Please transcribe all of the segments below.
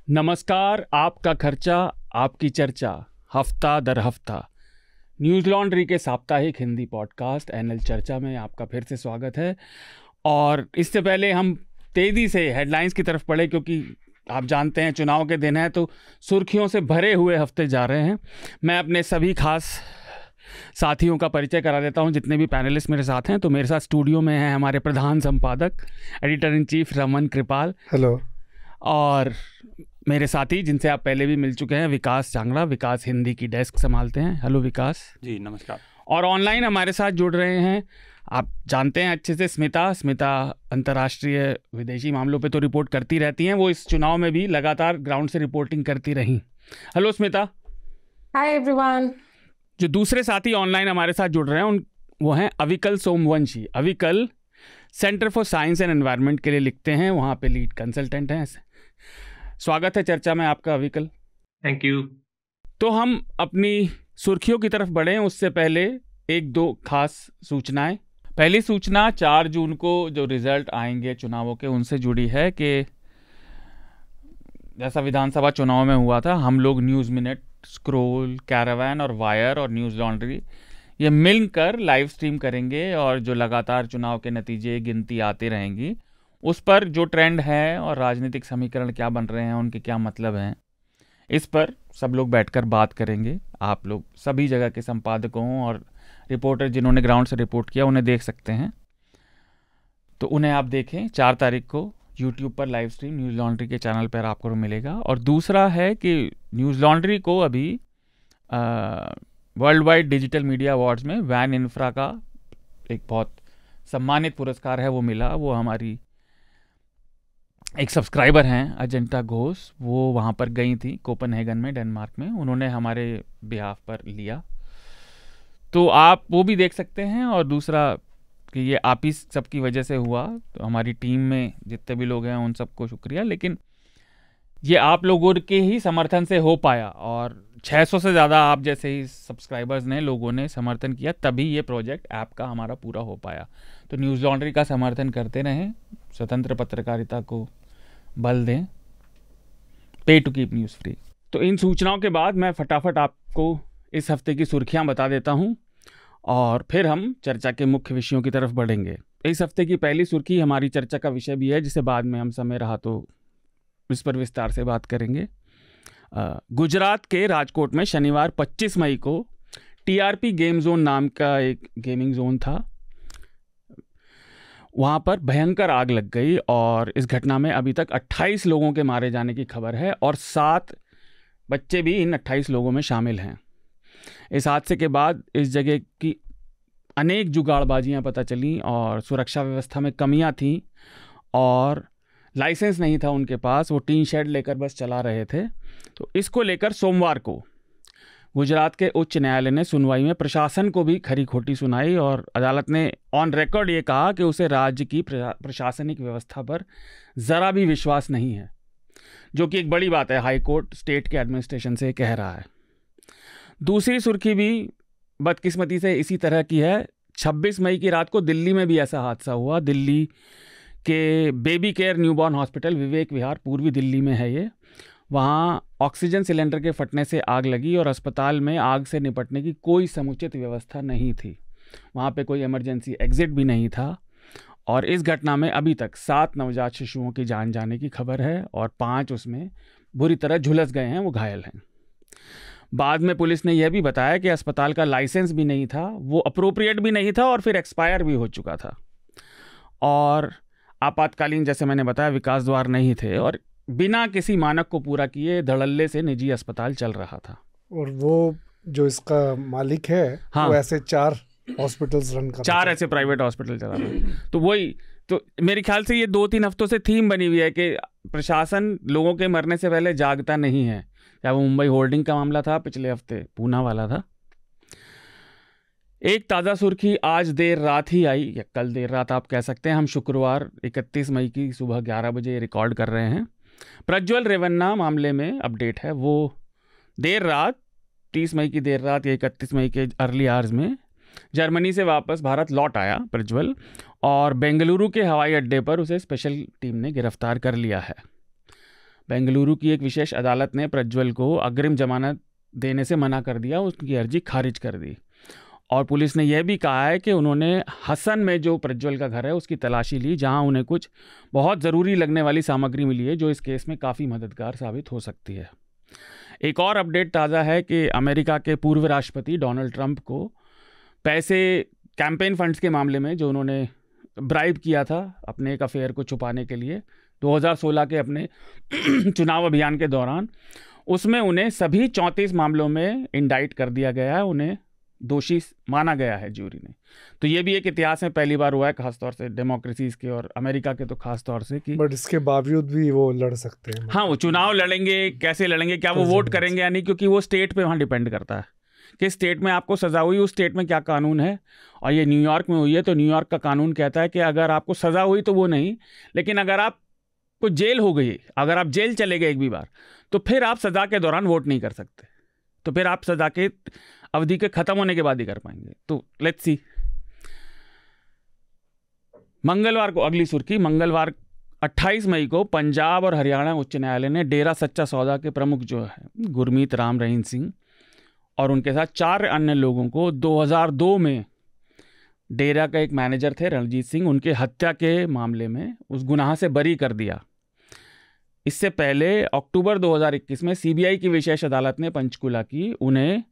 नमस्कार। आपका खर्चा आपकी चर्चा, हफ्ता दर हफ्ता न्यूज़ लॉन्ड्री के साप्ताहिक हिंदी पॉडकास्ट एनएल चर्चा में आपका फिर से स्वागत है। और इससे पहले हम तेज़ी से हेडलाइंस की तरफ बढ़े, क्योंकि आप जानते हैं चुनाव के दिन है तो सुर्खियों से भरे हुए हफ्ते जा रहे हैं। मैं अपने सभी खास साथियों का परिचय करा देता हूं, जितने भी पैनलिस्ट मेरे साथ हैं। तो मेरे साथ स्टूडियो में हैं हमारे प्रधान संपादक, editor in chief Raman Kripal. Hello. और मेरे साथी जिनसे आप पहले भी मिल चुके हैं, विकास चांगड़ा। विकास हिंदी की डेस्क संभालते हैं। हेलो विकास। जी नमस्कार। और ऑनलाइन हमारे साथ जुड़ रहे हैं, आप जानते हैं अच्छे से, स्मिता अंतर्राष्ट्रीय विदेशी मामलों पे तो रिपोर्ट करती रहती हैं। वो इस चुनाव में भी लगातार ग्राउंड से रिपोर्टिंग करती रहीं। हेलो स्मिता। Hi everyone. जो दूसरे साथी ऑनलाइन हमारे साथ जुड़ रहे हैं वो हैं Avikal Somvanshi. Avikal centre for science and environment के लिए लिखते हैं, वहाँ पे लीड कंसल्टेंट हैं। स्वागत है चर्चा में आपका अविकल। Thank you. तो हम अपनी सुर्खियों की तरफ बढ़ें उससे पहले एक दो खास सूचनाएं। पहली सूचना 4 जून को जो रिजल्ट आएंगे चुनावों के, उनसे जुड़ी है कि जैसा विधानसभा चुनाव में हुआ था, हम लोग न्यूज़ मिनट, स्क्रोल, कैरावैन और वायर और न्यूज़ लॉन्ड्री ये मिलकर लाइव स्ट्रीम करेंगे। और जो लगातार चुनाव के नतीजे गिनती आती रहेंगी, उस पर जो ट्रेंड है और राजनीतिक समीकरण क्या बन रहे हैं, उनके क्या मतलब हैं, इस पर सब लोग बैठकर बात करेंगे। आप लोग सभी जगह के संपादकों और रिपोर्टर जिन्होंने ग्राउंड से रिपोर्ट किया उन्हें देख सकते हैं, तो उन्हें आप देखें। 4 तारीख को यूट्यूब पर लाइव स्ट्रीम न्यूज़ लॉन्ड्री के चैनल पर आपको मिलेगा। और दूसरा है कि न्यूज़ लॉन्ड्री को अभी world wide digital media awards में वैन इन्फ्रा का एक बहुत सम्मानित पुरस्कार है, वो मिला। वो हमारी एक सब्सक्राइबर हैं अजंता घोष, वो वहाँ पर गई थी कोपनहेगन में, डेनमार्क में, उन्होंने हमारे बिहाफ पर लिया। तो आप वो भी देख सकते हैं। और दूसरा कि ये आप ही सबकी वजह से हुआ, तो हमारी टीम में जितने भी लोग हैं उन सबको शुक्रिया, लेकिन ये आप लोगों के ही समर्थन से हो पाया। और 600 से ज़्यादा आप जैसे ही सब्सक्राइबर्स ने, लोगों ने समर्थन किया, तभी ये प्रोजेक्ट ऐप का हमारा पूरा हो पाया। तो न्यूज़ लॉन्ड्री का समर्थन करते रहें, स्वतंत्र पत्रकारिता को बल दें, पे टू कीप न्यूज़ फ्री। तो इन सूचनाओं के बाद मैं फटाफट आपको इस हफ्ते की सुर्खियां बता देता हूं और फिर हम चर्चा के मुख्य विषयों की तरफ बढ़ेंगे। इस हफ्ते की पहली सुर्खी हमारी चर्चा का विषय भी है, जिसे बाद में हम समय रहा तो इस पर विस्तार से बात करेंगे। गुजरात के राजकोट में शनिवार 25 मई को टीआरपी गेम जोन नाम का एक गेमिंग जोन था, वहाँ पर भयंकर आग लग गई। और इस घटना में अभी तक 28 लोगों के मारे जाने की खबर है और 7 बच्चे भी इन 28 लोगों में शामिल हैं। इस हादसे के बाद इस जगह की अनेक जुगाड़बाजियाँ पता चलीं और सुरक्षा व्यवस्था में कमियां थीं और लाइसेंस नहीं था उनके पास, वो टीन शेड लेकर बस चला रहे थे। तो इसको लेकर सोमवार को गुजरात के उच्च न्यायालय ने सुनवाई में प्रशासन को भी खरी खोटी सुनाई और अदालत ने ऑन रिकॉर्ड ये कहा कि उसे राज्य की प्रशासनिक व्यवस्था पर ज़रा भी विश्वास नहीं है, जो कि एक बड़ी बात है। हाई कोर्ट स्टेट के एडमिनिस्ट्रेशन से कह रहा है। दूसरी सुर्खी भी बदकिस्मती से इसी तरह की है। 26 मई की रात को दिल्ली में भी ऐसा हादसा हुआ। दिल्ली के baby care newborn hospital, Vivek Vihar, पूर्वी दिल्ली में है ये। वहाँ ऑक्सीजन सिलेंडर के फटने से आग लगी और अस्पताल में आग से निपटने की कोई समुचित व्यवस्था नहीं थी। वहाँ पे कोई इमरजेंसी एग्जिट भी नहीं था। और इस घटना में अभी तक 7 नवजात शिशुओं की जान जाने की खबर है और 5 उसमें बुरी तरह झुलस गए हैं, वो घायल हैं। बाद में पुलिस ने यह भी बताया कि अस्पताल का लाइसेंस भी नहीं था, वो अप्रोप्रिएट भी नहीं था और फिर एक्सपायर भी हो चुका था। और आपातकालीन, जैसे मैंने बताया, विकास द्वार नहीं थे और बिना किसी मानक को पूरा किए धड़ल्ले से निजी अस्पताल चल रहा था। और वो जो इसका मालिक है, हाँ, वो ऐसे 4 हॉस्पिटल्स रन कर 4 ऐसे प्राइवेट हॉस्पिटल चला रहा है। तो वही तो मेरे ख्याल से ये 2-3 हफ्तों से थीम बनी हुई है कि प्रशासन लोगों के मरने से पहले जागता नहीं है। चाहे वो मुंबई होल्डिंग का मामला था, पिछले हफ्ते पूना वाला था। एक ताज़ा सुर्खी आज देर रात ही आई, या कल देर रात आप कह सकते हैं। हम शुक्रवार 31 मई की सुबह 11 बजे रिकॉर्ड कर रहे हैं। प्रज्वल रेवन्ना मामले में अपडेट है। वो देर रात 30 मई की देर रात या 31 मई के अर्ली आवर्स में जर्मनी से वापस भारत लौट आया प्रज्वल, और बेंगलुरु के हवाई अड्डे पर उसे स्पेशल टीम ने गिरफ्तार कर लिया है। बेंगलुरु की एक विशेष अदालत ने प्रज्वल को अग्रिम जमानत देने से मना कर दिया, उसकी अर्जी खारिज कर दी। और पुलिस ने यह भी कहा है कि उन्होंने हसन में जो प्रज्वल का घर है उसकी तलाशी ली, जहां उन्हें कुछ बहुत ज़रूरी लगने वाली सामग्री मिली है जो इस केस में काफ़ी मददगार साबित हो सकती है। एक और अपडेट ताज़ा है कि अमेरिका के पूर्व राष्ट्रपति डोनाल्ड ट्रंप को पैसे कैंपेन फंड्स के मामले में जो उन्होंने ब्राइब किया था अपने एक अफेयर को छुपाने के लिए 2016 के अपने चुनाव अभियान के दौरान, उसमें उन्हें सभी 34 मामलों में इंडाइट कर दिया गया है, उन्हें दोषी माना गया है ज्यूरी ने। तो ये भी एक इतिहास में पहली बार हुआ है, खासतौर से डेमोक्रेसीज के और अमेरिका के तो खास तौर से कि बट इसके बावजूद भी वो लड़ सकते हैं। हाँ, वो चुनाव लड़ेंगे, कैसे लड़ेंगे, क्या वो वोट करेंगे या नहीं, क्योंकि वो स्टेट पे वहाँ डिपेंड करता है कि स्टेट में आपको सज़ा हुई, उस स्टेट में क्या कानून है। और ये न्यूयॉर्क में हुई है तो न्यूयॉर्क का कानून कहता है कि अगर आपको सज़ा हुई तो वो नहीं, लेकिन अगर आपको जेल हो गई, अगर आप जेल चले गए एक भी बार, तो फिर आप सज़ा के दौरान वोट नहीं कर सकते, तो फिर आप सज़ा के अवधि के ख़त्म होने के बाद ही कर पाएंगे। तो लेट्स सी। मंगलवार को अगली सुर्खी, मंगलवार 28 मई को पंजाब और हरियाणा उच्च न्यायालय ने डेरा सच्चा सौदा के प्रमुख जो है गुरमीत राम रहीम सिंह और उनके साथ 4 अन्य लोगों को 2002 में डेरा का एक मैनेजर थे रणजीत सिंह, उनके हत्या के मामले में उस गुनाह से बरी कर दिया। इससे पहले अक्टूबर 2021 में सीबीआई की विशेष अदालत ने पंचकुला की उन्हें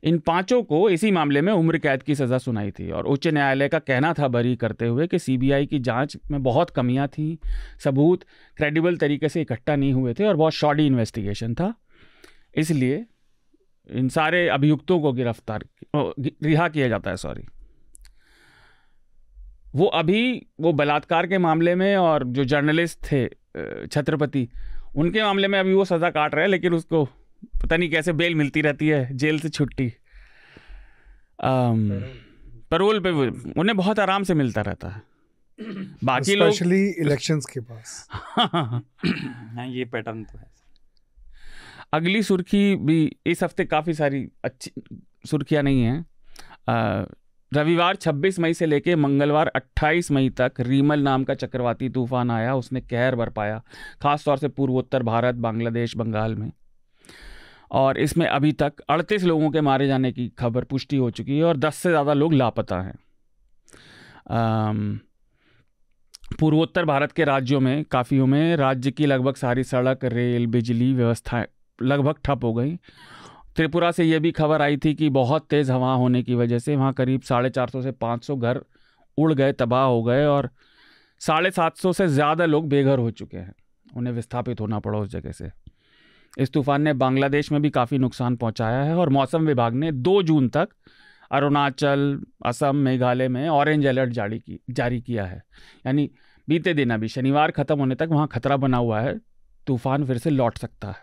इन 5 को इसी मामले में उम्र कैद की सज़ा सुनाई थी। और उच्च न्यायालय का कहना था बरी करते हुए कि सीबीआई की जांच में बहुत कमियां थीं, सबूत क्रेडिबल तरीके से इकट्ठा नहीं हुए थे और बहुत शॉर्टी इन्वेस्टिगेशन था, इसलिए इन सारे अभियुक्तों को रिहा किया जाता है। सॉरी, वो अभी वो बलात्कार के मामले में और जो जर्नलिस्ट थे छत्रपति, उनके मामले में अभी वो सज़ा काट रहे हैं, लेकिन उसको पता नहीं कैसे बेल मिलती रहती है, जेल से छुट्टी, पैरोल पे उन्हें बहुत आराम से मिलता रहता है। बाकी लोग स्पेशली इलेक्शंस के पास हाँ, ये पैटर्न तो है। अगली सुर्खी भी इस हफ्ते काफ़ी सारी अच्छी सुर्खियाँ नहीं हैं। रविवार 26 मई से लेके मंगलवार 28 मई तक रीमल नाम का चक्रवाती तूफान आया, उसने कहर बरपाया खास तौर से पूर्वोत्तर भारत, बांग्लादेश, बंगाल में। और इसमें अभी तक 38 लोगों के मारे जाने की खबर पुष्टि हो चुकी है और 10 से ज़्यादा लोग लापता हैं। पूर्वोत्तर भारत के राज्यों में काफ़ियों में राज्य की लगभग सारी सड़क, रेल, बिजली व्यवस्थाएं लगभग ठप हो गई। त्रिपुरा से यह भी खबर आई थी कि बहुत तेज़ हवा होने की वजह से वहाँ करीब 450 से 500 घर उड़ गए, तबाह हो गए और 750 से ज़्यादा लोग बेघर हो चुके हैं, उन्हें विस्थापित होना पड़ा उस जगह से। इस तूफान ने बांग्लादेश में भी काफ़ी नुकसान पहुंचाया है और मौसम विभाग ने 2 जून तक अरुणाचल, असम, मेघालय में ऑरेंज अलर्ट जारी किया है। यानी बीते दिन अभी शनिवार ख़त्म होने तक वहाँ खतरा बना हुआ है, तूफान फिर से लौट सकता है।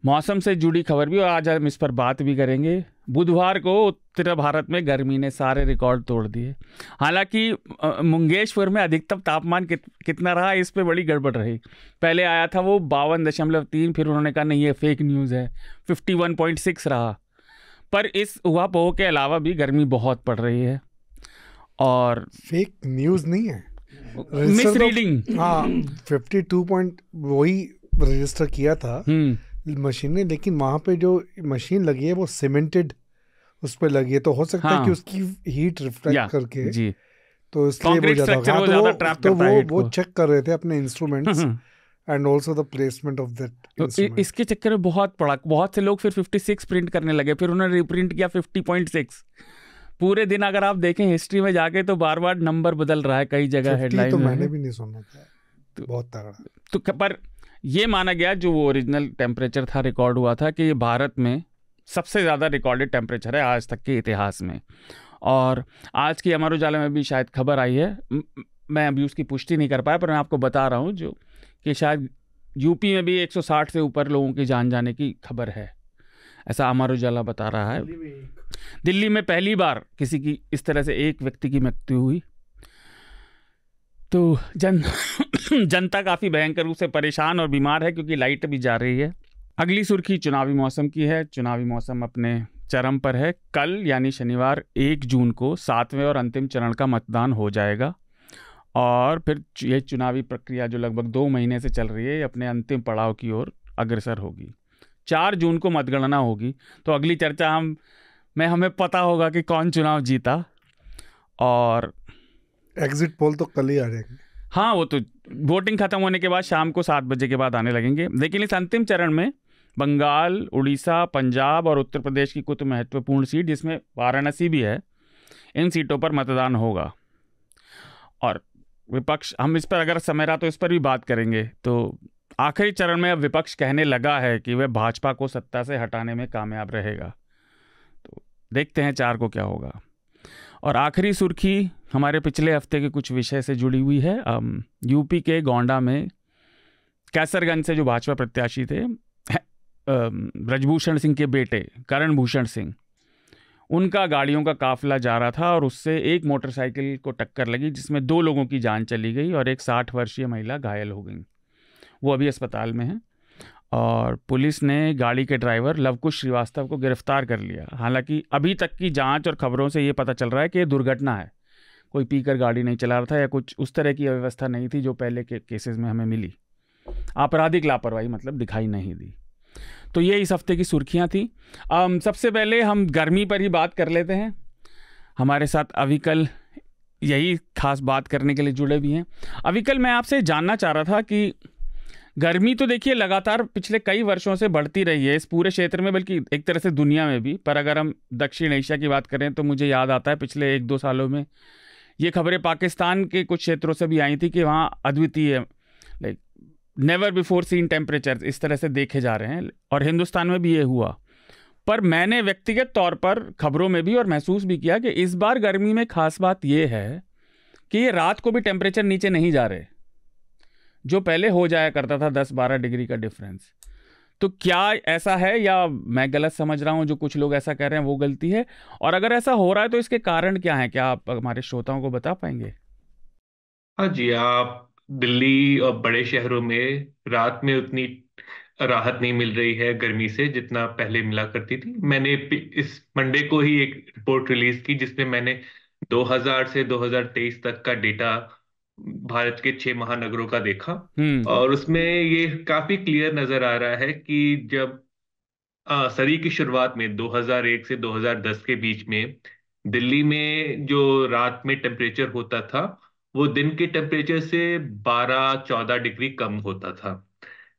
मौसम से जुड़ी खबर भी, और आज हम इस पर बात भी करेंगे। बुधवार को उत्तर भारत में गर्मी ने सारे रिकॉर्ड तोड़ दिए। हालांकि मुंगेशपुर में अधिकतम तापमान कितना रहा, इस पे बड़ी गड़बड़ रही। पहले आया था वो 52.3, फिर उन्होंने कहा नहीं ये फेक न्यूज़ है, 51.6 रहा। पर इस उहापोह के अलावा भी गर्मी बहुत पड़ रही है और फेक न्यूज़ नहीं है, मिसरीडिंग। हाँ, 52 पॉइंट वही रजिस्टर किया था मशीन ने, लेकिन वहाँ पे जो मशीन लगी है वो सीमेंटेड उस पर लगी है, तो हो सकता है कि उसकी हीट रिफ्लेक्ट करके जी, तो इसलिए वो ज़्यादा तो वो चेक कर रहे थे अपने instruments and also the placement of that instrument. इसके चक्कर में बहुत से लोग फिर 56 प्रिंट करने लगे, फिर उन्होंने रिप्रिंट किया 50.6। पूरे दिन अगर आप देखें हिस्ट्री में जाके तो बार बार नंबर बदल रहा है कई जगह हेडलाइन तो में। मैंने भी नहीं सुना था, बहुत तगड़ा। तो पर ये माना गया जो वो ओरिजिनल टेम्परेचर था, रिकॉर्ड हुआ था कि ये भारत में सबसे ज़्यादा रिकॉर्डेड टेम्परेचर है आज तक के इतिहास में। और आज की अमर उजाला में भी शायद खबर आई है, मैं अभी उसकी पुष्टि नहीं कर पाया, पर मैं आपको बता रहा हूँ जो कि शायद यूपी में भी 160 से ऊपर लोगों की जान जाने की खबर है, ऐसा अमर उजाला बता रहा है। दिल्ली में पहली बार किसी की इस तरह से एक व्यक्ति की मृत्यु हुई। तो जनता काफ़ी भयंकर रूप से परेशान और बीमार है क्योंकि लाइट भी जा रही है। अगली सुर्खी चुनावी मौसम की है। चुनावी मौसम अपने चरम पर है। कल यानी शनिवार 1 जून को 7वें और अंतिम चरण का मतदान हो जाएगा और फिर ये चुनावी प्रक्रिया जो लगभग 2 महीने से चल रही है अपने अंतिम पड़ाव की ओर अग्रसर होगी। 4 जून को मतगणना होगी, तो अगली चर्चा हमें पता होगा कि कौन चुनाव जीता। और एग्जिट पोल तो कल ही आ जाएंगे। हाँ, वो तो वोटिंग खत्म होने के बाद शाम को 7 बजे के बाद आने लगेंगे। लेकिन इस अंतिम चरण में बंगाल, उड़ीसा, पंजाब और उत्तर प्रदेश की कुछ महत्वपूर्ण सीट, जिसमें वाराणसी भी है, इन सीटों पर मतदान होगा। और विपक्ष, हम इस पर अगर समय रहा तो इस पर भी बात करेंगे। तो आखिरी चरण में अब विपक्ष कहने लगा है कि वह भाजपा को सत्ता से हटाने में कामयाब रहेगा। तो देखते हैं 4 को क्या होगा। और आखिरी सुर्खी हमारे पिछले हफ्ते के कुछ विषय से जुड़ी हुई है। यूपी के गोंडा में कैसरगंज से जो भाजपा प्रत्याशी थे ब्रजभूषण सिंह के बेटे करण भूषण सिंह, उनका गाड़ियों का काफिला जा रहा था और उससे एक मोटरसाइकिल को टक्कर लगी, जिसमें 2 लोगों की जान चली गई और एक 60 वर्षीय महिला घायल हो गई। वो अभी अस्पताल में है और पुलिस ने गाड़ी के ड्राइवर लवकुश श्रीवास्तव को गिरफ्तार कर लिया। हालांकि अभी तक की जांच और खबरों से ये पता चल रहा है कि ये दुर्घटना है, कोई पीकर गाड़ी नहीं चला रहा था या कुछ उस तरह की अव्यवस्था नहीं थी जो पहले के केसेस में हमें मिली। आपराधिक लापरवाही मतलब दिखाई नहीं दी। तो ये इस हफ्ते की सुर्खियां थी। सबसे पहले हम गर्मी पर ही बात कर लेते हैं। हमारे साथ अविकल यही खास बात करने के लिए जुड़े भी हैं। अविकल, मैं आपसे जानना चाह रहा था कि गर्मी तो देखिए लगातार पिछले कई वर्षों से बढ़ती रही है इस पूरे क्षेत्र में, बल्कि एक तरह से दुनिया में भी। पर अगर हम दक्षिण एशिया की बात करें तो मुझे याद आता है पिछले 1-2 सालों में ये खबरें पाकिस्तान के कुछ क्षेत्रों से भी आई थी कि वहाँ अद्वितीय, like never before seen temperature इस तरह से देखे जा रहे हैं, और हिंदुस्तान में भी ये हुआ। पर मैंने व्यक्तिगत तौर पर खबरों में भी और महसूस भी किया कि इस बार गर्मी में खास बात ये है कि ये रात को भी टेम्परेचर नीचे नहीं जा रहे, जो पहले हो जाया करता था 10-12 डिग्री का डिफरेंस। तो क्या ऐसा है या मैं गलत समझ रहा हूँ? जो कुछ लोग ऐसा कह रहे हैं वो गलती है, और अगर ऐसा हो रहा है तो इसके कारण क्या है? क्या आप हमारे श्रोताओं को बता पाएंगे? हाँ जी, आप दिल्ली और बड़े शहरों में रात में उतनी राहत नहीं मिल रही है गर्मी से जितना पहले मिला करती थी। मैंने इस मंडे को ही एक रिपोर्ट रिलीज की जिसमें मैंने 2000 से 2023 तक का डेटा भारत के 6 महानगरों का देखा, और उसमें ये काफी क्लियर नजर आ रहा है कि जब सदी की शुरुआत में 2001 से 2010 के बीच में दिल्ली में जो रात में टेम्परेचर होता था वो दिन के टेम्परेचर से 12-14 डिग्री कम होता था।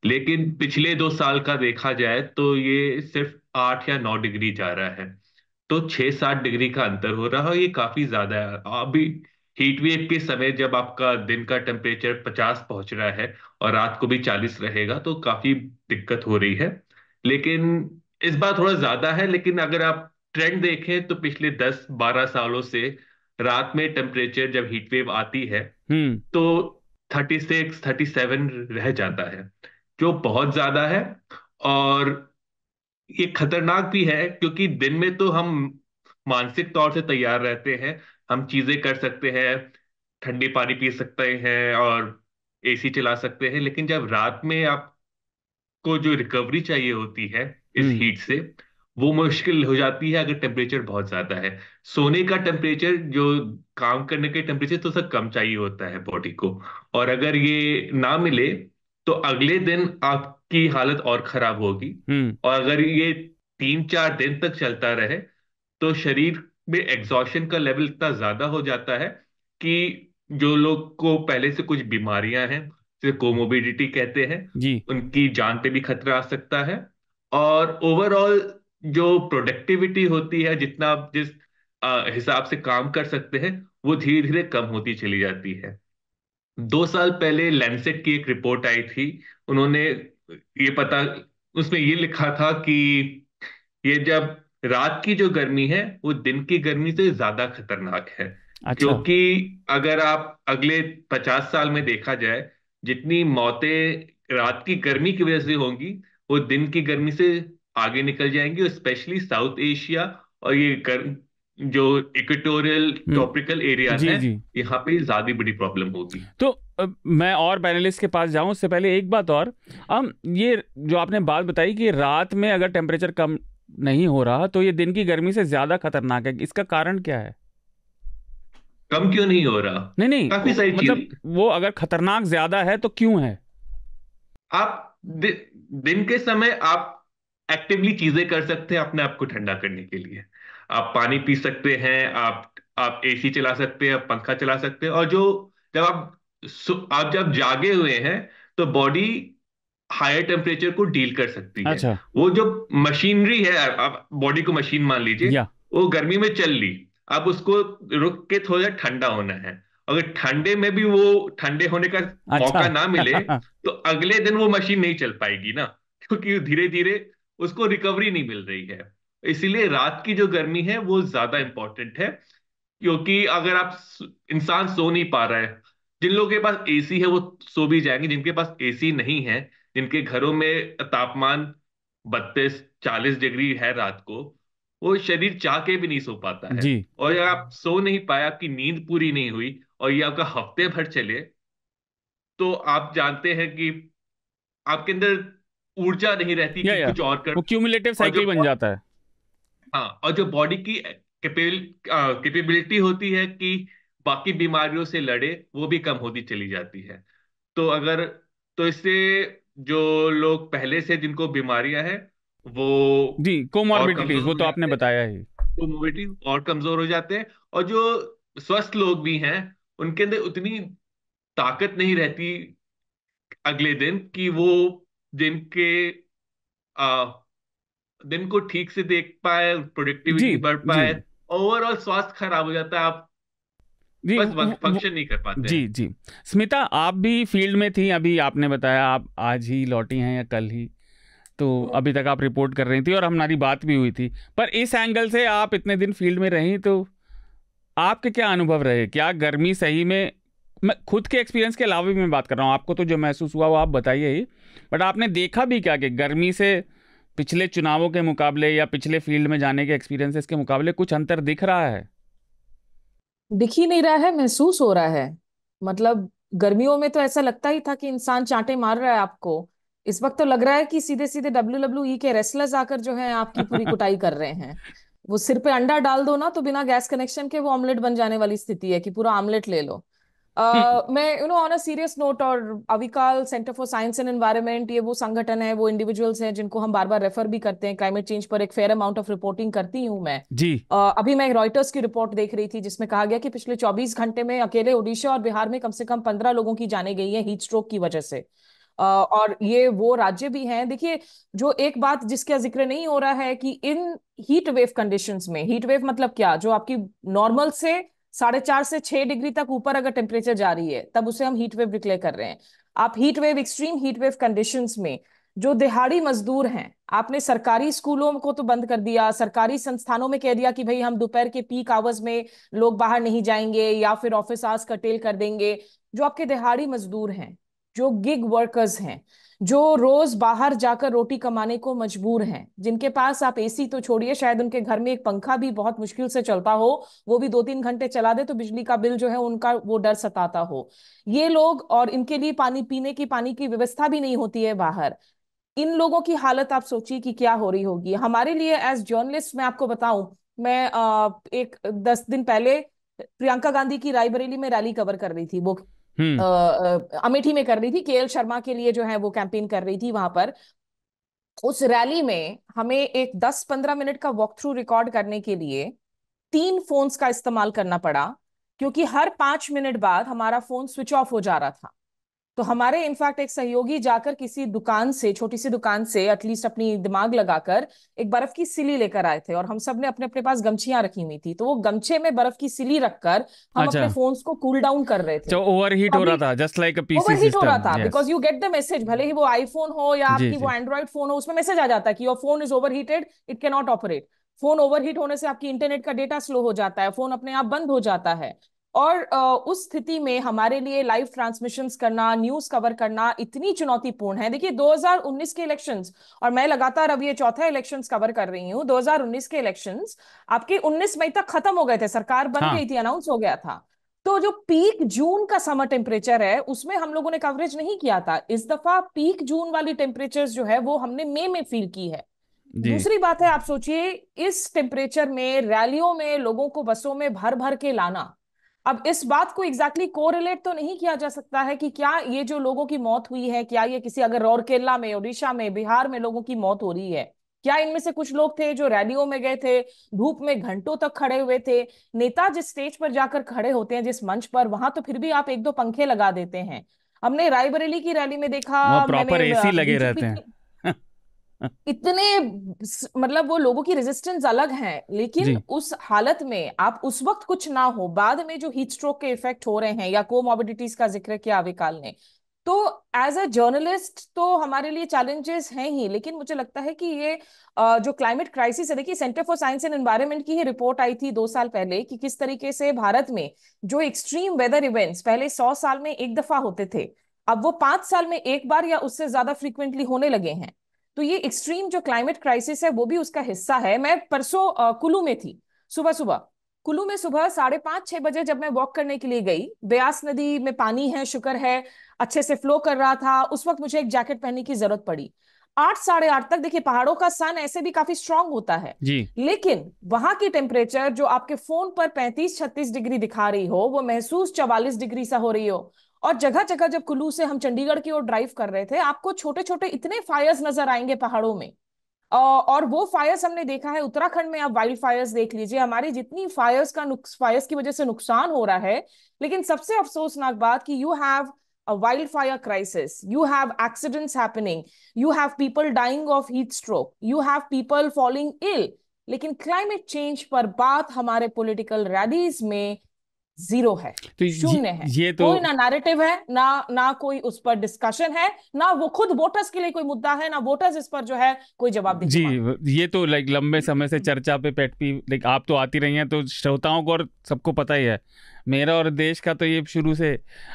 लेकिन पिछले 2 साल का देखा जाए तो ये सिर्फ 8 या 9 डिग्री जा रहा है। तो 6-7 डिग्री का अंतर हो रहा है, ये काफी ज्यादा है। अभी हीट वेव के समय जब आपका दिन का टेम्परेचर 50 पहुंच रहा है और रात को भी 40 रहेगा तो काफी दिक्कत हो रही है। लेकिन इस बार थोड़ा ज्यादा है, लेकिन अगर आप ट्रेंड देखें तो पिछले 10-12 सालों से रात में टेम्परेचर जब हीट वेव आती है तो 36-37 रह जाता है, जो बहुत ज्यादा है। और ये खतरनाक भी है क्योंकि दिन में तो हम मानसिक तौर से तैयार रहते हैं, हम चीजें कर सकते हैं, ठंडे पानी पी सकते हैं और एसी चला सकते हैं। लेकिन जब रात में आपको जो रिकवरी चाहिए होती है इस हीट से, वो मुश्किल हो जाती है अगर टेम्परेचर बहुत ज्यादा है। सोने का टेम्परेचर, जो काम करने के टेम्परेचर, तो सब कम चाहिए होता है बॉडी को, और अगर ये ना मिले तो अगले दिन आपकी हालत और खराब होगी। और अगर ये 3-4 दिन तक चलता रहे तो शरीर में एग्जॉशन का लेवल इतना ज्यादा हो जाता है कि जो लोग को पहले से कुछ बीमारियां हैं, जिसे कोमोबिडिटी कहते हैं, उनकी जान पे भी खतरा आ सकता है। और ओवरऑल जो प्रोडक्टिविटी होती है, जितना आप जिस हिसाब से काम कर सकते हैं, वो धीरे धीरे कम होती चली जाती है। 2 साल पहले लैंसेट की एक रिपोर्ट आई थी, उन्होंने उसमें ये लिखा था कि ये जब रात की जो गर्मी है वो दिन की गर्मी से ज्यादा खतरनाक है। क्योंकि अगर आप अगले 50 साल में देखा जाए, जितनी मौतें रात की गर्मी की वजह से होंगी वो दिन की गर्मी से आगे निकल जाएंगी, और स्पेशली साउथ एशिया और ये जो इक्वेटोरियल ट्रॉपिकल एरिया है, यहाँ पे ज्यादा बड़ी प्रॉब्लम होगी। तो मैं और पैनलिस्ट के पास जाऊं उससे पहले एक बात और, ये जो आपने बात बताई कि रात में अगर टेम्परेचर कम नहीं हो रहा तो ये दिन की गर्मी से ज्यादा खतरनाक है, इसका कारण क्या है? कम क्यों नहीं हो रहा? नहीं नहीं, काफी सारी मतलब चीज। वो अगर खतरनाक ज्यादा है तो क्यों है? आप दिन के समय आप एक्टिवली चीजें कर सकते हैं अपने आप को ठंडा करने के लिए। आप पानी पी सकते हैं, आप एसी चला सकते हैं, आप पंखा चला सकते हैं। और जो जब आप जब जागे हुए हैं तो बॉडी हायर टेम्परेचर को डील कर सकती है। अच्छा। वो जो मशीनरी है, आप बॉडी को मशीन मान लीजिए, या वो गर्मी में चल ली, अब उसको रुक के थोड़ा ठंडा होना है। अगर ठंडे में भी वो ठंडे होने का अच्छा। मौका ना मिले तो अगले दिन वो मशीन नहीं चल पाएगी ना, क्योंकि धीरे धीरे उसको रिकवरी नहीं मिल रही है। इसीलिए रात की जो गर्मी है वो ज्यादा इंपॉर्टेंट है। क्योंकि अगर इंसान सो नहीं पा रहा है, जिन लोगों के पास एसी है वो सो भी जाएंगे, जिनके पास एसी नहीं है, जिनके घरों में तापमान 32-40 डिग्री है रात को, वो शरीर चाह के भी नहीं सो पाता है। जी और अगर आप सो नहीं पाए, आपकी नींद पूरी नहीं हुई और ये आपका हफ्ते भर चले, तो आप जानते हैं कि आपके अंदर ऊर्जा नहीं रहती कि या कुछ और कर। वो क्यूमुलेटिव और जो साइकिल बन जाता है। हाँ, और जो बॉडी की कैपेबिलिटी होती है कि बाकी बीमारियों से लड़े, वो भी कम होती चली जाती है। तो अगर तो इससे जो लोग पहले से जिनको बीमारियां हैं वो जी, और कोमॉर्बिडिटीज कमजोर वो हो तो आपने जाते हैं, बताया ही। तो मोबिलिटी और कमजोर हो जाते हैं। और जो स्वस्थ लोग भी हैं, उनके अंदर उतनी ताकत नहीं रहती अगले दिन कि वो दिन के दिन को ठीक से देख पाए, जी प्रोडक्टिविटी बढ़ जी पाए। ओवरऑल स्वास्थ्य खराब हो जाता है, आप जी बस फंक्शन नहीं कर पाते जी हैं। जी। स्मिता, आप भी फील्ड में थी, अभी आपने बताया आप आज ही लौटी हैं या कल ही, तो अभी तक आप रिपोर्ट कर रही थी और हमारी बात भी हुई थी। पर इस एंगल से आप इतने दिन फील्ड में रही, तो आपके क्या अनुभव रहे? क्या गर्मी सही में, मैं खुद के एक्सपीरियंस के अलावा भी मैं बात कर रहा हूँ, आपको तो जो महसूस हुआ वो आप बताइए ही, बट आपने देखा भी क्या कि गर्मी से पिछले चुनावों के मुकाबले या पिछले फील्ड में जाने के एक्सपीरियंसेस के मुकाबले कुछ अंतर दिख रहा है? दिख ही नहीं रहा है, महसूस हो रहा है। मतलब गर्मियों में तो ऐसा लगता ही था कि इंसान चांटे मार रहा है आपको। इस वक्त तो लग रहा है कि सीधे सीधे WWE के रेसलर्स आकर जो है आपकी पूरी कुटाई कर रहे हैं। वो सिर पे अंडा डाल दो ना तो बिना गैस कनेक्शन के वो ऑमलेट बन जाने वाली स्थिति है कि पूरा ऑमलेट ले लो। मैं ऑन अ सीरियस नोट, और Avikal centre for science and environment, ये वो संगठन है, वो इंडिविजुअल्स हैं जिनको हम बार बार रेफर भी करते हैं। क्लाइमेट चेंज पर एक फेयर अमाउंट ऑफ रिपोर्टिंग करती हूँ मैं। जी अभी मैं रॉयटर्स की रिपोर्ट देख रही थी जिसमें कहा गया कि पिछले 24 घंटे में अकेले ओडिशा और बिहार में कम से कम 15 लोगों की जाने गई है हीट स्ट्रोक की वजह से। और ये वो राज्य भी हैं। देखिए, जो एक बात जिसका जिक्र नहीं हो रहा है कि इन हीट वेव कंडीशंस में, हीट वेव मतलब क्या, जो आपकी नॉर्मल से 4.5 से 6 डिग्री तक ऊपर अगर टेम्परेचर जा रही है तब उसे हम हीट वेव डिक्लेयर कर रहे हैं। आप heat wave, extreme heat wave conditions में जो दिहाड़ी मजदूर हैं, आपने सरकारी स्कूलों को तो बंद कर दिया, सरकारी संस्थानों में कह दिया कि भाई हम दोपहर के पीक आवर्स में लोग बाहर नहीं जाएंगे या फिर ऑफिस आवर्स कर्टेल कर देंगे। जो आपके दिहाड़ी मजदूर हैं, जो गिग वर्कर्स हैं, जो रोज बाहर जाकर रोटी कमाने को मजबूर हैं, जिनके पास आप एसी तो छोड़िए, शायद उनके घर में एक पंखा भी बहुत मुश्किल से चलता हो, वो भी 2-3 घंटे चला दे तो बिजली का बिल जो है उनका वो डर सताता हो, ये लोग, और इनके लिए पानी पीने की, पानी की व्यवस्था भी नहीं होती है बाहर। इन लोगों की हालत आप सोचिए कि क्या हो रही होगी। हमारे लिए एज जर्नलिस्ट मैं आपको बताऊं, मैं एक 10 दिन पहले प्रियंका गांधी की रायबरेली में रैली कवर कर रही थी। वो हम्म। अमेठी में कर रही थी, केएल शर्मा के लिए जो है वो कैंपेन कर रही थी वहां पर। उस रैली में हमें एक 10-15 मिनट का वॉक थ्रू रिकॉर्ड करने के लिए 3 फोन्स का इस्तेमाल करना पड़ा, क्योंकि हर 5 मिनट बाद हमारा फोन स्विच ऑफ हो जा रहा था। तो हमारे इनफैक्ट एक सहयोगी जाकर किसी दुकान से, छोटी सी दुकान से, एटलीस्ट अपनी दिमाग लगाकर एक बर्फ की सिली लेकर आए थे, और हम सब ने अपने अपने पास गमछियां रखी हुई थी, तो वो गमछे में बर्फ की सिली रखकर हम अच्छा, अपने फोन्स को कूल डाउन कर रहे थे। तो ओवर हीट हो रहा अभी था just like a PC overheat हो रहा सिस्टम। था, yes. Because you get the message, भले ही वो आईफोन हो या जी आपकी वो जी एंड्रॉइड फोन हो, उसमें मैसेज आ जाता है कि your phone is overheated, it can not operate. Phone overheat होने से आपकी इंटरनेट का डेटा स्लो हो जाता है, फोन अपने आप बंद हो जाता है। और उस स्थिति में हमारे लिए लाइव ट्रांसमिशंस करना, न्यूज कवर करना इतनी चुनौतीपूर्ण है। देखिए 2019 के इलेक्शंस, और मैं लगातार अब ये चौथा इलेक्शंस कवर कर रही हूँ, 2019 के इलेक्शंस आपके 19 मई तक खत्म हो गए थे, सरकार बन हाँ गई थी, अनाउंस हो गया था। तो जो पीक जून का समर टेम्परेचर है उसमें हम लोगों ने कवरेज नहीं किया था। इस दफा पीक जून वाली टेम्परेचर्स जो है वो हमने मई में फील की है। जी दूसरी बात है, आप सोचिए इस टेम्परेचर में रैलियों में लोगों को बसों में भर भर के लाना, अब इस बात को एग्जैक्टली कोरिलेट तो नहीं किया जा सकता है कि क्या ये जो लोगों की मौत हुई है, क्या ये किसी, अगर राउरकेला में, उड़ीसा में, बिहार में लोगों की मौत हो रही है, क्या इनमें से कुछ लोग थे जो रैलियों में गए थे, धूप में घंटों तक खड़े हुए थे? नेता जिस स्टेज पर जाकर खड़े होते हैं, जिस मंच पर, वहां तो फिर भी आप एक दो पंखे लगा देते हैं। हमने रायबरेली की रैली में देखा, प्रॉपर एसी लगे बीजेपी रहते हैं। इतने, मतलब वो लोगों की रेजिस्टेंस अलग है, लेकिन उस हालत में आप उस वक्त कुछ ना हो, बाद में जो हीट स्ट्रोक के इफेक्ट हो रहे हैं, या कोमॉर्बिडिटीज का जिक्र किया अविकाल ने, तो एज अ जर्नलिस्ट तो हमारे लिए चैलेंजेस हैं ही। लेकिन मुझे लगता है कि ये जो क्लाइमेट क्राइसिस है, देखिए centre for science and environment की ही रिपोर्ट आई थी 2 साल पहले कि किस तरीके से भारत में जो एक्सट्रीम वेदर इवेंट्स पहले 100 साल में एक दफा होते थे, अब वो 5 साल में एक बार या उससे ज्यादा फ्रीक्वेंटली होने लगे हैं। तो ये एक्सट्रीम जो क्लाइमेट क्राइसिस है वो भी उसका हिस्सा है। मैं परसों कुल्लू में थी, सुबह सुबह कुल्लू में सुबह 5:30-6 बजे जब मैं वॉक करने के लिए गई, ब्यास नदी में पानी है, शुक्र है, अच्छे से फ्लो कर रहा था। उस वक्त मुझे एक जैकेट पहनने की जरूरत पड़ी। 8 साढ़े 8 तक, देखिए पहाड़ों का सन ऐसे भी काफी स्ट्रांग होता है जी, लेकिन वहां की टेम्परेचर जो आपके फोन पर 35-36 डिग्री दिखा रही हो, वो महसूस 44 डिग्री सा हो रही हो। और जगह जगह जब कुल्लू से हम चंडीगढ़ की ओर ड्राइव कर रहे थे, आपको छोटे छोटे इतने फायर्स नजर आएंगे पहाड़ों में। और वो फायर्स हमने देखा है उत्तराखंड में। आप वाइल्ड फायर्स देख लीजिए, हमारी जितनी फायर्स की वजह से नुकसान हो रहा है, लेकिन सबसे अफसोसनाक बात कि you have a wildfire crisis, you have accidents happening, you have people dying of heat stroke, you have people falling ill, लेकिन क्लाइमेट चेंज पर बात हमारे पॉलिटिकल रैलीज में जीरो है, तो शून्य है। ये तो कोई ना नैरेटिव है, ना कोई उस पर डिस्कशन है, ना वो खुद वोटर्स के लिए कोई मुद्दा है, ना वोटर्स इस पर जो है कोई जवाब जी। ये तो लाइक लंबे समय से चर्चा पे पेटपी, लाइक आप तो आती रही हैं तो श्रोताओं को और सबको पता ही है, मेरा और देश का तो ये शुरू से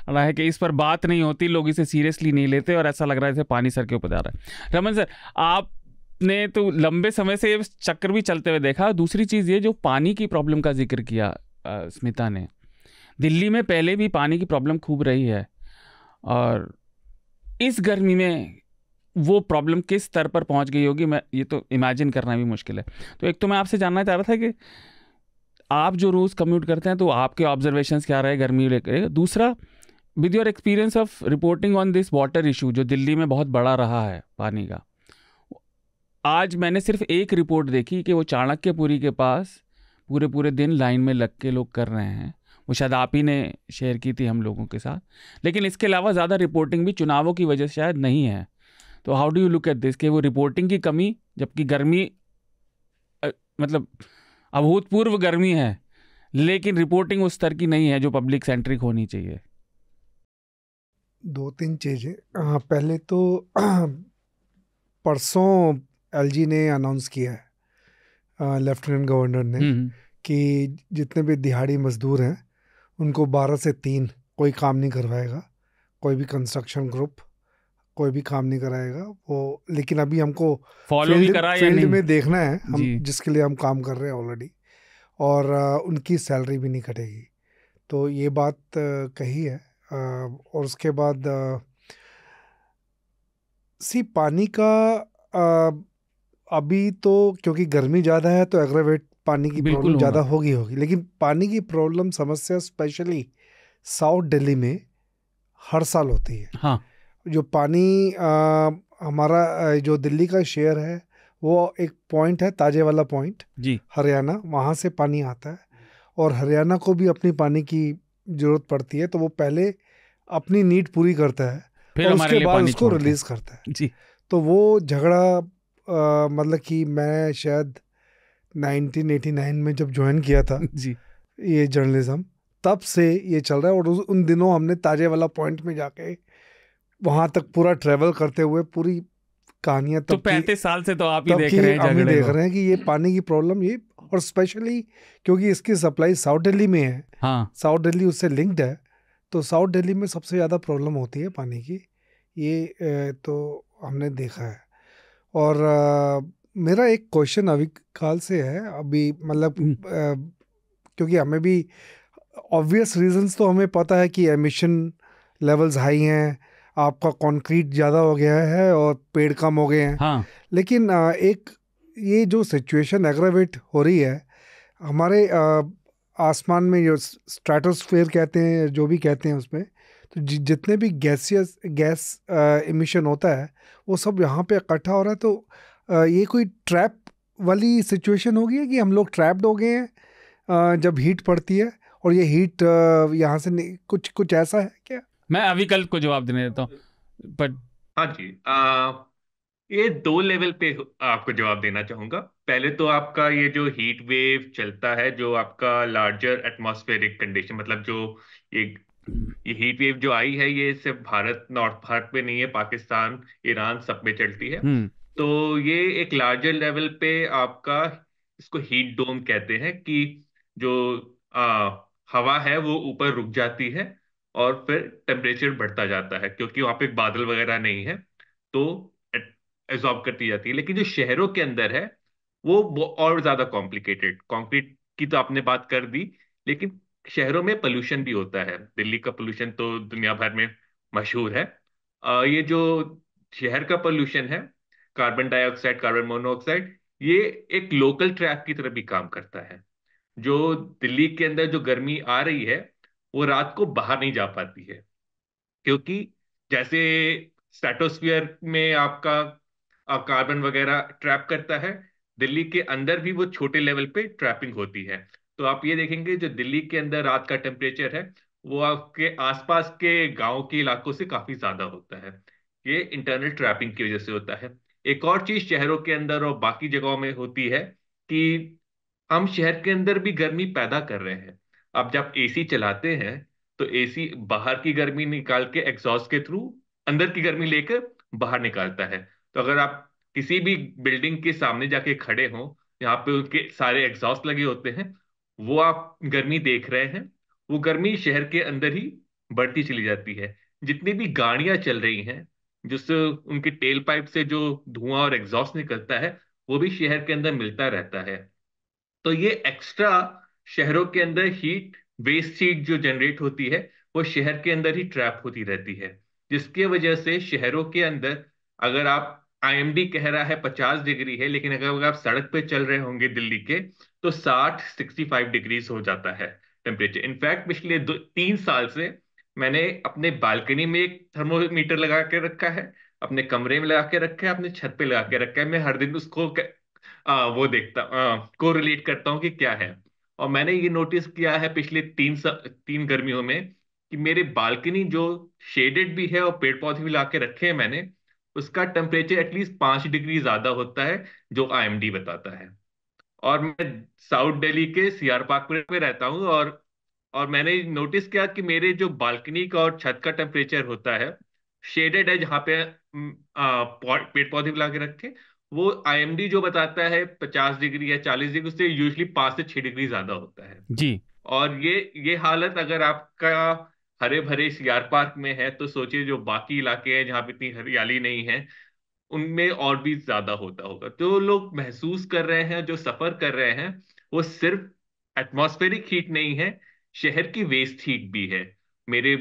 रहा है कि इस पर बात नहीं होती, लोग इसे सीरियसली नहीं लेते और ऐसा लग रहा है जैसे पानी सर के ऊपर जा रहा है। रमन सर, आपने तो लंबे समय से चक्कर भी चलते हुए देखा। दूसरी चीज़ ये जो पानी की प्रॉब्लम का जिक्र किया स्मिता ने, दिल्ली में पहले भी पानी की प्रॉब्लम खूब रही है और इस गर्मी में वो प्रॉब्लम किस स्तर पर पहुंच गई होगी, मैं ये तो इमेजिन करना भी मुश्किल है। तो एक तो मैं आपसे जानना चाह रहा था कि आप जो रोज़ कम्यूट करते हैं तो आपके ऑब्जर्वेशंस क्या रहे गर्मी लेकर। दूसरा, with your experience of reporting on this water issue जो दिल्ली में बहुत बड़ा रहा है पानी का, आज मैंने सिर्फ एक रिपोर्ट देखी कि वो चाणक्यपुरी के पास पूरे दिन लाइन में लग के लोग कर रहे हैं, वो शायद आप ही ने शेयर की थी हम लोगों के साथ, लेकिन इसके अलावा ज़्यादा रिपोर्टिंग भी चुनावों की वजह से शायद नहीं है। तो how do you look at this कि वो रिपोर्टिंग की कमी, जबकि गर्मी मतलब अभूतपूर्व गर्मी है, लेकिन रिपोर्टिंग उस स्तर की नहीं है जो पब्लिक सेंट्रिक होनी चाहिए। 2-3 चीज़ें। पहले तो परसों एलजी ने अनाउंस किया है, लेफ्टिनेंट गवर्नर ने, कि जितने भी दिहाड़ी मजदूर हैं उनको 12 से 3 कोई काम नहीं करवाएगा, कोई भी कंस्ट्रक्शन ग्रुप कोई भी काम नहीं कराएगा वो। लेकिन अभी हमको फील्ड में देखना है, हम जिसके लिए हम काम कर रहे हैं ऑलरेडी, और उनकी सैलरी भी नहीं कटेगी। तो ये बात कही है। और उसके बाद पानी का अभी तो क्योंकि गर्मी ज़्यादा है तो एग्रावेट पानी की प्रॉब्लम ज़्यादा होगी, लेकिन पानी की प्रॉब्लम समस्या स्पेशली साउथ दिल्ली में हर साल होती है। हाँ। जो पानी हमारा जो दिल्ली का शेयर है वो एक पॉइंट है, ताजे वाला पॉइंट जी, हरियाणा, वहाँ से पानी आता है और हरियाणा को भी अपनी पानी की ज़रूरत पड़ती है, तो वो पहले अपनी नीड पूरी करता है फिर और उसके बाद उसको रिलीज़ करता है जी। तो वो झगड़ा मतलब कि मैं शायद 1989 में जब ज्वाइन किया था जी ये जर्नलिज्म, तब से ये चल रहा है। और उन दिनों हमने ताजे वाला पॉइंट में जाके वहाँ तक पूरा ट्रैवल करते हुए पूरी कहानियाँ, तो 35 साल से तो आप ही देख रहे हैं कि ये पानी की प्रॉब्लम, ये और स्पेशली क्योंकि इसकी सप्लाई साउथ दिल्ली में है। हाँ। साउथ दिल्ली उससे लिंक्ड है, तो साउथ दिल्ली में सबसे ज़्यादा प्रॉब्लम होती है पानी की, ये तो हमने देखा है। और मेरा एक क्वेश्चन अविकाल से है अभी, मतलब क्योंकि हमें भी ऑब्वियस रीजंस तो हमें पता है कि एमिशन लेवल्स हाई हैं, आपका कंक्रीट ज़्यादा हो गया है और पेड़ कम हो गए हैं। हाँ। लेकिन एक ये जो सिचुएशन एग्रावेट हो रही है, हमारे आसमान में जो स्ट्रेटोस्फेयर कहते हैं, जो भी कहते हैं, उसमें तो जितने भी गैस इमिशन होता है वो सब यहाँ पे इकट्ठा हो रहा है। तो ये कोई ट्रैप वाली सिचुएशन हो गई है कि हम लोग ट्रैप्ड हो गए हैं जब हीट पड़ती है, और ये हीट यहाँ से कुछ ऐसा है क्या? मैं अविकल्प को जवाब देने देता हूँ, बट हाँ जी, ये 2 लेवल पे आपको जवाब देना चाहूंगा। पहले तो आपका ये जो हीट वेव चलता है, जो आपका लार्जर एटमॉस्फेरिक कंडीशन, मतलब जो ये ये हीट वेव जो आई है, ये सिर्फ नॉर्थ भारत में नहीं है, पाकिस्तान, ईरान सब में चलती है। तो ये एक लार्जर लेवल पे आपका, इसको हीट डोम कहते हैं, कि जो हवा है वो ऊपर रुक जाती है और फिर टेम्परेचर बढ़ता जाता है, क्योंकि वहां पे बादल वगैरह नहीं है, तो एब्जॉर्ब करती जाती है। लेकिन जो शहरों के अंदर है वो और ज्यादा कॉम्प्लिकेटेड। कंक्रीट की तो आपने बात कर दी, लेकिन शहरों में पोल्यूशन भी होता है। दिल्ली का पोल्यूशन तो दुनिया भर में मशहूर है। ये जो शहर का पोल्यूशन है, कार्बन डाइऑक्साइड, कार्बन मोनोऑक्साइड, ये एक लोकल ट्रैप की तरह भी काम करता है। जो दिल्ली के अंदर जो गर्मी आ रही है वो रात को बाहर नहीं जा पाती है, क्योंकि जैसे स्ट्रेटोस्फियर में आपका कार्बन वगैरह ट्रैप करता है, दिल्ली के अंदर भी वो छोटे लेवल पे ट्रैपिंग होती है। तो आप ये देखेंगे जो दिल्ली के अंदर रात का टेम्परेचर है वो आपके आसपास के गांव के इलाकों से काफी ज्यादा होता है। ये इंटरनल ट्रैपिंग की वजह से होता है। एक और चीज शहरों के अंदर और बाकी जगहों में होती है कि हम शहर के अंदर भी गर्मी पैदा कर रहे हैं। अब जब एसी चलाते हैं तो एसी बाहर की गर्मी निकाल के एग्जॉस्ट के थ्रू अंदर की गर्मी लेकर बाहर निकालता है। तो अगर आप किसी भी बिल्डिंग के सामने जाके खड़े हों, यहाँ पे उनके सारे एग्जॉस्ट लगे होते हैं, वो आप गर्मी देख रहे हैं, वो गर्मी शहर के अंदर ही बढ़ती चली जाती है। जितनी भी गाड़ियां चल रही हैं, जिससे उनके टेल पाइप से जो धुआं और एग्जॉस्ट निकलता है, वो भी शहर के अंदर मिलता रहता है। तो ये एक्स्ट्रा शहरों के अंदर हीट, वेस्ट हीट जो जनरेट होती है, वो शहर के अंदर ही ट्रैप होती रहती है, जिसकी वजह से शहरों के अंदर, अगर आप आईएमडी कह रहा है 50 डिग्री है, लेकिन अगर आप सड़क पे चल रहे होंगे दिल्ली के, तो 65 डिग्रीज हो जाता है टेम्परेचर। इनफैक्ट पिछले 3 साल से मैंने अपने बालकनी में एक थर्मोमीटर लगा के रखा है, अपने कमरे में लगा के रखा है, अपने छत पे लगा के रखा है। मैं हर दिन उसको वो देखता, को रिलेट करता हूँ कि क्या है। और मैंने ये नोटिस किया है पिछले 3 गर्मियों में कि मेरे बालकनी जो शेडेड भी है और पेड़ पौधे भी ला के रखे हैं मैंने, उसका टेम्परेचर एटलीस्ट 5 डिग्री ज्यादा होता है, जो आईएमडी बताता है। और मैं साउथ दिल्ली के सीआर पार्क में रहता हूँ, और मैंने नोटिस किया कि मेरे जो बालकनी का और छत का टेम्परेचर होता है, शेडेड है जहाँ पे पेड़ पौधे भी लगा के रखे, वो आईएमडी जो बताता है 50 डिग्री या 40 डिग्री, उससे यूजली 5 से 6 डिग्री ज्यादा होता है जी। और ये हालत अगर आपका हरे भरे सीआर पार्क में है, तो सोचिए जो बाकी इलाके हैं जहाँ पे इतनी हरियाली नहीं है, उनमें और भी ज्यादा होता होगा। जो लोग महसूस कर रहे हैं, जो सफर कर रहे हैं, वो सिर्फ एटमॉस्फेरिक हीट नहीं है, शहर की वेस्ट हीट भी है। मेरे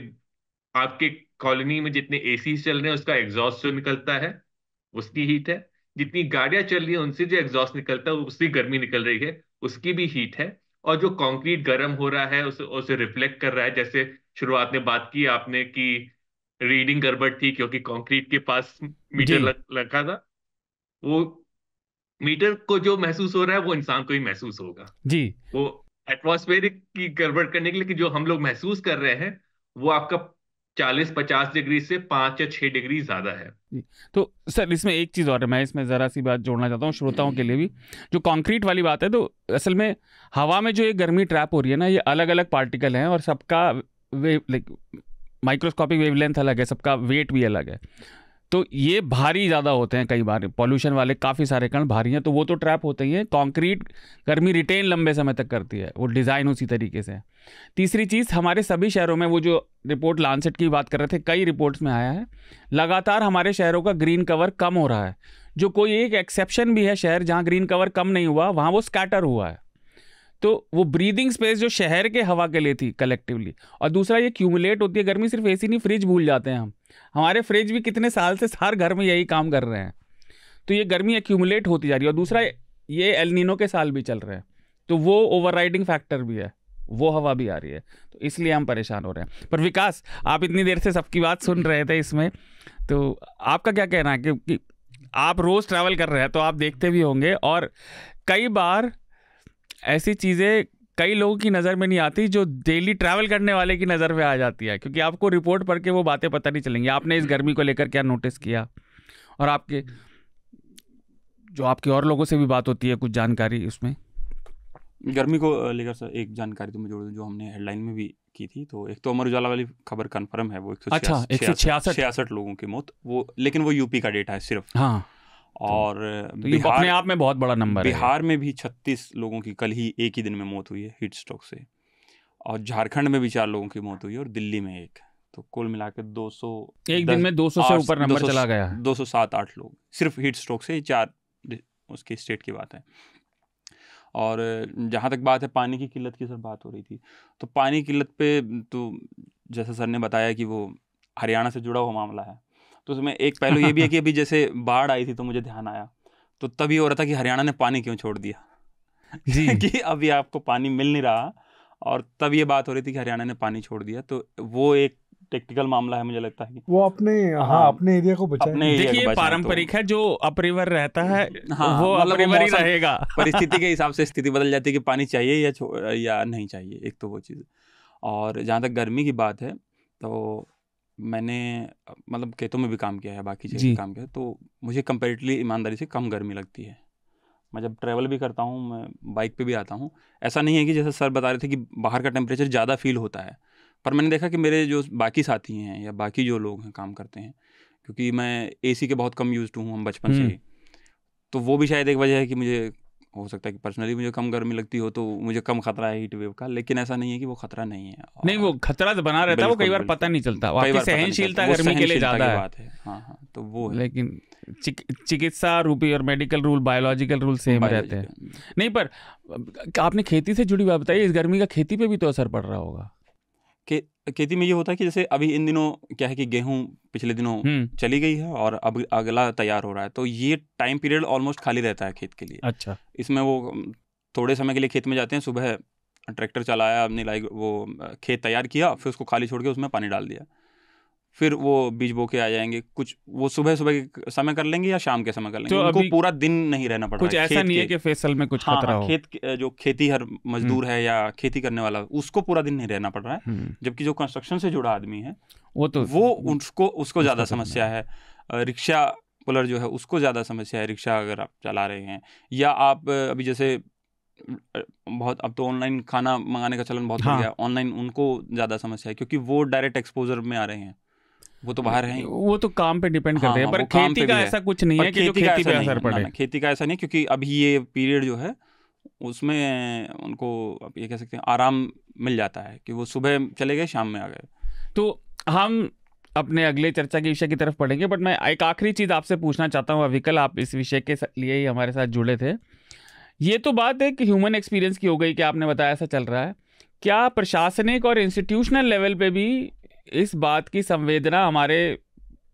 आपके कॉलोनी में जितने एसी चल रहे हैं उसका एग्जॉस्ट जो निकलता है उसकी हीट है, जितनी गाड़ियां चल रही है उनसे जो एग्जॉस्ट निकलता है उसकी गर्मी निकल रही है, उसकी भी हीट है। और जो कंक्रीट गर्म हो रहा है उसे रिफ्लेक्ट कर रहा है। जैसे शुरुआत में बात की आपने कि रीडिंग गड़बड़ थी क्योंकि कंक्रीट के पास मीटर लगा था, वो मीटर को जो महसूस हो रहा है वो इंसान को ही महसूस होगा जी। वो एटमॉस्फेरिक की गड़बड़ करने के लिए कि जो हम लोग महसूस कर रहे हैं वो आपका 40-50 डिग्री से 5 या 6 डिग्री ज्यादा है। तो सर इसमें एक चीज़ और है, मैं इसमें ज़रा सी बात जोड़ना चाहता हूँ श्रोताओं के लिए भी। जो कंक्रीट वाली बात है, तो असल में हवा में जो ये गर्मी ट्रैप हो रही है ना, ये अलग अलग पार्टिकल हैं और सबका माइक्रोस्कोपिक वेवलेंथ अलग है, सबका वेट भी अलग है। तो ये भारी ज़्यादा होते हैं, कई बार पॉल्यूशन वाले काफ़ी सारे कण भारी हैं, तो वो तो ट्रैप होते ही हैं। कंक्रीट गर्मी रिटेन लंबे समय तक करती है, वो डिज़ाइन उसी तरीके से है। तीसरी चीज़, हमारे सभी शहरों में, वो जो रिपोर्ट लांसेट की बात कर रहे थे, कई रिपोर्ट्स में आया है लगातार हमारे शहरों का ग्रीन कवर कम हो रहा है। जो कोई एक एक्सेप्शन भी है शहर जहाँ ग्रीन कवर कम नहीं हुआ, वहाँ वो स्कैटर हुआ है। तो वो ब्रीदिंग स्पेस जो शहर के हवा के लिए थी कलेक्टिवली, और दूसरा ये क्यूमुलेट होती है गर्मी। सिर्फ एसी नहीं, फ्रिज भूल जाते हैं हम। हमारे फ्रिज भी कितने साल से हर घर में यही काम कर रहे हैं। तो ये गर्मी एक्यूमुलेट होती जा रही है। और दूसरा ये एल नीनो के साल भी चल रहे हैं, तो वो ओवरराइडिंग फैक्टर भी है। वो हवा भी आ रही है, तो इसलिए हम परेशान हो रहे हैं। पर विकास, आप इतनी देर से सबकी बात सुन रहे थे इसमें, तो आपका क्या कहना है कि आप रोज ट्रैवल कर रहे हैं तो आप देखते भी होंगे, और कई बार ऐसी चीज़ें कई लोगों की नज़र में नहीं आती जो डेली ट्रैवल करने वाले की नज़र में आ जाती है, क्योंकि आपको रिपोर्ट पढ़ के वो बातें पता नहीं चलेंगी। आपने इस गर्मी को लेकर क्या नोटिस किया, और आपके जो आपके और लोगों से भी बात होती है, कुछ जानकारी उसमें? गर्मी को लेकर सर एक जानकारी तो मैं जोड़ दूं जो हमने हेडलाइन में भी की थी। तो एक तो अमर उजाला वाली खबर कंफर्म है, वो 166 लोगों की मौत, वो लेकिन वो यूपी का डेटा है सिर्फ। हाँ, और तो ये अपने आप में बहुत बड़ा नंबर है। बिहार में भी 36 लोगों की कल ही एक ही दिन में मौत हुई है हीट स्ट्रोक से, और झारखंड में भी 4 लोगों की मौत हुई है, और दिल्ली में 1। तो कुल मिलाकर 200, एक दिन में 200 से ऊपर नंबर चला गया है। 207-8 लोग सिर्फ हीट स्ट्रोक से, 4 उसके स्टेट की बात है। और जहाँ तक बात है पानी की किल्लत की, सर बात हो रही थी, तो पानी की किल्लत पे तो जैसा सर ने बताया कि वो हरियाणा से जुड़ा हुआ मामला है, तो उसमें एक पहलू ये भी है कि अभी जैसे बाढ़ आई थी तो मुझे ध्यान आया, तो तभी हो रहा था कि हरियाणा ने पानी क्यों छोड़ दिया जी कि अभी आपको पानी मिल नहीं रहा, और तब ये बात हो रही थी कि हरियाणा ने पानी छोड़ दिया। तो वो एक टेक्निकल मामला है, मुझे लगता है कि वो अपने एरिया को बचाए। देखिए पारंपरिक है, जो अपरिवर रहता है वो अपरिवर ही रहेगा। परिस्थिति के हिसाब से स्थिति बदल जाती है कि पानी चाहिए या नहीं चाहिए, एक तो वो चीज़। और जहाँ तक गर्मी की बात है, तो मैंने मतलब खेतों में भी काम किया है, बाकी जगह भी काम किया है, तो मुझे कंपैरेटिवली ईमानदारी से कम गर्मी लगती है। मैं जब ट्रैवल भी करता हूँ, मैं बाइक पे भी आता हूँ, ऐसा नहीं है कि जैसे सर बता रहे थे कि बाहर का टेम्परेचर ज़्यादा फील होता है, पर मैंने देखा कि मेरे जो बाकी साथी हैं या बाकी जो लोग हैं काम करते हैं, क्योंकि मैं एसी के बहुत कम यूज्ड हूँ, हम बचपन से ही, तो वो भी शायद एक वजह है कि मुझे हो सकता है कि पर्सनली मुझे कम गर्मी लगती हो, तो मुझे कम खतरा है हीट वेव का, लेकिन ऐसा नहीं है कि वो खतरा नहीं है। नहीं, वो खतरा तो बना रहता है, वो कई बार पता नहीं चलता, आपकी सहनशीलता गर्मी के लिए ज़्यादा है। हाँ, तो वो है। लेकिन चिकित्सा रूपी और medical rule, biological rule same रहते हैं। नहीं, पर आपने खेती से जुड़ी बात बताई, इस गर्मी का खेती पे भी तो असर पड़ रहा होगा। खेती में ये होता है कि जैसे अभी इन दिनों क्या है कि गेहूं पिछले दिनों चली गई है और अब अगला तैयार हो रहा है, तो ये टाइम पीरियड ऑलमोस्ट खाली रहता है खेत के लिए। अच्छा, इसमें वो थोड़े समय के लिए खेत में जाते हैं, सुबह ट्रैक्टर चलाया, अपनी वो खेत तैयार किया, फिर उसको खाली छोड़ के उसमें पानी डाल दिया, फिर वो बीज बो के आ जाएंगे। कुछ वो सुबह के समय कर लेंगे या शाम के समय कर लेंगे, तो उनको पूरा दिन नहीं रहना पड़ रहा है। कुछ ऐसा नहीं है कि फसल में कुछ खतरा हो। खेत जो खेती हर मजदूर है या खेती करने वाला, उसको पूरा दिन नहीं रहना पड़ रहा है, जबकि जो कंस्ट्रक्शन से जुड़ा आदमी है वो उसको ज़्यादा समस्या है। रिक्शा पुलर जो है उसको ज़्यादा समस्या है। रिक्शा अगर आप चला रहे हैं या आप अभी जैसे बहुत, अब तो ऑनलाइन खाना मंगाने का चलन बहुत बढ़ गया, ऑनलाइन उनको ज़्यादा समस्या है, क्योंकि वो डायरेक्ट एक्सपोजर में आ रहे हैं, वो तो बाहर हैं, वो तो काम पे डिपेंड करते हैं। पर खेती का ऐसा कुछ नहीं है कि जो खेती पे असर पड़े। खेती का ऐसा नहीं, क्योंकि अभी ये पीरियड जो है उसमें उनको आप ये कह सकते हैं आराम मिल जाता है कि वो सुबह चले गए, शाम में आ गए। तो हम अपने अगले चर्चा के विषय की तरफ पढ़ेंगे, बट मैं एक आखिरी चीज़ आपसे पूछना चाहता हूँ अविकल, आप इस विषय के लिए ही हमारे साथ जुड़े थे। ये तो बात है कि ह्यूमन एक्सपीरियंस की हो गई कि आपने बताया ऐसा चल रहा है, क्या प्रशासनिक और इंस्टीट्यूशनल लेवल पे भी इस बात की संवेदना हमारे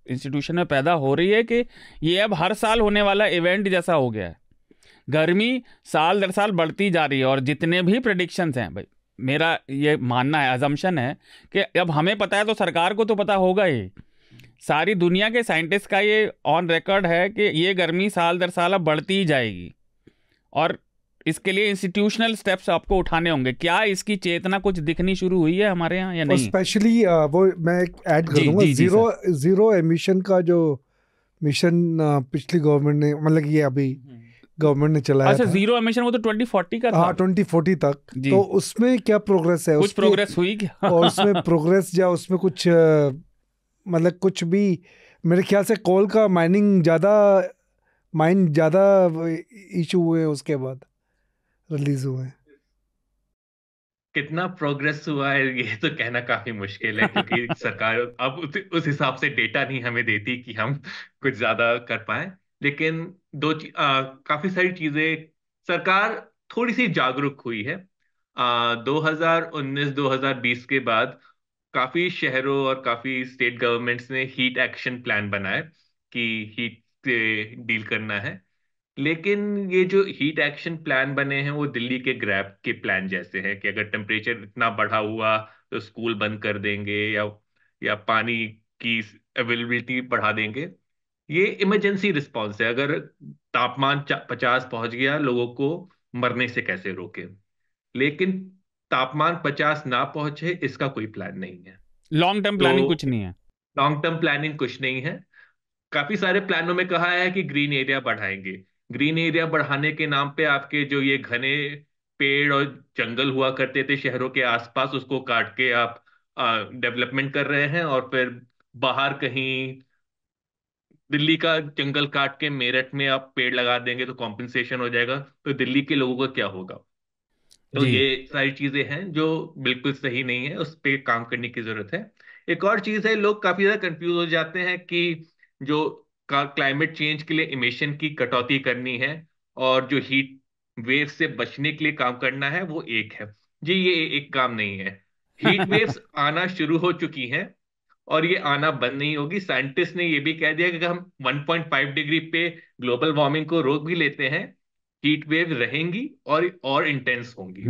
इंस्टीट्यूशन में पैदा हो रही है कि ये अब हर साल होने वाला इवेंट जैसा हो गया है? गर्मी साल दर साल बढ़ती जा रही है, और जितने भी प्रेडिक्शंस हैं, भाई मेरा ये मानना है, अजम्पशन है कि अब हमें पता है तो सरकार को तो पता होगा ही, सारी दुनिया के साइंटिस्ट का ये ऑन रिकॉर्ड है कि ये गर्मी साल दर साल अब बढ़ती ही जाएगी, और इसके लिए इंस्टीट्यूशनल स्टेप्स आपको उठाने होंगे। क्या इसकी चेतना कुछ दिखनी शुरू हुई है हमारे यहाँ या नहीं? स्पेशली वो मैं ऐड कर दूंगा, जीरो एमिशन का जो मिशन पिछली गवर्नमेंट ने, मतलब ये अभी गवर्नमेंट ने चलाया। अच्छा, जीरो एमिशन वो तो 2040 का था। हाँ, 2040 तक। तो उसमें क्या प्रोग्रेस है? कुछ प्रोग्रेस हुई क्या? और उसमें प्रोग्रेस या उसमें कुछ मतलब कुछ भी, मेरे ख्याल से कोल का माइन ज़्यादा इशू हुए, उसके बाद रिलीज हुए। कितना प्रोग्रेस हुआ है ये तो कहना काफी मुश्किल है, क्योंकि सरकार अब उस हिसाब से डेटा नहीं हमें देती कि हम कुछ ज्यादा कर पाए। लेकिन काफी सारी चीजें सरकार थोड़ी सी जागरूक हुई है। 2019-2020 के बाद काफी शहरों और काफी स्टेट गवर्नमेंट्स ने हीट एक्शन प्लान बनाए कि हीट से डील करना है। लेकिन ये जो हीट एक्शन प्लान बने हैं वो दिल्ली के ग्रैब के प्लान जैसे हैं कि अगर टेम्परेचर इतना बढ़ा हुआ तो स्कूल बंद कर देंगे या पानी की अवेलेबिलिटी बढ़ा देंगे। ये इमरजेंसी रिस्पॉन्स है। अगर तापमान 50 पहुंच गया, लोगों को मरने से कैसे रोके। लेकिन तापमान 50 ना पहुंचे इसका कोई प्लान नहीं है। लॉन्ग टर्म प्लानिंग कुछ नहीं है। लॉन्ग टर्म प्लानिंग कुछ नहीं है। काफी सारे प्लानों में कहा है कि ग्रीन एरिया बढ़ाएंगे। ग्रीन एरिया बढ़ाने के नाम पे आपके जो ये घने पेड़ और जंगल हुआ करते थे शहरों के आसपास, उसको काट के आप डेवलपमेंट कर रहे हैं। और फिर बाहर कहीं दिल्ली का जंगल काट के मेरठ में आप पेड़ लगा देंगे तो कॉम्पेंसेशन हो जाएगा, तो दिल्ली के लोगों का क्या होगा। तो जी। ये सारी चीजें हैं जो बिल्कुल सही नहीं है, उस पे काम करने की जरूरत है। एक और चीज है, लोग काफी ज्यादा कंफ्यूज हो जाते हैं कि जो क्लाइमेट चेंज के लिए इमिशन की कटौती करनी है और जो हीट वेव से बचने के लिए काम करना है वो एक है। जी ये एक काम नहीं है। हीट वेव्स आना शुरू हो चुकी हैं और ये आना बंद नहीं होगी। साइंटिस्ट ने ये भी कह दिया कि अगर हम 1.5 डिग्री पे ग्लोबल वार्मिंग को रोक भी लेते हैं, हीट वेव रहेंगी और इंटेंस होंगी।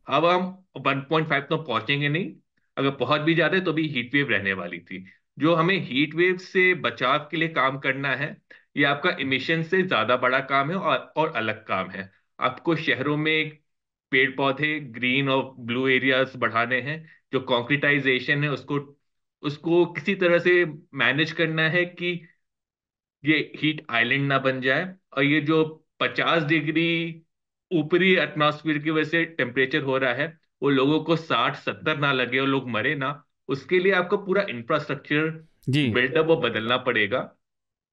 अब हम 1.5 तो पहुंचेंगे नहीं, अगर पहुंच भी जाते तो भी हीट वेव रहने वाली थी। जो हमें हीट वेव से बचाव के लिए काम करना है, ये आपका इमिशन से ज्यादा बड़ा काम है और अलग काम है। आपको शहरों में पेड़ पौधे, ग्रीन और ब्लू एरियाज बढ़ाने हैं। जो कॉन्क्रिटाइजेशन है उसको उसको किसी तरह से मैनेज करना है कि ये हीट आइलैंड ना बन जाए। और ये जो 50 डिग्री ऊपरी एटमॉस्फेयर की वजह से टेम्परेचर हो रहा है, वो लोगों को 60-70 ना लगे और लोग मरे ना। उसके लिए आपको पूरा इंफ्रास्ट्रक्चर जी। बिल्डअप वो बदलना पड़ेगा।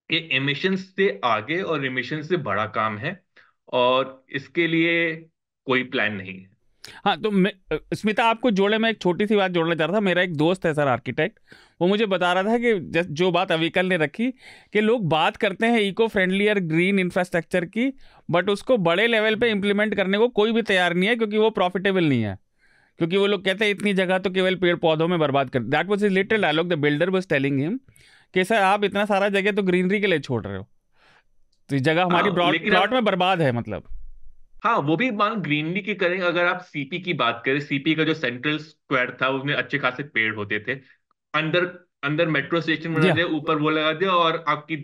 ये एमिशन से आगे और एमिशन से बड़ा काम है और इसके लिए कोई प्लान नहीं है। हाँ, तो स्मिता, आपको जोड़े में एक छोटी सी बात जोड़ना चाह रहा था। मेरा एक दोस्त है सर, आर्किटेक्ट, वो मुझे बता रहा था कि जो बात अविकल ने रखी कि लोग बात करते हैं इको फ्रेंडली और ग्रीन इंफ्रास्ट्रक्चर की, बट उसको बड़े लेवल पे इम्प्लीमेंट करने को कोई भी तैयार नहीं है, क्योंकि वो प्रॉफिटेबल नहीं है। क्योंकि वो लोग कहते हैं इतनी जगह तो केवल पेड़ पौधों में बर्बाद कर। That was his little dialogue. The builder was telling him कि सर आप इतना सारा जगह तो ग्रीनरी के लिए छोड़ रहे हो, तो इस जगह हमारी प्लॉट में बर्बाद है मतलब। हाँ, वो भी मान ग्रीनरी की करेंगे। अगर आप सीपी की बात करें, सीपी का जो सेंट्रल स्क्वायर था उसमें अच्छे खासे पेड़ होते थे। अंदर अंदर मेट्रो स्टेशन बना दिया, ऊपर वो लगा दिया और आपकी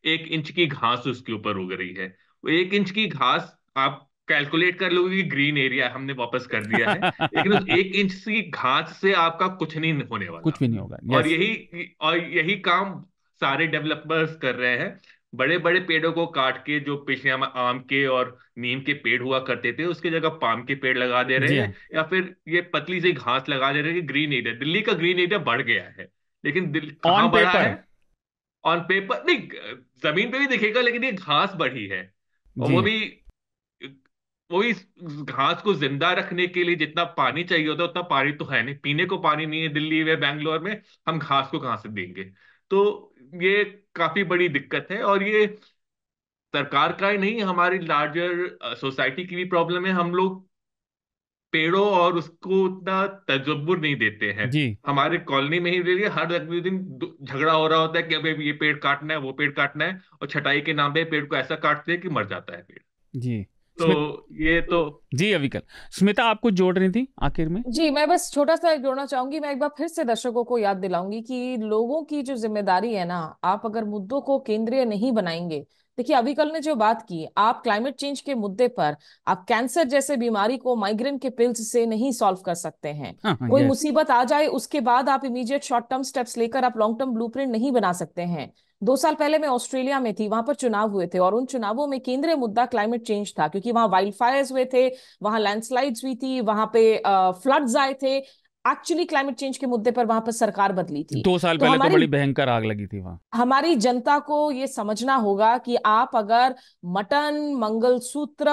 1 इंच की घास उसके ऊपर उग रही है। वो 1 इंच की घास आप कैलकुलेट कर लोगे कि ग्रीन एरिया हमने वापस कर दिया है। लेकिन उस 1 इंच की घास से आपका कुछ नहीं होने वाला। कुछ भी नहीं होगा। और यही काम सारे डेवलपर्स कर रहे हैं। बड़े बड़े पेड़ों को काट के, जो पिछले आम के और नीम के पेड़ हुआ करते थे, उसकी जगह पाम के पेड़ लगा दे रहे हैं, या फिर ये पतली सी घास लगा दे रहे हैं कि ग्रीन एरिया, दिल्ली का ग्रीन एरिया बढ़ गया है। लेकिन कहाँ बढ़ा है? ऑन पेपर नहीं, जमीन पे भी दिखेगा, लेकिन ये घास बढ़ी है। और वो भी इस घास को जिंदा रखने के लिए जितना पानी चाहिए होता है उतना पानी तो है नहीं। पीने को पानी नहीं है दिल्ली में, बैंगलोर में, हम घास को कहाँ से देंगे? तो ये काफी बड़ी दिक्कत है और ये सरकार का ही नहीं, हमारी लार्जर सोसाइटी की भी प्रॉब्लम है। हम लोग पेड़ों और उसको उतना तजब्बुर नहीं देते हैं। हमारे कॉलोनी में ही हर अगले दिन झगड़ा हो रहा होता है कि अबे ये पेड़ काटना है, वो पेड़ काटना है, और छटाई के नाम पे पेड़ को ऐसा काटते हैं कि मर जाता है पेड़। जी। तो ये तो जी अविकल। स्मिता, आप कुछ जोड़ रही थी आखिर में? जी, मैं बस छोटा सा जोड़ना चाहूंगी। मैं एक बार फिर से दर्शकों को याद दिलाऊंगी कि लोगों की जो जिम्मेदारी है ना, आप अगर मुद्दों को केंद्रीय नहीं बनाएंगे। देखिए, अविकल ने जो बात की, आप क्लाइमेट चेंज के मुद्दे पर आप कैंसर जैसे बीमारी को माइग्रेन के पिल्स से नहीं सॉल्व कर सकते हैं। कोई मुसीबत आ जाए उसके बाद आप इमीडिएट शॉर्ट टर्म स्टेप्स लेकर आप लॉन्ग टर्म ब्लूप्रिंट नहीं बना सकते हैं। 2 साल पहले मैं ऑस्ट्रेलिया में थी, वहां पर चुनाव हुए थे और उन चुनावों में केंद्रीय मुद्दा क्लाइमेट चेंज था, क्योंकि वहां वाइल्ड फायर्स हुए थे, वहां लैंडस्लाइड्स हुई थी, वहां पे फ्लड्स आए थे। एक्चुअली क्लाइमेट चेंज के मुद्दे पर वहां पर सरकार बदली थी। 2 साल पहले तो बड़ी भयंकर आग लगी थी वहां। हमारी जनता को ये समझना होगा कि आप अगर मटन, मंगलसूत्र,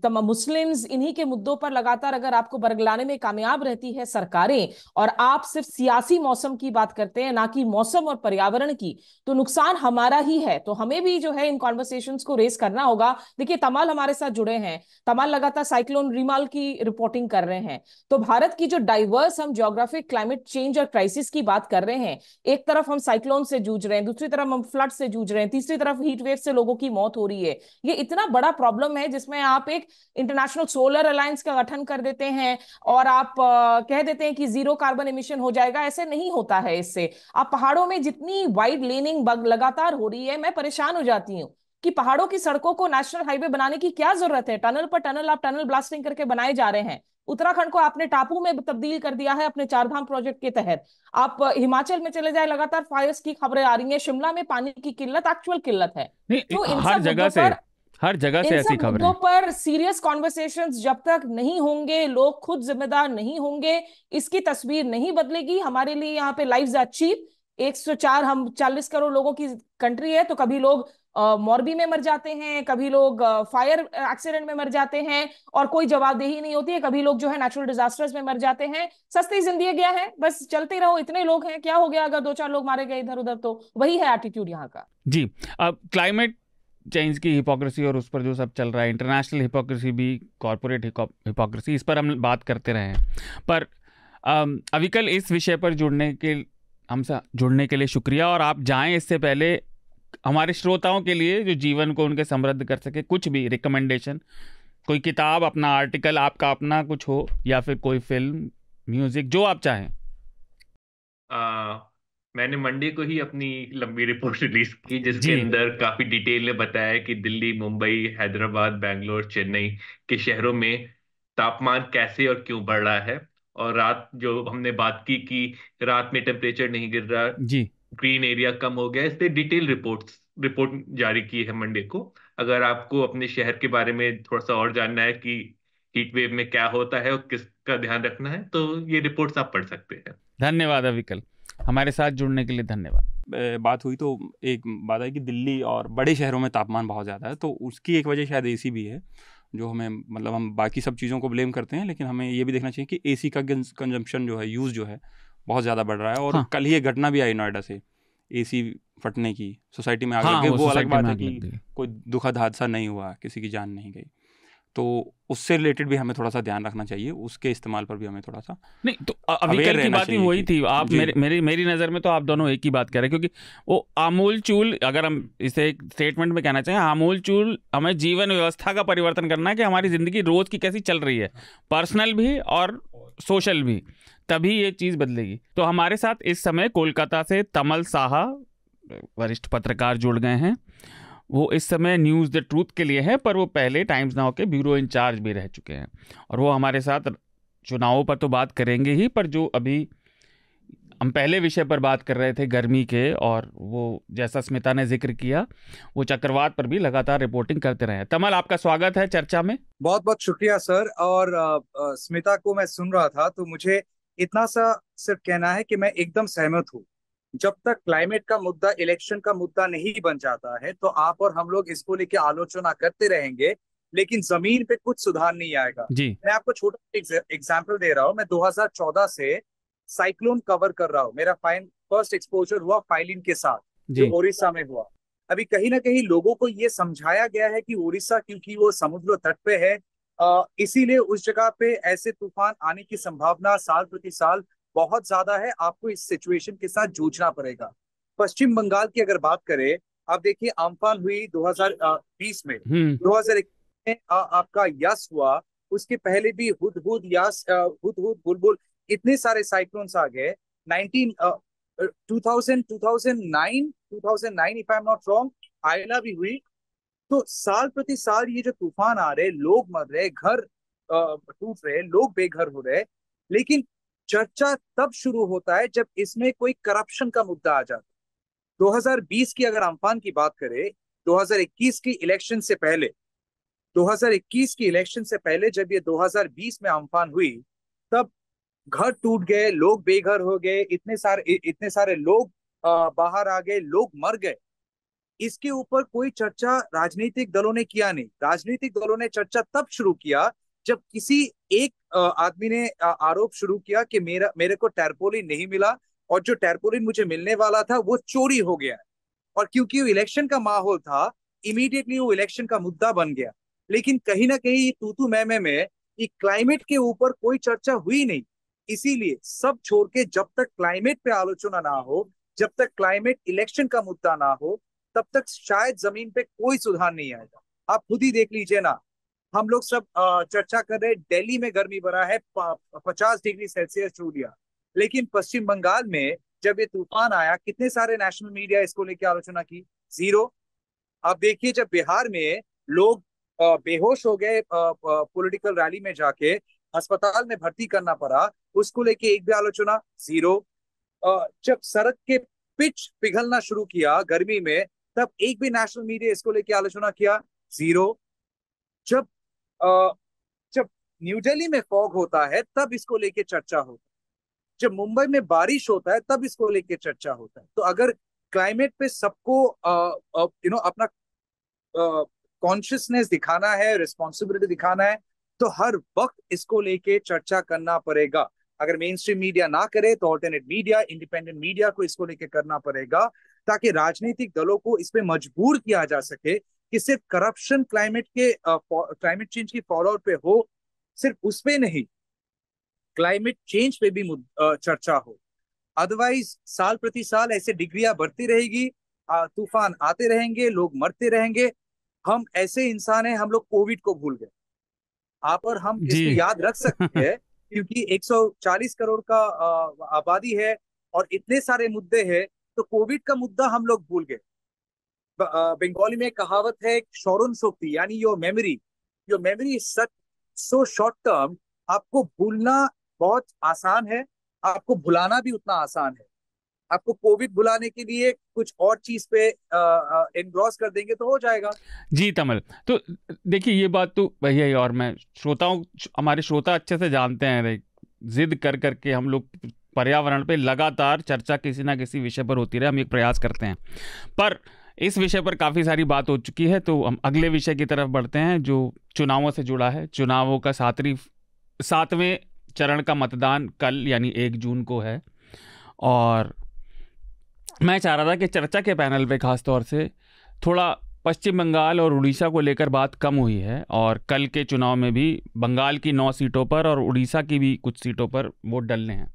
तम मुस्लिम्स, इन्हीं के मुद्दों पर लगातार अगर आपको बरगलाने में कामयाब रहती है सरकारें, और आप सिर्फ सियासी मौसम की बात करते हैं, ना कि मौसम और पर्यावरण की, तो नुकसान हमारा ही है। तो हमें भी जो है इन कॉन्वर्सेशंस को रेस करना होगा। देखिए, तमाल हमारे साथ जुड़े हैं, तमाल लगातार साइक्लोन रीमाल की रिपोर्टिंग कर रहे हैं। तो भारत की जो डाइवर्स हम ज्योग्राफिक क्लाइमेट चेंज और क्राइसिस की बात कर रहे हैं, एक तरफ हम साइक्लोन से जूझ रहे हैं, दूसरी तरफ हम फ्लड से जूझ रहे हैं, तीसरी तरफ हीट वेव से लोगों की मौत हो रही है। ये इतना बड़ा प्रॉब्लम है जिसमें आप एक इंटरनेशनल सोलर अलायंस का गठन कर देते हैं और आप कह देते हैं कि जीरो कार्बन एमिशन हो जाएगा। ऐसे नहीं होता है। इससे आप पहाड़ों में जितनी वाइड लेनिंग लगातार हो रही है, मैं परेशान हो जाती हूँ कि पहाड़ों की सड़कों को नेशनल हाईवे बनाने की क्या जरूरत है। टनल पर टनल आप टनल ब्लास्टिंग करके बनाए जा रहे हैं। उत्तराखंड को आपने टापू में तब्दील कर दिया है अपने चारधाम प्रोजेक्ट के तहत। आप हिमाचल में चले जाए, लगातार फायर्स की खबरें आ रही हैं। शिमला में पानी की किल्लत एक्चुअल किल्लत है। तो हर जगह से ऐसी खबरें मुद्दों पर सीरियस कॉन्वर्सेशंस जब तक नहीं होंगे, लोग खुद जिम्मेदार नहीं होंगे, इसकी तस्वीर नहीं बदलेगी। हमारे लिए यहाँ पे लाइव्स आर चीप। 104 हम 40 करोड़ लोगों की कंट्री है, तो कभी लोग मोरबी में मर जाते हैं, कभी लोग फायर एक्सीडेंट में मर जाते हैं और कोई जवाबदेही नहीं होती है, कभी लोग जो है नेचुरल डिजास्टर्स में मर जाते हैं। सस्ती जिंदगी गया है, बस चलते रहो, इतने लोग हैं, क्या हो गया अगर 2-4 लोग मारे गए इधर उधर। तो वही है एटीट्यूड यहाँ का। जी, अब क्लाइमेट चेंज की हिपोक्रेसी और उस पर जो सब चल रहा है, इंटरनेशनल हिपोक्रेसी भी, कॉर्पोरेट हिपोक्रेसी, इस पर हम बात करते रहे हैं। पर अविकल, इस विषय पर हमसे जुड़ने के लिए शुक्रिया। और आप जाएं इससे पहले हमारे श्रोताओं के लिए, जो जीवन को उनके समृद्ध कर सके, कुछ भी रिकमेंडेशन, कोई किताब, अपना आर्टिकल, आपका अपना कुछ हो, या फिर कोई फिल्म, म्यूजिक, जो आप चाहें। मैंने मंडे को ही अपनी लंबी रिपोर्ट रिलीज की, जिसके अंदर काफी डिटेल में बताया कि दिल्ली, मुंबई, हैदराबाद, बैंगलोर, चेन्नई के शहरों में तापमान कैसे और क्यों बढ़ रहा है। और रात जो हमने बात की कि रात में टेम्परेचर नहीं गिर रहा जी, ग्रीन एरिया कम हो गया, इसलिए डिटेल रिपोर्ट जारी की है मंडे को। अगर आपको अपने शहर के बारे में थोड़ा सा और जानना है कि हीट वेव में क्या होता है और किसका ध्यान रखना है, तो ये रिपोर्ट्स आप पढ़ सकते हैं। धन्यवाद अविकल, हमारे साथ जुड़ने के लिए धन्यवाद। बात हुई तो एक बात है कि दिल्ली और बड़े शहरों में तापमान बहुत ज़्यादा है, तो उसकी एक वजह शायद एसी भी है, जो हमें, मतलब हम बाकी सब चीज़ों को ब्लेम करते हैं, लेकिन हमें ये भी देखना चाहिए कि एसी का कंजम्पशन जो है, यूज़ जो है, बहुत ज़्यादा बढ़ रहा है। और कल ही एक घटना भी आई नोएडा से, एसी फटने की, सोसाइटी में आग लग गई। वो अलग बात है कि कोई दुखद हादसा नहीं हुआ, किसी की जान नहीं गई, तो उससे रिलेटेड भी हमें थोड़ा सा ध्यान रखना चाहिए, उसके इस्तेमाल पर भी हमें थोड़ा सा नहीं। तो अविकल की बात ही वही थी। आप मेरी नज़र में तो आप दोनों एक ही बात कह रहे हैं, क्योंकि वो आमूल चूल, अगर हम इसे एक स्टेटमेंट में कहना चाहें, आमूल चूल हमें जीवन व्यवस्था का परिवर्तन करना है कि हमारी ज़िंदगी रोज़ की कैसी चल रही है, पर्सनल भी और सोशल भी, तभी ये चीज़ बदलेगी। तो हमारे साथ इस समय कोलकाता से तमल साहा, वरिष्ठ पत्रकार, जुड़ गए हैं। वो इस समय न्यूज़ द ट्रूथ के लिए है, पर वो पहले टाइम्स नाउ के ब्यूरो इंचार्ज भी रह चुके हैं, और वो हमारे साथ चुनावों पर तो बात करेंगे ही, पर जो अभी हम पहले विषय पर बात कर रहे थे, गर्मी के, और वो जैसा स्मिता ने जिक्र किया, वो चक्रवात पर भी लगातार रिपोर्टिंग करते रहे हैं। तमल, आपका स्वागत है चर्चा में। बहुत बहुत शुक्रिया सर। और स्मिता को मैं सुन रहा था, तो मुझे इतना सा सिर्फ कहना है कि मैं एकदम सहमत हूँ। जब तक क्लाइमेट का मुद्दा इलेक्शन का मुद्दा नहीं बन जाता है, तो आप और हम लोग इसको लेके आलोचना करते रहेंगे, लेकिन जमीन पे कुछ सुधार नहीं आएगा जी। मैं आपको छोटा एग्जांपल दे रहा हूँ। मैं 2014 से साइक्लोन कवर कर रहा हूँ। मेरा फर्स्ट एक्सपोजर हुआ फाइलिन के साथ, जो उड़ीसा में हुआ। अभी कहीं ना कहीं लोगों को ये समझाया गया है कि उड़ीसा क्योंकि वो समुद्र तट पे है, इसीलिए उस जगह पे ऐसे तूफान आने की संभावना साल प्रति साल बहुत ज्यादा है। आपको इस सिचुएशन के साथ जूझना पड़ेगा। पश्चिम बंगाल की अगर बात करें, आप देखिए अम्फान हुई 2020 में, 2021 में आपका यस हुआ, उसके पहले भी हुदहुद, यस, हुदहुद, बुलबुल, इतने सारे साइक्लोन्स आ गए। 2009 if I am not wrong, आयला भी हुई। तो साल प्रति साल ये जो तूफान आ रहे, लोग मर रहे, घर टूट रहे, लोग बेघर हो रहे, लेकिन चर्चा तब शुरू होता है जब इसमें कोई करप्शन का मुद्दा आ जाता है। 2020 की अगर अम्फान की बात करें, 2021 की इलेक्शन से पहले, 2021 की इलेक्शन से पहले जब ये 2020 में अम्फान हुई, तब घर टूट गए, लोग बेघर हो गए, इतने सारे लोग बाहर आ गए, लोग मर गए। इसके ऊपर कोई चर्चा राजनीतिक दलों ने किया नहीं। राजनीतिक दलों ने चर्चा तब शुरू किया जब किसी एक आदमी ने आरोप शुरू किया कि मेरे को टैरपोलिन नहीं मिला, और जो टैरपोलिन मुझे मिलने वाला था वो चोरी हो गया। और क्योंकि वो इलेक्शन का माहौल था, इमीडिएटली वो इलेक्शन का मुद्दा बन गया। लेकिन कहीं ना कहीं तूतू मैमे में कि क्लाइमेट के ऊपर कोई चर्चा हुई नहीं। इसीलिए सब छोड़ के जब तक क्लाइमेट पे आलोचना ना हो, जब तक क्लाइमेट इलेक्शन का मुद्दा ना हो, तब तक शायद जमीन पे कोई सुधार नहीं आएगा। आप खुद ही देख लीजिए ना, हम लोग सब चर्चा कर रहे, दिल्ली में गर्मी बढ़ा है 50 डिग्री सेल्सियस छू लिया, लेकिन पश्चिम बंगाल में जब ये तूफान आया, कितने सारे नेशनल मीडिया इसको लेकर आलोचना की? जीरो। अब देखिए, जब बिहार में लोग बेहोश हो गए पॉलिटिकल रैली में जाके, अस्पताल में भर्ती करना पड़ा, उसको लेके एक भी आलोचना? जीरो। जब सड़क के पिच पिघलना शुरू किया गर्मी में, तब एक भी नेशनल मीडिया इसको लेके आलोचना किया? जीरो। जब अ, जब न्यू दिल्ली में फॉग होता है तब इसको लेके चर्चा होता है, जब मुंबई में बारिश होता है तब इसको लेके चर्चा होता है। तो अगर क्लाइमेट पे सबको अपना कॉन्शियसनेस दिखाना है, रिस्पॉन्सिबिलिटी दिखाना है, तो हर वक्त इसको लेके चर्चा करना पड़ेगा। अगर मेन स्ट्रीम मीडिया ना करे तो ऑल्टरनेट मीडिया, इंडिपेंडेंट मीडिया को इसको लेके करना पड़ेगा, ताकि राजनीतिक दलों को इस पे मजबूर किया जा सके कि सिर्फ करप्शन क्लाइमेट चेंज की फॉलोआउट पे हो, सिर्फ उस पे नहीं, क्लाइमेट चेंज पे भी चर्चा हो। अदरवाइज साल प्रति साल ऐसे डिग्रियां बढ़ती रहेगी, तूफान आते रहेंगे, लोग मरते रहेंगे। हम ऐसे इंसान हैं, हम लोग कोविड को भूल गए। आप और हम इसको याद रख सकते हैं क्योंकि 140 करोड़ का आबादी है और इतने सारे मुद्दे हैं, तो कोविड का मुद्दा हम लोग भूल गए। बंगाली में कहावत है, स्मरण शक्ति, यानी your memory is such so short term. आपको भूलना बहुत आसान है, आपको भुलाना भी उतना आसान है। आपको कोविड भुलाने के लिए कुछ और चीज पे एनग्रॉस कर देंगे तो हो जाएगा। जी तमल, तो देखिए ये बात तो भैया ही, और मैं श्रोताओं, हमारे श्रोता अच्छे से जानते हैं, जिद कर करके हम लोग पर्यावरण पे लगातार चर्चा किसी ना किसी विषय पर होती रहे, हम एक प्रयास करते हैं। पर इस विषय पर काफ़ी सारी बात हो चुकी है, तो हम अगले विषय की तरफ बढ़ते हैं जो चुनावों से जुड़ा है। चुनावों का 7वें चरण का मतदान कल यानी 1 जून को है, और मैं चाह रहा था कि चर्चा के पैनल पे खास तौर से थोड़ा पश्चिम बंगाल और उड़ीसा को लेकर बात कम हुई है, और कल के चुनाव में भी बंगाल की 9 सीटों पर और उड़ीसा की भी कुछ सीटों पर वोट डलने हैं।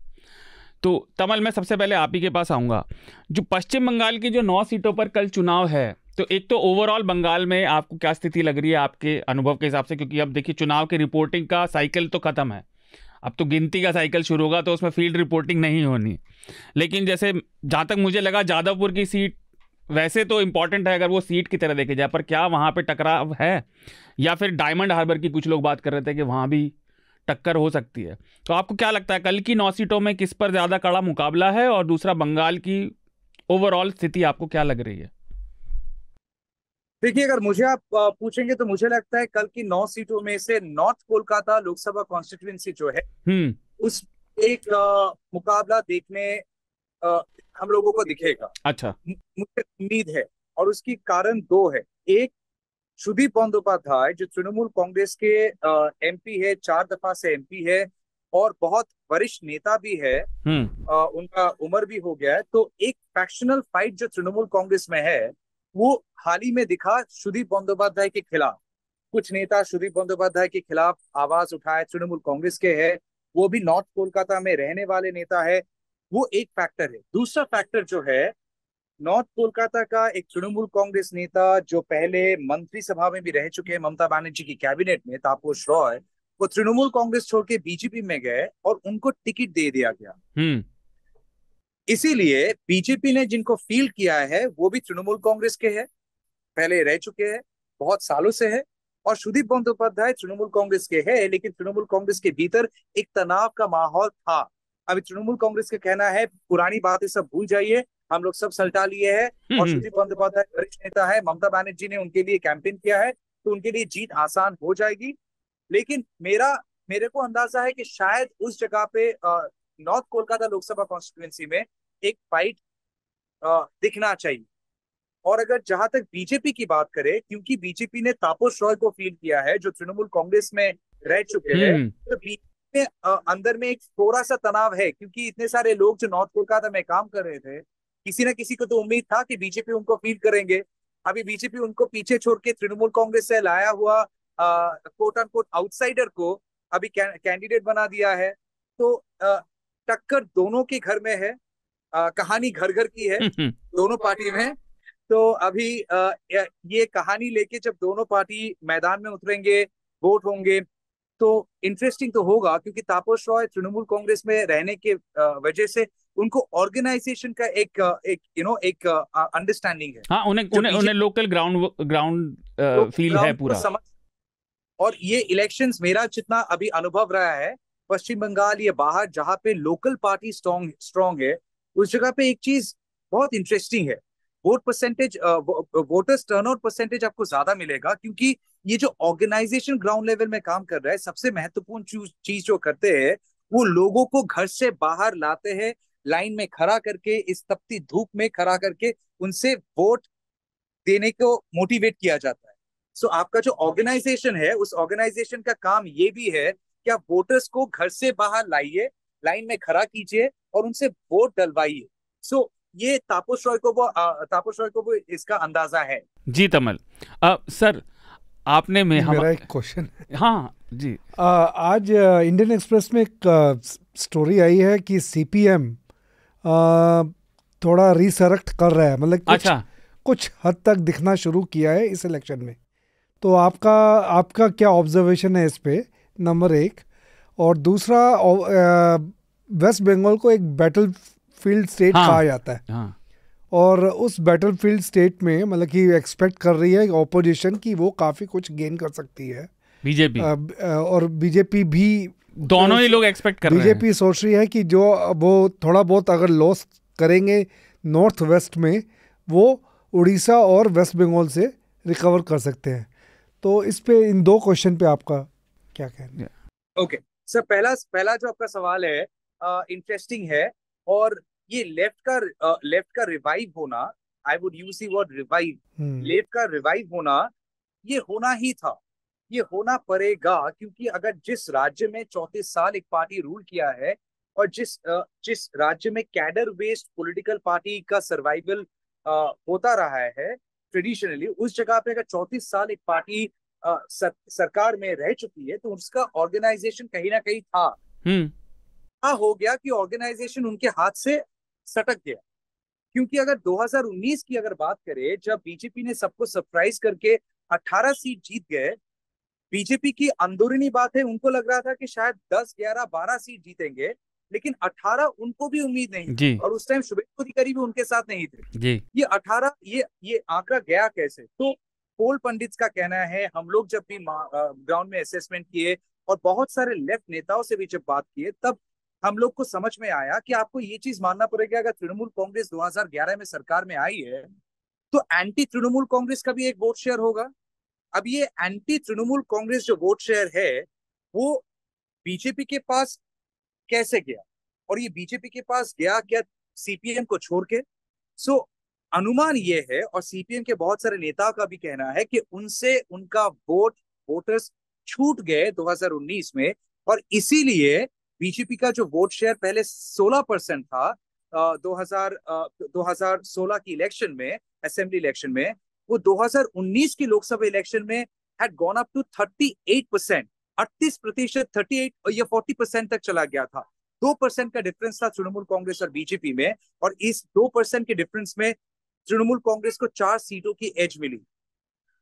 तो तमल, मैं सबसे पहले आप ही के पास आऊँगा। जो पश्चिम बंगाल की जो 9 सीटों पर कल चुनाव है, तो एक तो ओवरऑल बंगाल में आपको क्या स्थिति लग रही है आपके अनुभव के हिसाब से? क्योंकि अब देखिए चुनाव की रिपोर्टिंग का साइकिल तो ख़त्म है, अब तो गिनती का साइकिल शुरू होगा, तो उसमें फील्ड रिपोर्टिंग नहीं होनी। लेकिन जैसे जहाँ तक मुझे लगा, जादवपुर की सीट वैसे तो इम्पॉर्टेंट है अगर वो सीट की तरह देखे जाए, पर क्या वहाँ पे टकराव है? या फिर डायमंड हार्बर की कुछ लोग बात कर रहे थे कि वहाँ भी टक्कर हो सकती है। तो आपको क्या लगता है कल की 9 सीटों में किस पर ज़्यादा कड़ा मुकाबला है? और दूसरा, बंगाल की ओवरऑल स्थिति आपको क्या लग रही है? देखिए, अगर मुझे आप पूछेंगे तो मुझे लगता है कल की 9 सीटों में से नॉर्थ कोलकाता लोकसभा कॉन्स्टिट्यूएंसी जो है, उस एक मुकाबला देखने हम लोगों को दिखेगा। अच्छा, मुझे उम्मीद है, और उसकी कारण 2 है। एक, सुदीप बंदोपाध्याय जो तृणमूल कांग्रेस के एमपी है, 4 दफा से एमपी है और बहुत वरिष्ठ नेता भी है, उनका उम्र भी हो गया है। तो एक फैक्शनल फाइट जो तृणमूल कांग्रेस में है, वो हाल ही में दिखा सुदीप बंदोपाध्याय के खिलाफ। कुछ नेता सुदीप बंदोपाध्याय के खिलाफ आवाज उठाए, तृणमूल कांग्रेस के है, वो भी नॉर्थ कोलकाता में रहने वाले नेता है, वो एक फैक्टर है। दूसरा फैक्टर जो है, नॉर्थ कोलकाता का एक तृणमूल कांग्रेस नेता जो पहले मंत्रिसभा में भी रह चुके हैं ममता बनर्जी की कैबिनेट में, तापस रॉय, वो तृणमूल कांग्रेस छोड़ के बीजेपी में गए और उनको टिकट दे दिया गया। इसीलिए बीजेपी ने जिनको फील्ड किया है वो भी तृणमूल कांग्रेस के हैं, पहले रह चुके हैं, बहुत सालों से है। और सुदीप बंदोपाध्याय तृणमूल कांग्रेस के हैं, लेकिन तृणमूल कांग्रेस के भीतर एक तनाव का माहौल था। अभी तृणमूल कांग्रेस का कहना है पुरानी बातें सब भूल जाइए, हम लोग सब सल्टा लिए हैं, और सुदीप बंदोपाध्याय वरिष्ठ नेता है, ममता बनर्जी ने उनके लिए कैंपेन किया है, तो उनके लिए जीत आसान हो जाएगी। लेकिन मेरे को अंदाजा है कि शायद उस जगह पे नॉर्थ कोलकाता लोकसभा कॉन्स्टिट्यूएंसी में एक फाइट दिखना चाहिए। और अगर जहां तक बीजेपी की बात करें, क्योंकि बीजेपी ने तापस रॉय को फील्ड किया है जो तृणमूल कांग्रेस में रह चुके हैं, तो बीजेपी में अंदर में एक थोड़ा सा तनाव है, क्योंकि इतने सारे लोग जो नॉर्थ कोलकाता में काम कर रहे थे, किसी ना किसी को तो उम्मीद था कि बीजेपी उनको फील्ड करेंगे। अभी बीजेपी उनको पीछे छोड़ के तृणमूल कांग्रेस से लाया हुआ कोट अनकोट आउटसाइडर को अभी कैंडिडेट बना दिया है। तो टक्कर दोनों के घर में है, कहानी घर घर की है दोनों पार्टी में। तो अभी ये कहानी लेके जब दोनों पार्टी मैदान में उतरेंगे, वोट होंगे, तो इंटरेस्टिंग तो होगा, क्योंकि तापस रॉय तृणमूल कांग्रेस में रहने के वजह से उनको ऑर्गेनाइजेशन का एक अंडरस्टैंडिंग है। हाँ, उन्हें लोकल ग्राउंड फील है पूरा। और ये इलेक्शंस, मेरा जितना अभी अनुभव रहा है पश्चिम बंगाल या बाहर, जहाँ पे लोकल पार्टी स्ट्रॉन्ग है, उस जगह पे एक चीज बहुत इंटरेस्टिंग है, vote percentage, voters turnout percentage आपको ज्यादा मिलेगा, क्योंकि ये जो ऑर्गेनाइजेशन ग्राउंड लेवल में काम कर रहा है, सबसे महत्वपूर्ण चीज जो करते हैं, वो लोगों को घर से बाहर लाते हैं, लाइन में खड़ा करके, इस तपती धूप में खड़ा करके उनसे वोट देने को मोटिवेट किया जाता है। सो आपका जो ऑर्गेनाइजेशन है, उस ऑर्गेनाइजेशन का काम ये भी है कि आप वोटर्स को घर से बाहर लाइए, लाइन में खड़ा कीजिए और उनसे वोट डलवाइए। सो ये तापस रॉय को वो इसका अंदाजा है। जी तमल, सर आपने मेरा एक क्वेश्चन है। हाँ जी। आज इंडियन एक्सप्रेस में एक स्टोरी आई है कि सीपीएम थोड़ा रिसरेक्ट कर रहा है, मतलब कुछ हद तक दिखना शुरू किया है इस इलेक्शन में। तो आपका क्या ऑब्जर्वेशन है इस पे, नंबर एक। और दूसरा, वेस्ट बंगाल को एक बैटल फील्ड स्टेट कहा जाता है। हाँ। और उस बैटलफील्ड स्टेट में मतलब कि एक्सपेक्ट कर रही है ऑपोजिशन की वो काफ़ी कुछ गेन कर सकती है, बीजेपी और बीजेपी भी, दोनों ही लोग एक्सपेक्ट कर रहे हैं। बीजेपी सोच रही है कि जो वो थोड़ा बहुत अगर लॉस करेंगे नॉर्थ वेस्ट में, वो उड़ीसा और वेस्ट बंगाल से रिकवर कर सकते हैं। तो इस पे, इन दो क्वेश्चन पे आपका क्या कहना है? ओके सर, पहला जो आपका सवाल है इंटरेस्टिंग है, और ये लेफ्ट का रिवाइव होना, I would use the word revive, left का रिवाइव होना, ये होना ही था, ये होना पड़ेगा, क्योंकि अगर जिस राज्य में 34 साल एक पार्टी रूल किया है, और जिस राज्य में कैडर बेस्ड पॉलिटिकल पार्टी का सर्वाइवल होता रहा है ट्रेडिशनली, उस जगह पे अगर 34 साल एक पार्टी सरकार में रह चुकी है, तो उसका ऑर्गेनाइजेशन कहीं ना कहीं था। हो गया कि ऑर्गेनाइजेशन उनके हाथ से सटक गया, क्योंकि अगर 2019 की अगर बात करें, जब बीजेपी ने सबको सरप्राइज करके 18 सीट जीत गए, बीजेपी की अंदरूनी बात है, उनको लग रहा था कि शायद 10, 11, 12 सीट जीतेंगे, लेकिन 18 उनको भी उम्मीद नहीं थी, और उस टाइम शुभेंदु अधिकारी भी उनके साथ नहीं थे जी। ये 18, ये आंकड़ा गया कैसे? तो पोल पंडित का कहना है, हम लोग जब भी ग्राउंड में असेसमेंट किए और बहुत सारे लेफ्ट नेताओं से भी जब बात किए, तब हम लोग को समझ में आया कि आपको ये चीज मानना पड़ेगा, अगर तृणमूल कांग्रेस 2011 में सरकार में आई है, तो एंटी तृणमूल कांग्रेस का भी एक वोट शेयर होगा। अब ये एंटी तृणमूल कांग्रेस जो वोट शेयर है, वो बीजेपी के पास कैसे गया, और ये बीजेपी के पास गया क्या सीपीएम को छोड़ के? सो अनुमान ये है, और सीपीएम के बहुत सारे नेताओं का भी कहना है, कि उनसे उनका वोटर्स छूट गए 2019 में, और इसीलिए बीजेपी का जो वोट शेयर पहले 16% था 2016 की इलेक्शन में, असेंबली इलेक्शन में, वो 2019 की लोकसभा इलेक्शन में हैड गॉन अप टू 38%, 38%, 38 या 40% तक चला गया था। 2% का डिफरेंस था तृणमूल कांग्रेस और बीजेपी में, और इस 2% के डिफरेंस में तृणमूल कांग्रेस को 4 सीटों की एज मिली।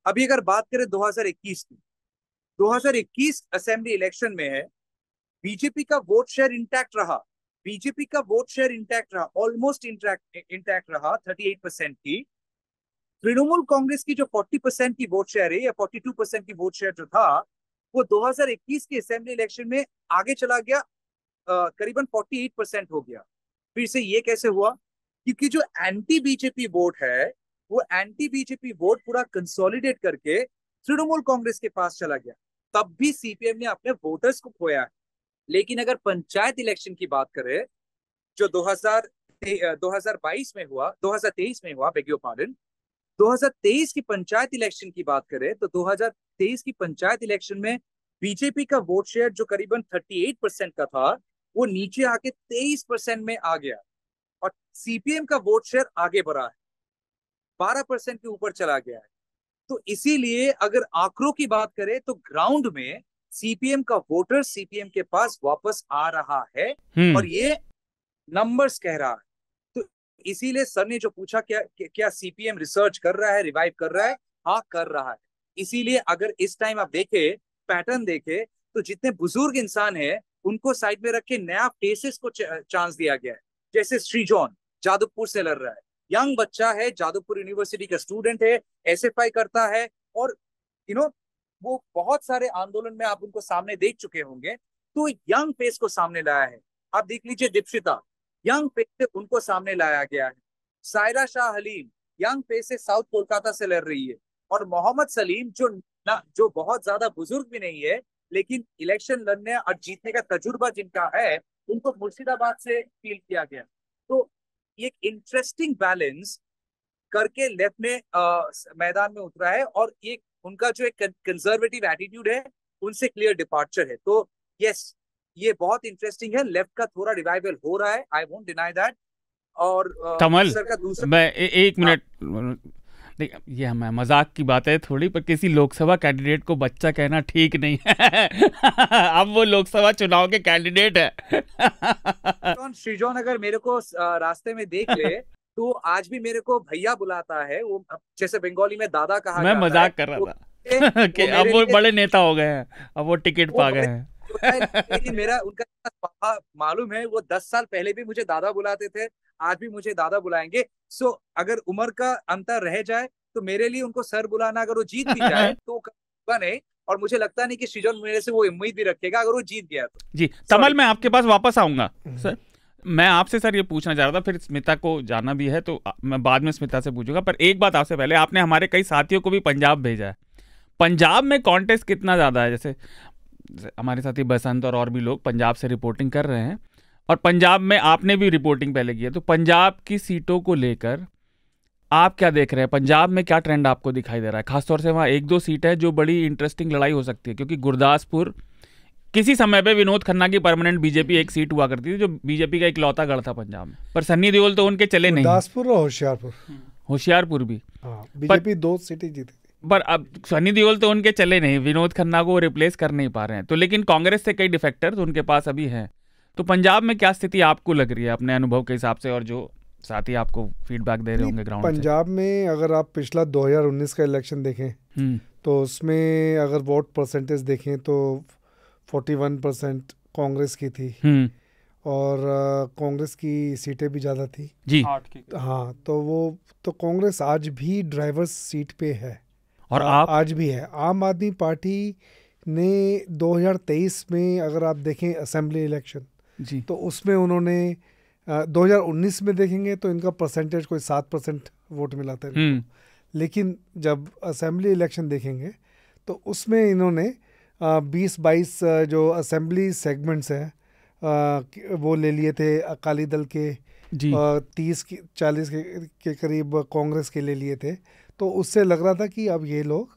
अभी अगर बात करें 2021 की, 2021 असेंबली इलेक्शन में है, बीजेपी का वोट शेयर इंटैक्ट रहा, बीजेपी का वोट शेयर इंटैक्ट रहा, ऑलमोस्ट इंटैक्ट रहा 38% की। तृणमूल कांग्रेस की जो 40% की वोट शेयर है, या 42% की वोट शेयर जो था, वो 2021 के असेंबली इलेक्शन में आगे चला गया, करीबन 48% हो गया। फिर से ये कैसे हुआ? क्योंकि जो एंटी बीजेपी वोट है, वो एंटी बीजेपी वोट पूरा कंसोलिडेट करके तृणमूल कांग्रेस के पास चला गया। तब भी सीपीएम ने अपने वोटर्स को खोया है। लेकिन अगर पंचायत इलेक्शन की बात करें, जो 2022 में हुआ, 2023 में हुआ, बेग योर पार्डन, 2023 की पंचायत इलेक्शन की बात करें, तो 2023 की पंचायत इलेक्शन में बीजेपी का वोट शेयर जो करीबन 38% का था, वो नीचे आके 23% में आ गया, और सीपीएम का वोट शेयर आगे बढ़ा है, 12% के ऊपर चला गया है। तो इसीलिए अगर आंकड़ों की बात करें, तो ग्राउंड में सीपीएम का वोटर सीपीएम के पास वापस आ रहा है और ये नंबर्स कह रहा है। तो इसीलिए सर ने जो पूछा क्या सीपीएम रिसर्च कर रहा है, रिवाइव कर रहा है? हाँ, कर रहा है। इसीलिए अगर इस टाइम आप देखे, पैटर्न देखे, तो जितने बुजुर्ग इंसान है उनको साइड में रख के नया फेसेस को चांस दिया गया है। जैसे श्रीजॉन जादवपुर से लड़ रहा है, यंग बच्चा है, जादवपुर यूनिवर्सिटी का स्टूडेंट है, एसएफआई करता है, और वो बहुत सारे आंदोलन में आप उनको सामने देख चुके होंगे। तो यंग फेस को सामने लाया है। आप देख लीजिए दीक्षिता, यंग फेस से उनको सामने लाया गया है। सायरा शाह हलीम यंग फेस से साउथ कोलकाता से लड़ रही है, और मोहम्मद सलीम जो बहुत ज्यादा बुजुर्ग भी नहीं है, लेकिन इलेक्शन लड़ने और जीतने का तजुर्बा जिनका है, उनको मुर्शिदाबाद से फील्ड किया गया। तो एक इंटरेस्टिंग बैलेंस करके लेफ्ट ने मैदान में उतरा है, और एक उनका जो एक कंजर्वेटिव एटीट्यूड है उनसे क्लियर डिपार्चर है। तो यस, ये बहुत इंटरेस्टिंग है। लेफ्ट का थोड़ा रिवाइवल हो रहा है, आई वोंट डिनाई दैट। और कमल, सर का दूसरा, मैं एक मिनट, ये हमें मजाक की बात है थोड़ी, पर किसी लोकसभा कैंडिडेट को बच्चा कहना ठीक नहीं है। अब वो लोकसभा चुनाव के कैंडिडेट है। श्रीजॉन अगर मेरे को रास्ते में देख ले तो आज भी मेरे को भैया बुलाता है। वो जैसे बंगाली में दादा कहा जाता है। मैं मजाक कर रहा था कि अब वो बड़े नेता हो गए हैं, अब वो टिकट पा गए हैं। लेकिन मेरा उनका मालूम है, वो 10 साल पहले भी मुझे दादा बुलाते थे, आज भी मुझे दादा बुलाएंगे। सो अगर उम्र का अंतर रह जाए तो मेरे लिए उनको सर बुलाना, अगर वो जीत भी जाए तो होगा नहीं, और मुझे लगता नहीं कि श्रीजॉन मेरे से वो उम्मीद भी रखेगा अगर वो जीत गया तो। जी कमल, मैं आपके पास वापस आऊंगा सर। मैं आपसे सर ये पूछना चाह रहा था, फिर स्मिता को जाना भी है तो मैं बाद में स्मिता से पूछूंगा, पर एक बात आपसे पहले, आपने हमारे कई साथियों को भी पंजाब भेजा है। पंजाब में कॉन्टेस्ट कितना ज़्यादा है? जैसे हमारे साथी बसंत और भी लोग पंजाब से रिपोर्टिंग कर रहे हैं, और पंजाब में आपने भी रिपोर्टिंग पहले की है, तो पंजाब की सीटों को लेकर आप क्या देख रहे हैं? पंजाब में क्या ट्रेंड आपको दिखाई दे रहा है? खासतौर से वहाँ 1-2 सीट है जो बड़ी इंटरेस्टिंग लड़ाई हो सकती है, क्योंकि गुरदासपुर किसी समय पे विनोद खन्ना की परमानेंट बीजेपी एक सीट हुआ करती थी, जो बीजेपी का इकलौता गढ़ था पंजाब में, पर सन्नी देओल तो उनके चले नहीं। गुरदासपुर और होशियारपुर भी, बीजेपी 2 सीटें जीती थी, पर अब सन्नी देओल तो उनके चले नहीं, विनोद खन्ना को रिप्लेस कर नहीं पा रहे हैं। तो लेकिन कांग्रेस से कई डिफेक्टर्स उनके पास अभी हैं। तो पंजाब में क्या स्थिति आपको लग रही है अपने अनुभव के हिसाब से, और जो साथी आपको फीडबैक दे रहे होंगे ग्राउंड पंजाब में? अगर आप पिछला 2019 का इलेक्शन देखें तो उसमें अगर वोट परसेंटेज देखें तो 41% कांग्रेस की थी, और कांग्रेस की सीटें भी ज़्यादा थी जी। हाँ, तो कांग्रेस आज भी ड्राइवर्स सीट पे है, और आप आज भी है। आम आदमी पार्टी ने 2023 में अगर आप देखें असेंबली इलेक्शन जी, तो उसमें उन्होंने 2019 में देखेंगे तो इनका परसेंटेज कोई 7% वोट मिला था, लेकिन जब असेंबली इलेक्शन देखेंगे तो उसमें इन्होंने 20-22 जो असेंबली सेगमेंट्स हैं वो ले लिए थे अकाली दल के, 30-40 के करीब कांग्रेस के ले लिए थे। तो उससे लग रहा था कि अब ये लोग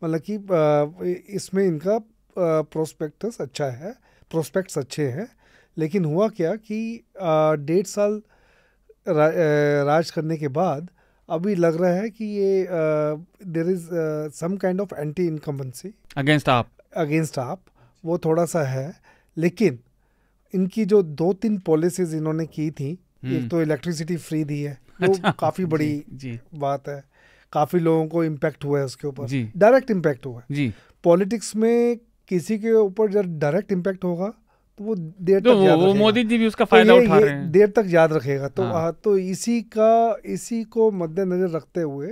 मतलब कि इसमें इनका प्रोस्पेक्ट्स अच्छे हैं। लेकिन हुआ क्या कि 1.5 साल राज करने के बाद अभी लग रहा है कि ये there is some kind of anti incumbency against आप, वो थोड़ा सा है। लेकिन इनकी जो 2-3 पॉलिसीज इन्होंने की थी, एक तो इलेक्ट्रिसिटी फ्री दी है, वो काफ़ी बड़ी बात है, काफ़ी लोगों को इम्पैक्ट हुआ है उसके ऊपर, डायरेक्ट इम्पैक्ट हुआ है। पॉलिटिक्स में किसी के ऊपर जब डायरेक्ट इम्पैक्ट होगा तो वो देर तक याद रखेगा। मोदी जी भी उसका फायदा उठा रहे हैं, देर तक याद रखेगा। तो इसी को मद्देनजर रखते हुए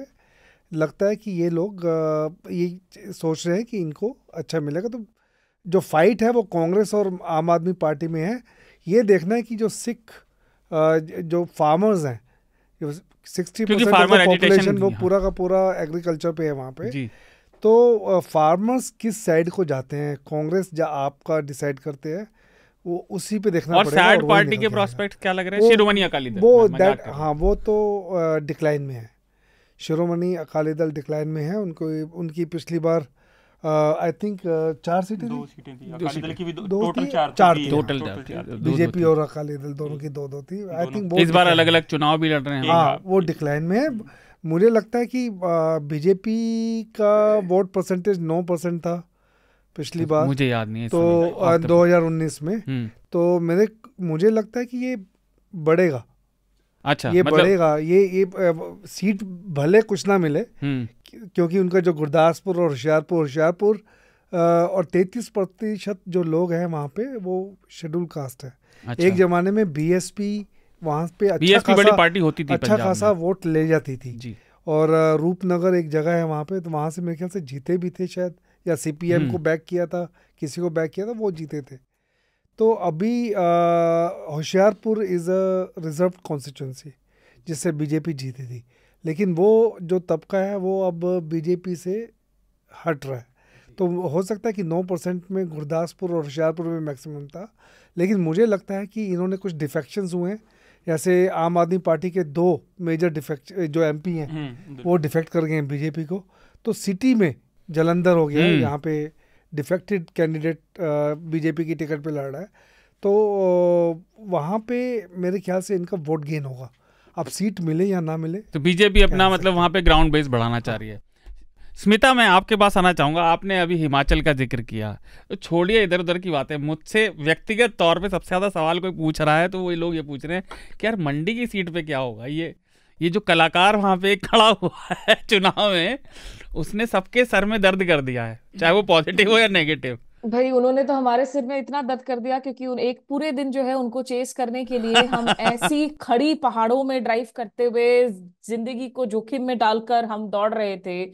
लगता है कि ये लोग ये सोच रहे हैं कि इनको अच्छा मिलेगा। तो जो फाइट है वो कांग्रेस और आम आदमी पार्टी में है। ये देखना है कि जो सिख जो फार्मर्स हैं, 60% ऑफ द पॉपुलेशन वो पूरा का पूरा एग्रीकल्चर पे है वहाँ पे। तो फार्मर्स किस साइड को जाते हैं, कांग्रेस या आपका डिसाइड करते हैं, वो उसी पे देखना पड़ेगा। और थर्ड पार्टी के प्रोस्पेक्ट्स क्या लग रहे हैं? शिरोमणि अकाली दल, वो तो डिक्लाइन में है। शिरोमणि अकाली दल डिक्लाइन में है। उनकी पिछली बार आई थिंक 4 सीटें थी, अकाली दल की भी टोटल बीजेपी और अकाली दल दोनों की 2-2 थी। आई थिंक इस बार अलग अलग चुनाव भी लड़ रहे हैं। हाँ, वो डिक्लाइन में है। मुझे लगता है कि बीजेपी का वोट परसेंटेज 9% था पिछली बार, मुझे याद नहीं है तो 2019 में। तो मुझे लगता है कि ये बढ़ेगा। अच्छा, ये बढ़ेगा। ये सीट भले कुछ ना मिले, क्योंकि उनका जो गुरदासपुर और होशियारपुर और 33% जो लोग हैं वहाँ पे वो शेड्यूल कास्ट है। अच्छा। एक जमाने में बीएसपी वहाँ पे बड़ी पार्टी होती थी, अच्छा खासा वोट ले जाती थी जी। और रूपनगर एक जगह है वहाँ पे, तो वहाँ से मेरे ख्याल से जीते भी थे शायद, या सीपीएम को बैक किया था, किसी को बैक किया था, वो जीते थे। तो अभी Hoshiarpur is a reserve constituency जिससे बीजेपी जीती थी, लेकिन वो जो तबका है वो अब बीजेपी से हट रहा है। तो हो सकता है कि 9% में गुरदासपुर और होशियारपुर में मैक्सिमम था, लेकिन मुझे लगता है कि इन्होंने कुछ डिफेक्शंस हुए हैं। जैसे आम आदमी पार्टी के 2 मेजर डिफेक्ट जो एमपी हैं वो डिफेक्ट कर गए हैं बीजेपी को। तो सिटी में जलंधर हो गया है, यहाँ पे डिफेक्टेड कैंडिडेट बीजेपी की टिकट पे लड़ रहा है। तो वहाँ पे मेरे ख्याल से इनका वोट गेन होगा। अब सीट मिले या ना मिले, तो बीजेपी अपना मतलब वहाँ पे ग्राउंड बेस बढ़ाना चाह रही है। स्मिता, मैं आपके पास आना चाहूँगा। आपने अभी हिमाचल का जिक्र किया, तो छोड़िए इधर उधर की बातें। मुझसे व्यक्तिगत तौर पे सबसे ज़्यादा सवाल कोई पूछ रहा है तो वही लोग ये पूछ रहे हैं कि यार मंडी की सीट पे क्या होगा। ये जो कलाकार वहाँ पे खड़ा हुआ है चुनाव में, उसने सबके सर में दर्द कर दिया है, चाहे वो पॉजिटिव हो या नेगेटिव। भाई उन्होंने तो हमारे सिर में इतना दर्द कर दिया, क्योंकि एक पूरे दिन जो है उनको चेस करने के लिए हम ऐसी खड़ी पहाड़ों में ड्राइव करते हुए जिंदगी को जोखिम में डालकर हम दौड़ रहे थे।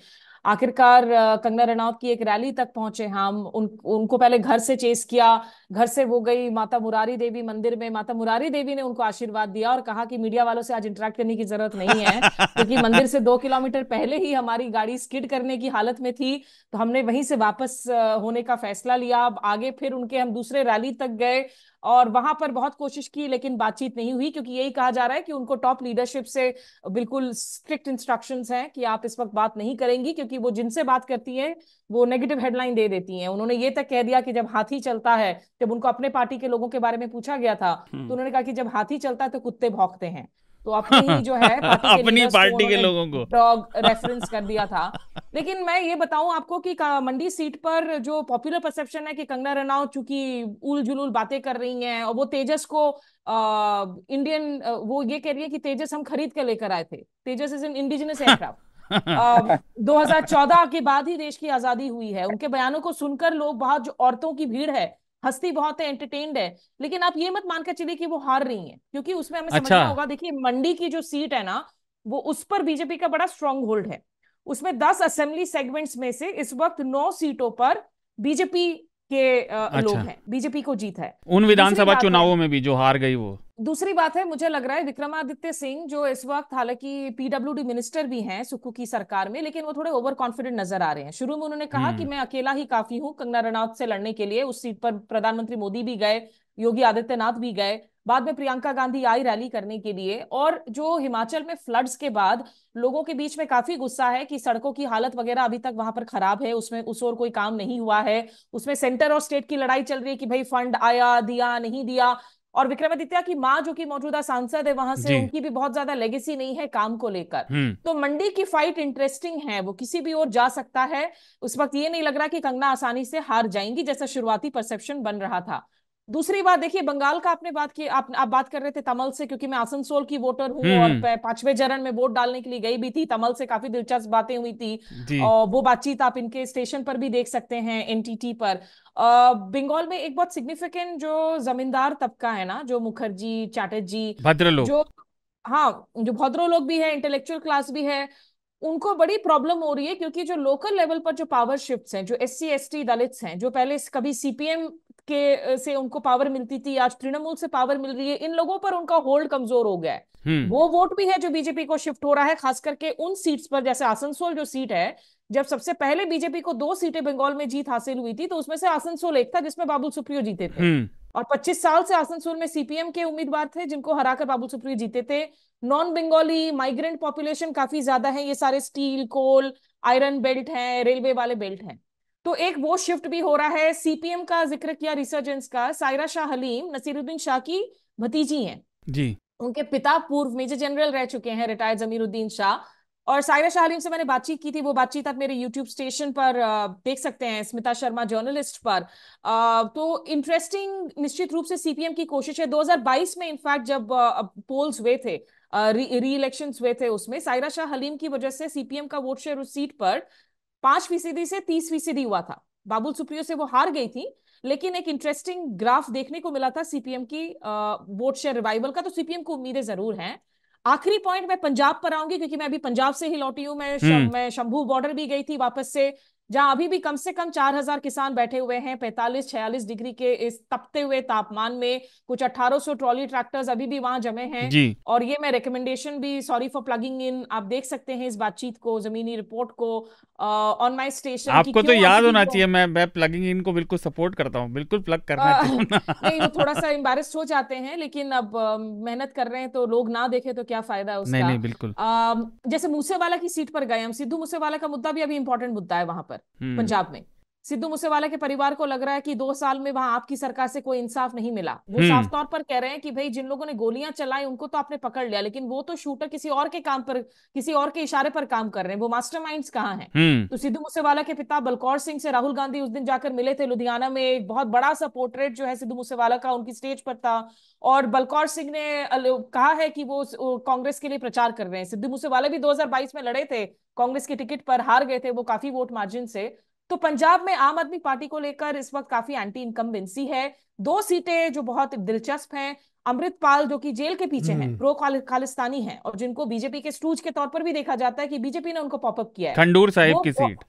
आखिरकार कंगना रनौत की एक रैली तक पहुंचे हम। उनको पहले घर से चेस किया, घर से वो गई माता मुरारी देवी मंदिर में। माता मुरारी देवी ने उनको आशीर्वाद दिया और कहा कि मीडिया वालों से आज इंटरेक्ट करने की जरूरत नहीं है, क्योंकि मंदिर से 2 किलोमीटर पहले ही हमारी गाड़ी स्किड करने की हालत में थी। तो हमने वहीं से वापस होने का फैसला लिया। अब आगे फिर उनके हम दूसरे रैली तक गए और वहां पर बहुत कोशिश की, लेकिन बातचीत नहीं हुई, क्योंकि यही कहा जा रहा है कि उनको टॉप लीडरशिप से बिल्कुल स्ट्रिक्ट इंस्ट्रक्शंस हैं कि आप इस वक्त बात नहीं करेंगी, क्योंकि वो जिनसे बात करती हैं वो नेगेटिव हेडलाइन दे देती हैं। उन्होंने ये तक कह दिया कि जब हाथी चलता है, जब उनको अपने पार्टी के लोगों के बारे में पूछा गया था तो उन्होंने कहा कि जब हाथी चलता है तो कुत्ते भौंकते हैं। तो अपने ही जो है अपनी पार्टी के लोगों को डॉग रेफरेंस कर दिया था। लेकिन मैं ये बताऊं आपको कि मंडी सीट पर जो पॉपुलर परसेप्शन है कि कंगना रनौत चूंकि उल जुलूल बातें कर रही हैं, और वो तेजस को इंडियन वो ये कह रही है कि तेजस हम खरीद कर लेकर आए थे, तेजस इज एन इंडिजिनस एयरक्राफ्ट। 2014 के बाद ही देश की आजादी हुई है। उनके बयानों को सुनकर लोग, बहुत जो औरतों की भीड़ है, हंसती बहुत है, एंटरटेन्ड है, लेकिन आप ये मत मानकर चलिए कि वो हार रही हैं, क्योंकि उसमें हमें समझना होगा। देखिए मंडी की जो सीट है ना, वो उस पर बीजेपी का बड़ा स्ट्रांग होल्ड है। उसमें 10 असेंबली सेगमेंट्स में से इस वक्त 9 सीटों पर बीजेपी के लोग हैं, बीजेपी को जीत है। उन विधानसभा चुनावों में भी जो हार गई वो दूसरी बात है। मुझे लग रहा है विक्रमादित्य सिंह, जो इस वक्त हालांकि पीडब्ल्यूडी मिनिस्टर भी हैं सुक्खू की सरकार में, लेकिन वो थोड़े ओवर कॉन्फिडेंट नजर आ रहे हैं। शुरू में उन्होंने कहा कि मैं अकेला ही काफी हूं कंगना रनौत से लड़ने के लिए। उस सीट पर प्रधानमंत्री मोदी भी गए, योगी आदित्यनाथ भी गए, बाद में प्रियंका गांधी आई रैली करने के लिए। और जो हिमाचल में फ्लड्स के बाद लोगों के बीच में काफी गुस्सा है कि सड़कों की हालत वगैरह अभी तक वहां पर खराब है, उसमें उस ओर कोई काम नहीं हुआ है। उसमें सेंटर और स्टेट की लड़ाई चल रही है कि भाई फंड आया, दिया, नहीं दिया। और विक्रमादित्य की मां जो कि मौजूदा सांसद है वहां से, उनकी भी बहुत ज्यादा लेगेसी नहीं है काम को लेकर। तो मंडी की फाइट इंटरेस्टिंग है, वो किसी भी ओर जा सकता है। उस वक्त ये नहीं लग रहा कि कंगना आसानी से हार जाएंगी जैसा शुरुआती परसेप्शन बन रहा था। दूसरी बात देखिए, बंगाल का आपने बात की, आप बात कर रहे थे तमल से, क्योंकि मैं आसनसोल की वोटर हूँ और 5वें चरण में वोट डालने के लिए गई भी थी। तमल से काफी दिलचस्प बातें हुई थी और वो बातचीत आप इनके स्टेशन पर भी देख सकते हैं, एनटीटी पर। बंगाल में एक बहुत सिग्निफिकेंट जो जमींदार तबका है ना, जो मुखर्जी, चैटर्जी, भद्र लोग, जो जो भद्रो लोग भी है, इंटेलेक्चुअल क्लास भी है, उनको बड़ी प्रॉब्लम हो रही है, क्योंकि जो लोकल लेवल पर जो पावर शिफ्ट्स हैं, जो एससी एसटी दलित्स हैं, जो पहले कभी सीपीएम के से उनको पावर मिलती थी, आज तृणमूल से पावर मिल रही है, इन लोगों पर उनका होल्ड कमजोर हो गया है। वो वोट भी है जो बीजेपी को शिफ्ट हो रहा है, खास करके उन सीट्स पर, जैसे आसनसोल जो सीट है, जब सबसे पहले बीजेपी को 2 सीटें बंगाल में जीत हासिल हुई थी, तो उसमें से आसनसोल एक था जिसमें बाबुल सुप्रियो जीते थे। और 25 साल से आसनसोल में सीपीएम के उम्मीदवार थे जिनको हराकर बाबुल सुप्रियो जीते थे। नॉन बंगाली माइग्रेंट पॉपुलेशन काफी ज्यादा है, ये सारे स्टील, कोल, आयरन बेल्ट हैं, रेलवे वाले बेल्ट हैं। तो एक वो शिफ्ट भी हो रहा है। सीपीएम का जिक्र किया रिसर्जेंस का, सायरा शाह हलीम नसीरुद्दीन शाह की भतीजी हैं जी। उनके पिता पूर्व मेजर जनरल रह चुके हैं, रिटायर्ड जमीरुद्दीन शाह। और सायरा शाह हलीम से मैंने बातचीत की थी, वो बातचीत आप मेरे यूट्यूब स्टेशन पर देख सकते हैं, स्मिता शर्मा जर्नलिस्ट पर। तो इंटरेस्टिंग निश्चित रूप से सीपीएम की कोशिश है। 2022 में इनफैक्ट जब पोल्स हुए थे, री इलेक्शंस हुए थे, उसमें सायरा शाह हलीम की वजह से सीपीएम का वोट शेयर उस सीट पर 5% से 30% हुआ था। बाबुल सुप्रियो से वो हार गई थी, लेकिन एक इंटरेस्टिंग ग्राफ देखने को मिला था सीपीएम की वोट शेयर रिवाइवल का। तो सीपीएम को उम्मीदें जरूर हैं। आखिरी पॉइंट मैं पंजाब पर आऊंगी, क्योंकि मैं अभी पंजाब से ही लौटी हूं। मैं शंभू बॉर्डर भी गई थी वापस से, जहां अभी भी कम से कम 4,000 किसान बैठे हुए हैं 45-46 डिग्री के इस तपते हुए तापमान में। कुछ 1800 ट्रॉली ट्रैक्टर्स अभी भी वहां जमे हैं। जी। और ये मैं रिकमेंडेशन भी, सॉरी फॉर प्लगिंग इन, आप देख सकते हैं इस बातचीत को, जमीनी रिपोर्ट को ऑन माय स्टेशन। आपको तो याद होना चाहिए, मैं प्लगिंग इन को बिल्कुल सपोर्ट करता हूँ, बिल्कुल प्लग करना चाहिए। नहीं, वो थोड़ा सा एम्बैरेस्ड हो जाते हैं, लेकिन अब मेहनत कर रहे हैं तो लोग ना देखे तो क्या फायदा उसका। नहीं बिल्कुल। जैसे मूसेवाला की सीट पर गए हम, सिद्धू मूसेवाला का मुद्दा भी अभी इंपॉर्टेंट मुद्दा है वहां पर पंजाब में। सिद्धू मूसेवाला के परिवार को लग रहा है कि 2 साल में वहां आपकी सरकार से कोई इंसाफ नहीं मिला। वो साफ तौर पर कह रहे हैं कि भाई जिन लोगों ने गोलियां चलाई उनको तो आपने पकड़ लिया, लेकिन वो तो शूटर किसी और के काम पर, किसी और के इशारे पर काम कर रहे हैं। वो मास्टरमाइंड्स कहाँ हैं? तो सिद्धू मूसेवाला के पिता बलकौर सिंह से राहुल गांधी उस दिन जाकर मिले थे लुधियाना में। एक बहुत बड़ा सा पोर्ट्रेट जो है सिद्धू मूसेवाला का उनकी स्टेज पर था, और बलकौर सिंह ने कहा है कि वो कांग्रेस के लिए प्रचार कर रहे हैं। सिद्धू मूसेवाला भी 2022 में लड़े थे कांग्रेस के टिकट पर, हार गए थे वो काफी वोट मार्जिन से। तो पंजाब में आम आदमी पार्टी को लेकर इस वक्त काफी एंटी इनकम्बेंसी है। 2 सीटें जो बहुत दिलचस्प हैं, अमृतपाल जो कि जेल के पीछे हैं, प्रो खालिस्तानी हैं, और जिनको बीजेपी के स्टूज के तौर पर भी देखा जाता है कि बीजेपी ने उनको पॉपअप किया है। खंडूर साहिब की सीट,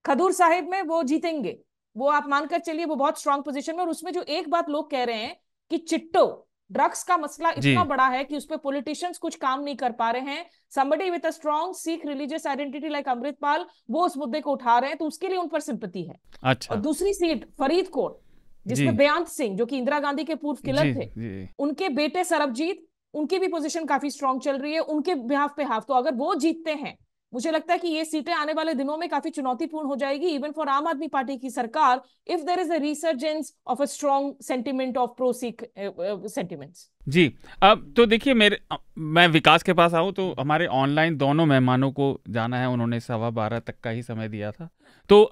खडूर साहिब में वो जीतेंगे, वो आप मानकर चलिए, वो बहुत स्ट्रांग पोजीशन में। और उसमें जो एक बात लोग कह रहे हैं कि चिट्टो ड्रग्स का मसला इतना बड़ा है कि उस पर पॉलिटिशियंस कुछ काम नहीं कर पा रहे हैं। somebody with a strong Sikh religious identity like Amritpal, वो उस मुद्दे को उठा रहे हैं, तो उसके लिए उन पर सिंपैथी है। अच्छा। और दूसरी सीट फरीदकोट, जिसमें बेअंत सिंह जो कि इंदिरा गांधी के पूर्व किलर थे, उनके बेटे सरबजीत, उनकी भी पोजीशन काफी स्ट्रांग चल रही है उनके बिहाफ पे हाफ। तो अगर वो जीतते हैं, मुझे लगता है कि ये सीटें आने वाले दिनों में काफी चुनौतीपूर्ण हो जाएगी इवन फॉर आम आदमी पार्टी की सरकार, if there is a resurgence of a strong sentiment of pro Sikh sentiments. जी। अब तो देखिए, मैं विकास के पास आऊँ तो हमारे ऑनलाइन दोनों मेहमानों को जाना है, उन्होंने 12:15 तक का ही समय दिया था। तो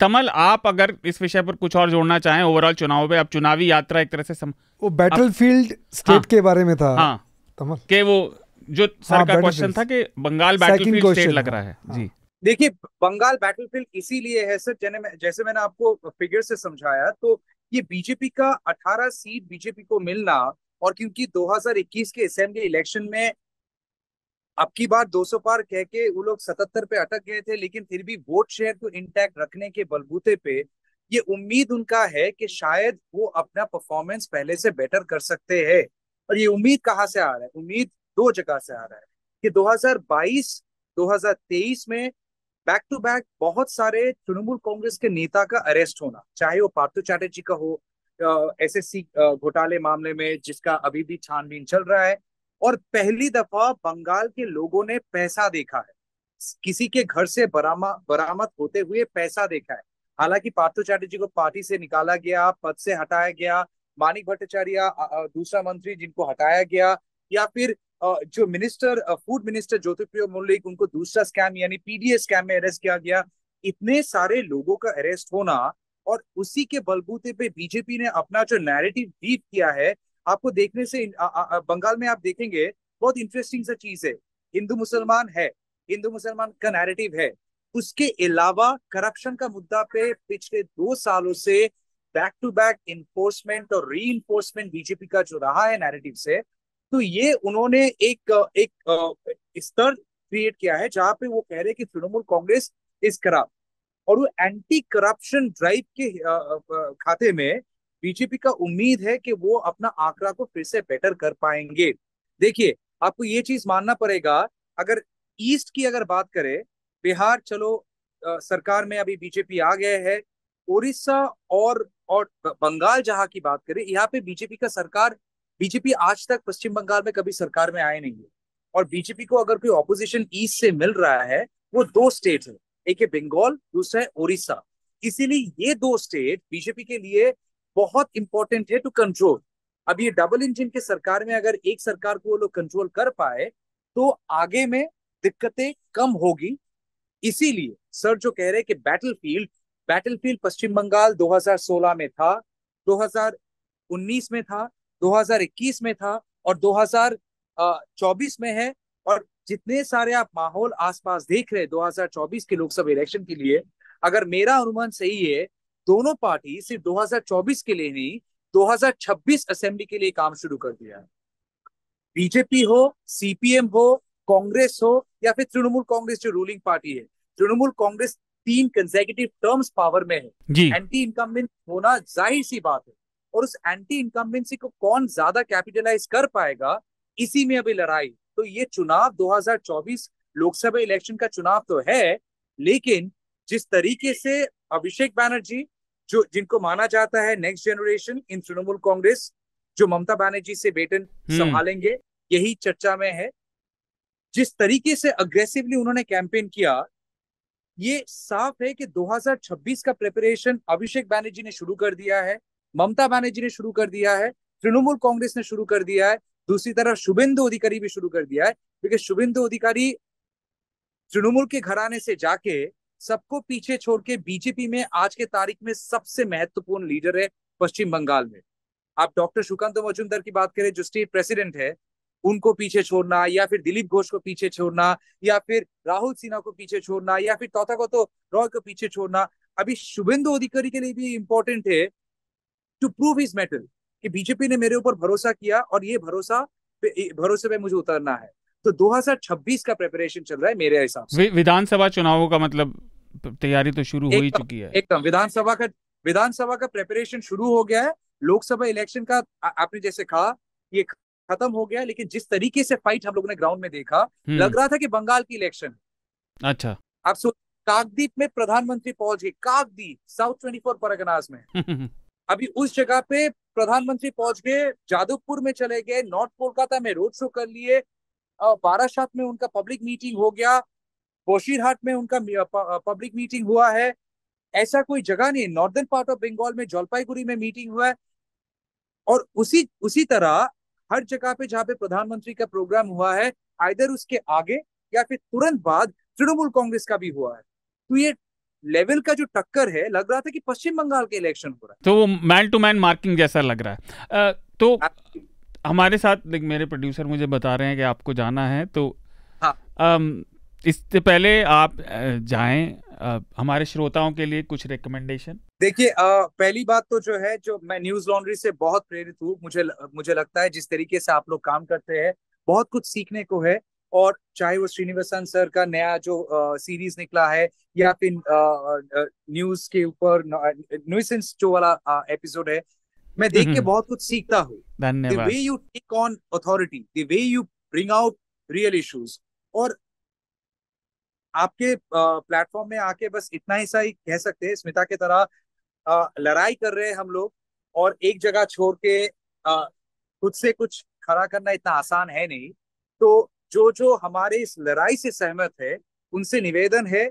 तमल, आप अगर इस विषय पर कुछ और जोड़ना चाहें, ओवरऑल चुनाव पे, अब चुनावी यात्रा एक तरह से वो बैटलफील्ड स्टेट के बारे में था। हाँ, तमल के वो जो सर का क्वेश्चन था कि बंगाल बैटलफील्ड स्टेट लग रहा है। जी देखिए, बंगाल बैटलफील्ड इसीलिए है सर, जैसे मैंने आपको फिगर से समझाया, तो ये बीजेपी का 18 सीट बीजेपी को मिलना, और क्योंकि 2021 के असेंबली इलेक्शन में अब की बार 200 पार कह के वो लोग 77 पे अटक गए थे, लेकिन फिर भी वोट शेयर को इंटैक्ट रखने के बलबूते पे ये उम्मीद उनका है कि शायद वो अपना परफॉर्मेंस पहले से बेटर कर सकते हैं। और ये उम्मीद कहाँ से आ रहा है? उम्मीद 2 जगह से आ रहा है कि 2022 2023 में बैक टू बैक बहुत सारे तृणमूल कांग्रेस के नेता का अरेस्ट होना, चाहे वो पार्थो चैटर्जी का हो एसएससी घोटाले मामले में जिसका अभी भी छानबीन चल रहा है, और पहली दफा बंगाल के लोगों ने पैसा देखा है, किसी के घर से बरामद होते हुए पैसा देखा है। हालांकि पार्थो चैटर्जी को पार्टी से निकाला गया, पद से हटाया गया, मानिक भट्टाचार्य दूसरा मंत्री जिनको हटाया गया, या फिर जो minister food minister Jyotipriya Mallik, उनको दूसरा स्कैम यानी पीडीएस स्कैम में अरेस्ट किया गया। इतने सारे लोगों का अरेस्ट होना, और उसी के बलबूते पे बीजेपी ने अपना जो नैरेटिव डीप किया है, आपको देखने से बंगाल में आप देखेंगे बहुत इंटरेस्टिंग सा चीज है। हिंदू मुसलमान है, हिंदू मुसलमान का नैरेटिव है, उसके अलावा करप्शन का मुद्दा पे पिछले 2 सालों से बैक टू बैक इन्फोर्समेंट और री इन्फोर्समेंट बीजेपी का जो रहा है नैरेटिव से, तो ये उन्होंने एक स्तर क्रिएट किया है जहां पे वो कह रहे हैं कि तृणमूल कांग्रेस इज करप्ट, और वो एंटी करप्शन ड्राइव के खाते में बीजेपी का उम्मीद है कि वो अपना आंकड़ा को फिर से बेटर कर पाएंगे। देखिए, आपको ये चीज मानना पड़ेगा, अगर ईस्ट की अगर बात करें, बिहार चलो सरकार में अभी बीजेपी आ गए है, उड़ीसा और बंगाल जहां की बात करें, यहाँ पे बीजेपी का सरकार, बीजेपी आज तक पश्चिम बंगाल में कभी सरकार में आए नहीं है, और बीजेपी को अगर कोई ऑपोजिशन ईस्ट से मिल रहा है वो 2 स्टेट है, एक है बंगाल, दूसरा है उड़ीसा। इसीलिए ये 2 स्टेट बीजेपी के लिए बहुत इंपॉर्टेंट है टू कंट्रोल। अब ये डबल इंजन के सरकार में अगर एक सरकार को वो लोग कंट्रोल कर पाए, तो आगे में दिक्कतें कम होगी। इसीलिए सर जो कह रहे हैं कि बैटलफील्ड पश्चिम बंगाल 2016 में था, 2019 में था, 2021 में था और 2024 में है। और जितने सारे आप माहौल आसपास देख रहे हैं 2024 के लोकसभा इलेक्शन के लिए, अगर मेरा अनुमान सही है, दोनों पार्टी सिर्फ 2024 के लिए नहीं 2026 असेंबली के लिए काम शुरू कर दिया है। बीजेपी हो, सीपीएम हो, कांग्रेस हो या फिर तृणमूल कांग्रेस जो रूलिंग पार्टी है, Trinamool Congress 3 consecutive terms power में है, एंटी इनकम्बेंट होना जाहिर सी बात है। और उस एंटी इनकम्बेंसी को कौन ज्यादा कैपिटलाइज कर पाएगा, इसी में अभी लड़ाई। तो ये चुनाव 2024 लोकसभा इलेक्शन का चुनाव तो है, लेकिन जिस तरीके से अभिषेक बैनर्जी जो जिनको माना जाता है next generation in Trinamool Congress, जो ममता बनर्जी से बेटन संभालेंगे, यही चर्चा में है। जिस तरीके से अग्रेसिवली उन्होंने कैंपेन किया, ये साफ है कि 2026 का प्रिपरेशन अभिषेक बैनर्जी ने शुरू कर दिया है, ममता बनर्जी ने शुरू कर दिया है, तृणमूल कांग्रेस ने शुरू कर दिया है, दूसरी तरफ शुभेंदु अधिकारी भी शुरू कर दिया है। क्योंकि शुभेंदु अधिकारी तृणमूल के घराने से जाके सबको पीछे छोड़ के बीजेपी में आज के तारीख में सबसे महत्वपूर्ण लीडर है पश्चिम बंगाल में। आप डॉक्टर सुकांत मजूमदार की बात करें जो स्टेट प्रेसिडेंट है, उनको पीछे छोड़ना, या फिर दिलीप घोष को पीछे छोड़ना, या फिर राहुल सिन्हा को पीछे छोड़ना, या फिर तथागत रॉय को पीछे छोड़ना, अभी शुभेंदु अधिकारी के लिए भी इंपॉर्टेंट है टू प्रूव हिज मेटल कि बीजेपी ने मेरे ऊपर भरोसा किया और ये भरोसे पे मुझे उतरना है। तो 2026 का प्रिपरेशन चल रहा है मेरे हिसाब से। विधानसभा चुनावों का मतलब तैयारी तो शुरू हो ही चुकी है। एकदम विधानसभा का प्रिपरेशन शुरू हो गया है। लोकसभा इलेक्शन का आपने जैसे कहा ये खत्म हो गया, लेकिन जिस तरीके से फाइट हम लोगों ने ग्राउंड में देखा, लग रहा था कि बंगाल की इलेक्शन। अच्छा, आप सोच, काकद्वीप में प्रधानमंत्री पहुंच गए, काकद्वीप साउथ 24 परगनास में। अभी उस जगह पे प्रधानमंत्री पहुंच गए, जादवपुर में चले गए, नॉर्थ कोलकाता में रोड शो कर लिए, बारासात में उनका पब्लिक मीटिंग हो गया, बोशीरहाट में उनका पब्लिक मीटिंग हुआ है। ऐसा कोई जगह नहीं, नॉर्दर्न पार्ट ऑफ बंगाल में जलपाईगुड़ी में मीटिंग हुआ है। और उसी तरह हर जगह पे जहाँ पे प्रधानमंत्री का प्रोग्राम हुआ है, आइदर उसके आगे या फिर तुरंत बाद तृणमूल कांग्रेस का भी हुआ है। तो ये लेवल का जो टक्कर है, लग रहा था कि पश्चिम बंगाल के इलेक्शन हो रहा है, तो वो मैन टू मैन मार्किंग जैसा लग रहा है। तो हमारे साथ मेरे प्रोड्यूसर मुझे बता रहे हैं कि आपको जाना है, तो हाँ। इससे पहले आप जाएं, हमारे श्रोताओं के लिए कुछ रिकमेंडेशन। देखिए, पहली बात तो जो है, जो मैं न्यूज लॉन्ड्री से बहुत प्रेरित हूँ। मुझे लगता है जिस तरीके से आप लोग काम करते हैं, बहुत कुछ सीखने को है। और चाहे वो श्रीनिवासन सर का नया जो सीरीज निकला है, या फिर न्यूज के ऊपर न्यूसेंस जो वाला एपिसोड है, मैं देख के बहुत कुछ सीखता हूँ। धन्यवाद। The way you take on authority, the way you bring out real issues। और आपके प्लेटफॉर्म में आके बस इतना ही सही कह सकते हैं, स्मिता के तरह लड़ाई कर रहे हैं हम लोग, और एक जगह छोड़ के खुद से कुछ खड़ा करना इतना आसान है नहीं। तो जो हमारे इस लड़ाई से सहमत है, उनसे निवेदन है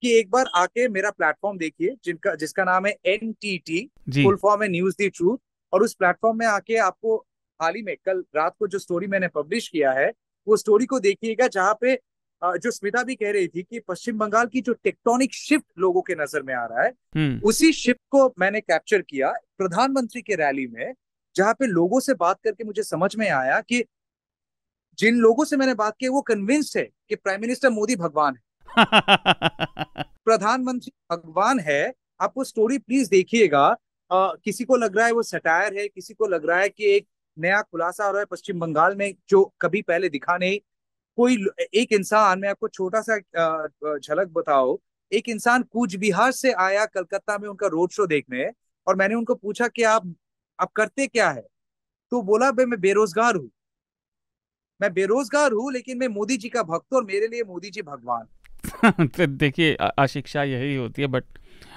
कि एक बार आके मेरा प्लेटफॉर्म देखिए, जिसका नाम है NTT, फुल फॉर्म है न्यूज द ट्रूथ। और उस प्लेटफॉर्म में आके आपको हाल ही में कल रात को जो स्टोरी मैंने पब्लिश किया है, वो स्टोरी को देखिएगा, जहाँ पे जो स्मिता भी कह रही थी कि पश्चिम बंगाल की जो टेक्टोनिक शिफ्ट लोगों के नजर में आ रहा है, उसी शिफ्ट को मैंने कैप्चर किया प्रधानमंत्री के रैली में, जहाँ पे लोगों से बात करके मुझे समझ में आया कि जिन लोगों से मैंने बात की वो कन्विंस्ड है कि प्राइम मिनिस्टर मोदी भगवान है। प्रधानमंत्री भगवान है। आप वो स्टोरी प्लीज देखिएगा। किसी को लग रहा है वो सटायर है, किसी को लग रहा है कि एक नया खुलासा हो रहा है पश्चिम बंगाल में जो कभी पहले दिखा नहीं। कोई एक इंसान, मैं आपको छोटा सा झलक बताओ, एक इंसान कूच बिहार से आया कलकत्ता में उनका रोड शो देखने, और मैंने उनको पूछा कि आप करते क्या है, तो बोला भाई मैं बेरोजगार हूँ। मैं बेरोजगार हूँ, लेकिन मैं मोदी जी का भक्त हूँ और मेरे लिए मोदी जी भगवान। तो देखिए, अशिक्षा यही होती है। बट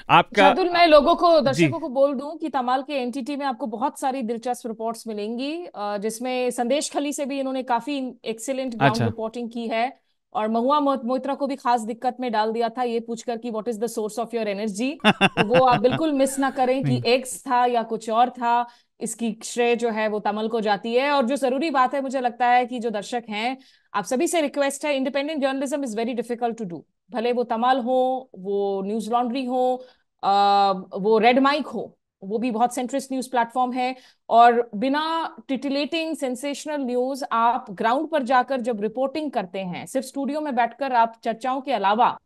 आपका शार्दुल, मैं लोगों को, दर्शकों को बोल दूं कि तमाल के NTT में आपको बहुत सारी दिलचस्प रिपोर्ट्स मिलेंगी, जिसमें संदेश खली से भी इन्होंने काफी एक्सीलेंट ग्राउंड रिपोर्टिंग की है। और महुआ मोइत्रा को भी खास दिक्कत में डाल दिया था ये पूछकर कि what is the source of your energy. तो वो आप बिल्कुल मिस ना करें कि एग्स था या कुछ और था, इसकी श्रेय जो है वो तमल को जाती है। और जो जरूरी बात है, मुझे लगता है कि जो दर्शक हैं, आप सभी से रिक्वेस्ट है, independent journalism is very difficult to do. भले वो तमाल हो, वो न्यूज लॉन्ड्री हो, वो रेड माइक हो, वो भी बहुत सेंट्रिस्ट न्यूज प्लेटफॉर्म है। और बिना टिटिलेटिंग सेंसेशनल न्यूज आप ग्राउंड पर जाकर जब रिपोर्टिंग करते हैं, सिर्फ स्टूडियो में बैठकर आप चर्चाओं के अलावा,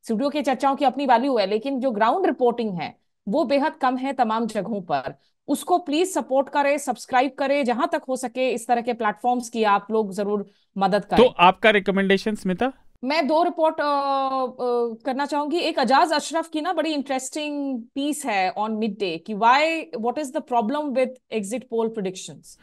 स्टूडियो की चर्चाओं की अपनी वैल्यू है, लेकिन जो ग्राउंड रिपोर्टिंग है वो बेहद कम है तमाम जगहों पर। उसको प्लीज सपोर्ट करें, सब्सक्राइब करें, जहां तक हो सके इस तरह के प्लेटफॉर्म्स की आप लोग जरूर मदद करें। तो आपका रिकमेंडेशन स्मिता? मैं 2 रिपोर्ट करना चाहूंगी। एक अजाज अशरफ की ना बड़ी इंटरेस्टिंग पीस है ऑन मिड डे कि what is the problem with exit poll predictions,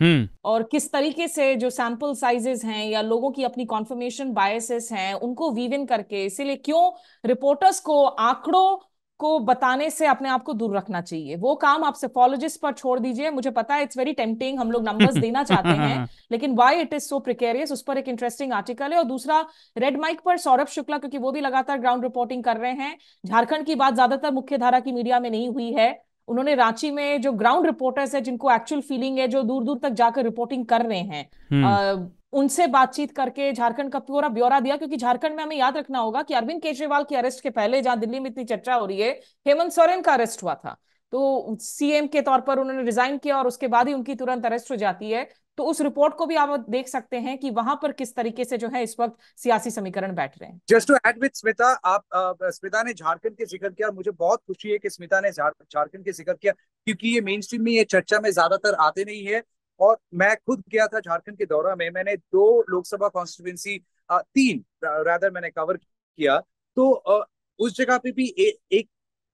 और किस तरीके से जो सैंपल साइजेस हैं या लोगों की अपनी कॉन्फर्मेशन बायसेस हैं उनको वीव इन करके, इसीलिए क्यों रिपोर्टर्स को आंकड़ों को बताने से अपने आप को दूर रखना चाहिए। वो काम आप सेफोलॉजिस्ट पर छोड़ दीजिए। मुझे पता है इट्स वेरी टेम्पटिंग, हम लोग नंबर्स देना चाहते हैं, लेकिन why it is so precarious, उस पर एक इंटरेस्टिंग आर्टिकल है। और दूसरा रेड माइक पर सौरभ शुक्ला, क्योंकि वो भी लगातार ग्राउंड रिपोर्टिंग कर रहे हैं। झारखंड की बात ज्यादातर मुख्य धारा की मीडिया में नहीं हुई है। उन्होंने रांची में जो ग्राउंड रिपोर्टर्स है, जिनको एक्चुअल फीलिंग है, जो दूर दूर तक जाकर रिपोर्टिंग कर रहे हैं, उनसे बातचीत करके झारखंड का पूरा ब्यौरा दिया। क्योंकि झारखंड में हमें याद रखना होगा कि अरविंद केजरीवाल की अरेस्ट के पहले, जहां दिल्ली में इतनी चर्चा हो रही है, हेमंत सोरेन का अरेस्ट हुआ था। तो सीएम के तौर पर उन्होंने रिजाइन किया और उसके बाद ही उनकी तुरंत अरेस्ट हो जाती है। तो उस रिपोर्ट को भी आप देख सकते हैं कि वहां पर किस तरीके से जो है इस वक्त सियासी समीकरण बैठ रहे हैं। Just to add with Smita, आप स्मिता ने झारखंड के जिक्र किया, मुझे बहुत खुशी है कि स्मिता ने झारखंड के जिक्र किया, क्योंकि ये मेन स्ट्रीम में ये चर्चा में ज्यादातर आते नहीं है। और मैं खुद गया था झारखंड के दौरा में, मैंने 2 लोकसभा कॉन्स्टिट्यूंसी, 3 रादर मैंने कवर किया। तो उस जगह पे भी एक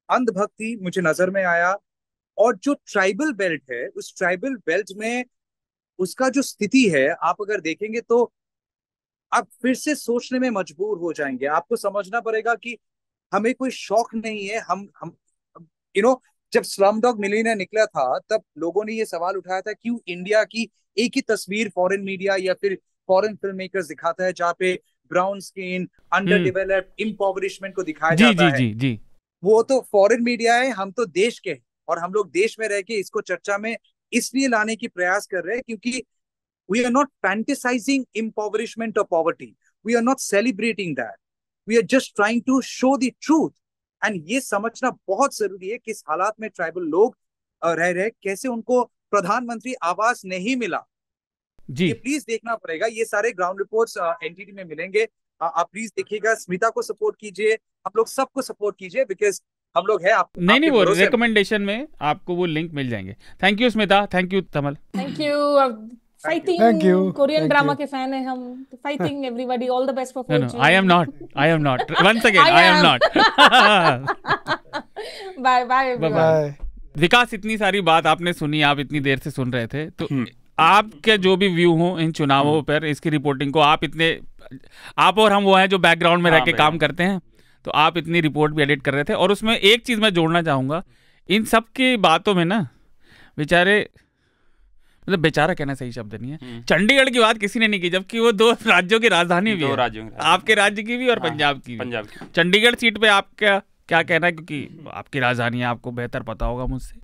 अंधभक्ति मुझे नजर में आया। और जो ट्राइबल बेल्ट है, उस ट्राइबल बेल्ट में उसका जो स्थिति है, आप अगर देखेंगे तो आप फिर से सोचने में मजबूर हो जाएंगे। आपको समझना पड़ेगा कि हमें कोई शौक नहीं है। हम जब स्लम डॉग मिलियनेयर निकला था, तब लोगों ने ये सवाल उठाया था, क्यों इंडिया की एक ही तस्वीर फॉरेन मीडिया या फिर फॉरेन फिल्म मेकर्स दिखाता है, जहाँ पे ब्राउन स्किन, अंडर डेवलप्ड, इम्पोवरिशमेंट को दिखाया जाता है। जी। वो तो फॉरेन मीडिया है, हम तो देश के हैं, और हम लोग देश में रह के इसको चर्चा में इसलिए लाने की प्रयास कर रहे हैं क्योंकि we are not fantasizing impoverishment or poverty. We are not celebrating that. We are just trying to show the truth. And ये समझना बहुत जरूरी है कि इस हालात में ट्राइबल लोग रह रहे, कैसे उनको प्रधानमंत्री आवास नहीं मिला जी। ये प्लीज देखना पड़ेगा। ये सारे ग्राउंड रिपोर्ट्स एनटीटी में मिलेंगे, आप प्लीज देखिएगा। स्मिता को सपोर्ट कीजिए, हम लोग सबको सपोर्ट कीजिए, बिकॉज हम लोग हैं। आप नहीं वो रिकमेंडेशन में आपको वो लिंक मिल जाएंगे। Thank you Smita, thank you Tamal, thank you. Fighting Korean drama के फैन है हम। Fighting everybody, all the best for fortune. I am not once again I am not. Bye bye bye. Vikas, इतनी सारी बात आपने सुनी, आप इतनी देर से सुन रहे थे, तो आपके जो भी व्यू हो इन चुनावों पर, इसकी रिपोर्टिंग को आप और हम वो हैं जो बैकग्राउंड में रह के काम करते हैं, तो आप इतनी रिपोर्ट भी एडिट कर रहे थे। और उसमें एक चीज मैं जोड़ना चाहूंगा, इन सब की बातों में ना बेचारे, मतलब बेचारा कहना सही शब्द नहीं है, चंडीगढ़ की बात किसी ने नहीं की, जबकि वो 2 राज्यों की राजधानी भी है, आपके राज्य की भी और पंजाब की भी। चंडीगढ़ सीट पे आपका क्या कहना है, क्योंकि आपकी राजधानी है, आपको बेहतर पता होगा मुझसे।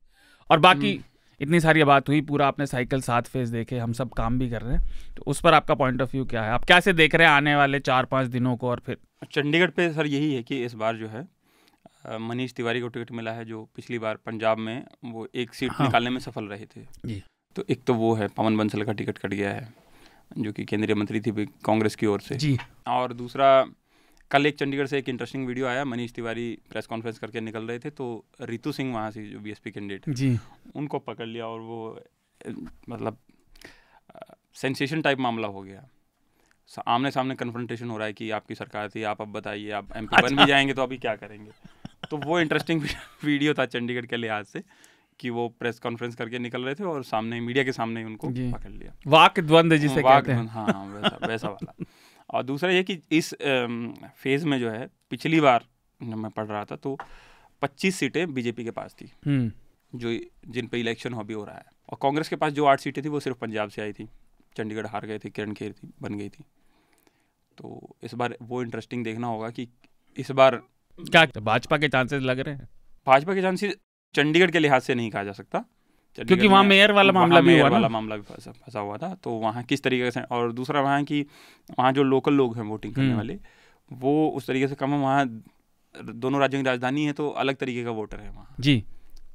और बाकी इतनी सारी बात हुई, पूरा आपने साइकिल 7 फेज देखे, हम सब काम भी कर रहे हैं, तो उस पर आपका पॉइंट ऑफ व्यू क्या है? आप कैसे देख रहे हैं आने वाले 4-5 दिनों को? और फिर चंडीगढ़ पे सर यही है कि इस बार जो है मनीष तिवारी को टिकट मिला है, जो पिछली बार पंजाब में वो एक सीट निकालने में सफल रहे थे जी। तो एक तो वो है, पवन बंसल का टिकट कट गया है, जो कि केंद्रीय मंत्री थी कांग्रेस की ओर से जी। और दूसरा, कल एक चंडीगढ़ से एक इंटरेस्टिंग वीडियो आया, मनीष तिवारी प्रेस कॉन्फ्रेंस करके निकल रहे थे, तो रितु सिंह वहाँ से जो बीएसपी कैंडिडेट जी, उनको पकड़ लिया और वो मतलब सेंसेशन टाइप मामला हो गया। आमने सामने कन्फ्रंटेशन हो रहा है कि आपकी सरकार थी, आप अब बताइए, आप एमपी बन भी जाएंगे तो अभी क्या करेंगे। तो वो इंटरेस्टिंग वीडियो था चंडीगढ़ के लिहाज से, कि वो प्रेस कॉन्फ्रेंस करके निकल रहे थे और सामने मीडिया के सामने ही उनको पकड़ लिया। वाक द्वंद जिसे कहते हैं, हाँ वैसा वाला। और दूसरा ये कि इस फेज में जो है, पिछली बार जब मैं पढ़ रहा था तो 25 सीटें बीजेपी के पास थी, जो जिन पे इलेक्शन अभी हो रहा है, और कांग्रेस के पास जो 8 सीटें थी वो सिर्फ पंजाब से आई थी। चंडीगढ़ हार गए थे, किरण खेर थी बन गई थी। तो इस बार वो इंटरेस्टिंग देखना होगा कि इस बार क्या भाजपा के चांसेस लग रहे हैं। भाजपा के चांसेस चंडीगढ़ के लिहाज से नहीं कहा जा सकता, क्योंकि वहाँ मेयर वाला मामला भी हुआ ना, मामला भी फंसा हुआ था। तो वहाँ किस तरीके से, और दूसरा वहाँ कि वहाँ जो लोकल लोग हैं वोटिंग करने वाले, वो उस तरीके से कम है। वहाँ दोनों राज्यों की राजधानी है तो अलग तरीके का वोटर है वहाँ जी,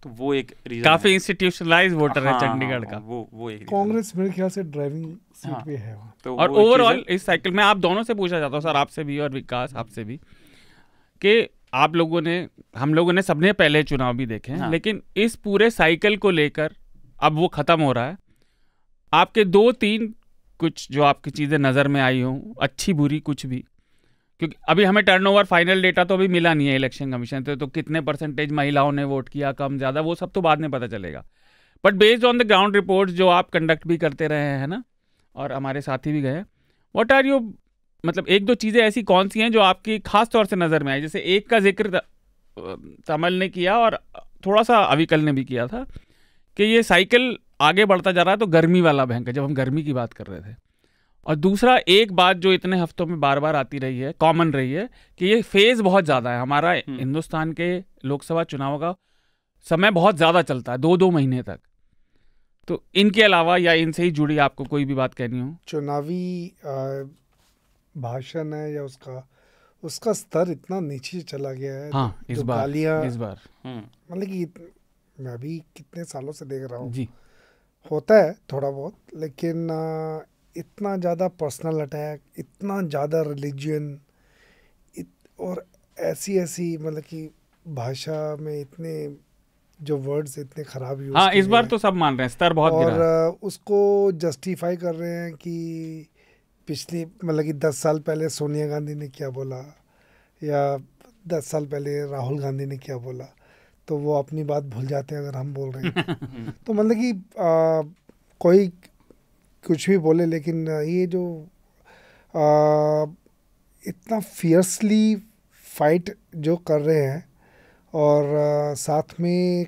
तो वो एक रीजन, काफी इंस्टीट्यूशनलाइज्ड वोटर है चंडीगढ़ का। वो एक कांग्रेस मेरे ख्याल से ड्राइविंग सीट पे है वहाँ। तो और ओवरऑल इस साइकिल में आप दोनों से पूछना चाहता हूँ सर, आपसे भी और विकास आपसे भी, कि आप लोगों ने, हम लोगों ने सबने पहले चुनाव भी देखे हैं, लेकिन इस पूरे साइकिल को लेकर अब वो खत्म हो रहा है, आपके 2-3 कुछ जो आपकी चीजें नजर में आई हो, अच्छी बुरी कुछ भी, क्योंकि अभी हमें टर्नओवर फाइनल डेटा तो अभी मिला नहीं है इलेक्शन कमीशन से, तो कितने परसेंटेज महिलाओं ने वोट किया, कम ज़्यादा, वो सब तो बाद में पता चलेगा। But based on the ground reports जो आप कंडक्ट भी करते रहे हैं ना, और हमारे साथी भी गए, व्हाट आर यू, मतलब 1-2 चीज़ें ऐसी कौन सी हैं जो आपकी खास तौर से नज़र में आई? जैसे एक का जिक्र तमल ने किया और थोड़ा सा अविकल ने भी किया था कि ये साइकिल आगे बढ़ता जा रहा है तो गर्मी वाला भयंकर, जब हम गर्मी की बात कर रहे थे। और दूसरा एक बात जो इतने हफ्तों में बार बार आती रही है, कॉमन रही है, कि ये फेज बहुत ज़्यादा है हमारा, हिंदुस्तान के लोकसभा चुनाव का समय बहुत ज़्यादा चलता है, 2-2 महीने तक। तो इनके अलावा या इनसे ही जुड़ी आपको कोई भी बात कहनी हो? चुनावी भाषण है या उसका स्तर इतना नीचे चला गया है। हाँ, इस बार मतलब कि मैं भी कितने सालों से देख रहा हूँ जी, होता है थोड़ा बहुत, लेकिन इतना ज़्यादा पर्सनल अटैक, इतना ज़्यादा रिलीजन, और ऐसी मतलब कि भाषा में इतने जो वर्ड्स इतने खराब यूज, हाँ, इस बार तो सब मान रहे हैं स्तर बहुत गिरा है। और उसको जस्टिफाई कर रहे हैं कि पिछली, मतलब कि 10 साल पहले सोनिया गांधी ने क्या बोला या 10 साल पहले राहुल गांधी ने क्या बोला, तो वो अपनी बात भूल जाते हैं अगर हम बोल रहे हैं। तो मतलब कि कोई कुछ भी बोले, लेकिन ये जो इतना फियर्सली फाइट जो कर रहे हैं, और साथ में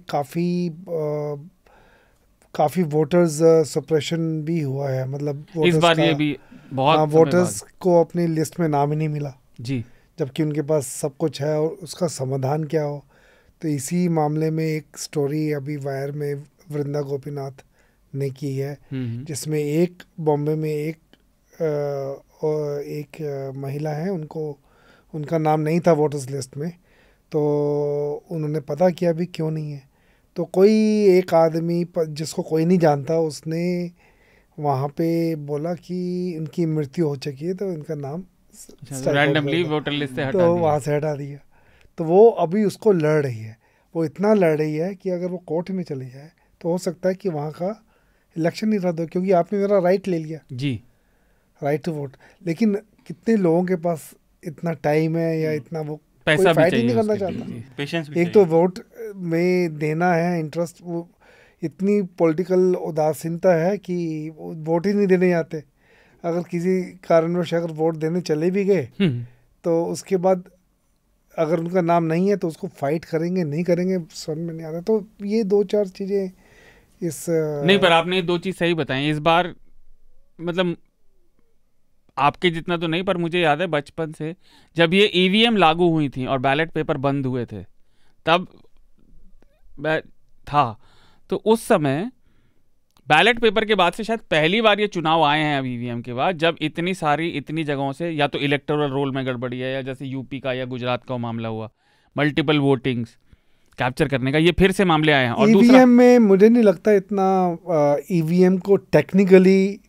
काफ़ी वोटर्स सप्रेशन भी हुआ है, मतलब इस बार ये भी बहुत वोटर्स को अपनी लिस्ट में नाम ही नहीं मिला जी, जबकि उनके पास सब कुछ है, और उसका समाधान क्या हो। तो इसी मामले में एक स्टोरी अभी वायर में वृंदा गोपीनाथ ने की है, जिसमें एक बॉम्बे में एक महिला है, उनका नाम नहीं था वोटर्स लिस्ट में, तो उन्होंने पता किया भी क्यों नहीं है, तो कोई एक आदमी जिसको कोई नहीं जानता, उसने वहाँ पे बोला कि इनकी मृत्यु हो चुकी है, तो इनका नाम रैंडमली वोटर लिस्ट से हटा दिया, तो वहाँ से हटा दिया। तो वो अभी उसको लड़ रही है, वो इतना लड़ रही है कि अगर वो कोर्ट में चली जाए तो हो सकता है कि वहाँ का इलेक्शन नहीं रद्द हो, क्योंकि आपने मेरा राइट ले लिया जी, राइट टू वोट। लेकिन कितने लोगों के पास इतना टाइम है या इतना वो पैसा कोई भी फाइट ही चाहिए नहीं करना उसके चाहता। लिए। पेशेंस भी एक तो वोट में देना है इंटरेस्ट, वो इतनी पॉलिटिकल उदासीनता है कि वोट ही नहीं देने आते। अगर किसी कारणवश अगर वोट देने चले भी गए तो उसके बाद अगर उनका नाम नहीं है तो उसको फाइट करेंगे नहीं करेंगे समझ में नहीं आता। तो ये 2-4 चीज़ें इस नहीं, पर आपने 2 चीज़ सही बताई इस बार, मतलब आपके जितना तो नहीं, पर मुझे याद है बचपन से जब ये ईवीएम लागू हुई थी और बैलेट पेपर बंद हुए थे, तब था, तो उस समय बैलेट पेपर के बाद से शायद पहली बार ये चुनाव आए हैं अब ईवीएम के बाद, जब इतनी जगहों से या तो इलेक्टोरल रोल में गड़बड़ी है, या जैसे यूपी का या गुजरात का मामला हुआ, मल्टीपल वोटिंग्स कैप्चर करने का, ये फिर से मामले आए हैं। और ईवीएम में मुझे नहीं लगता इतना ईवीएम को टेक्निकली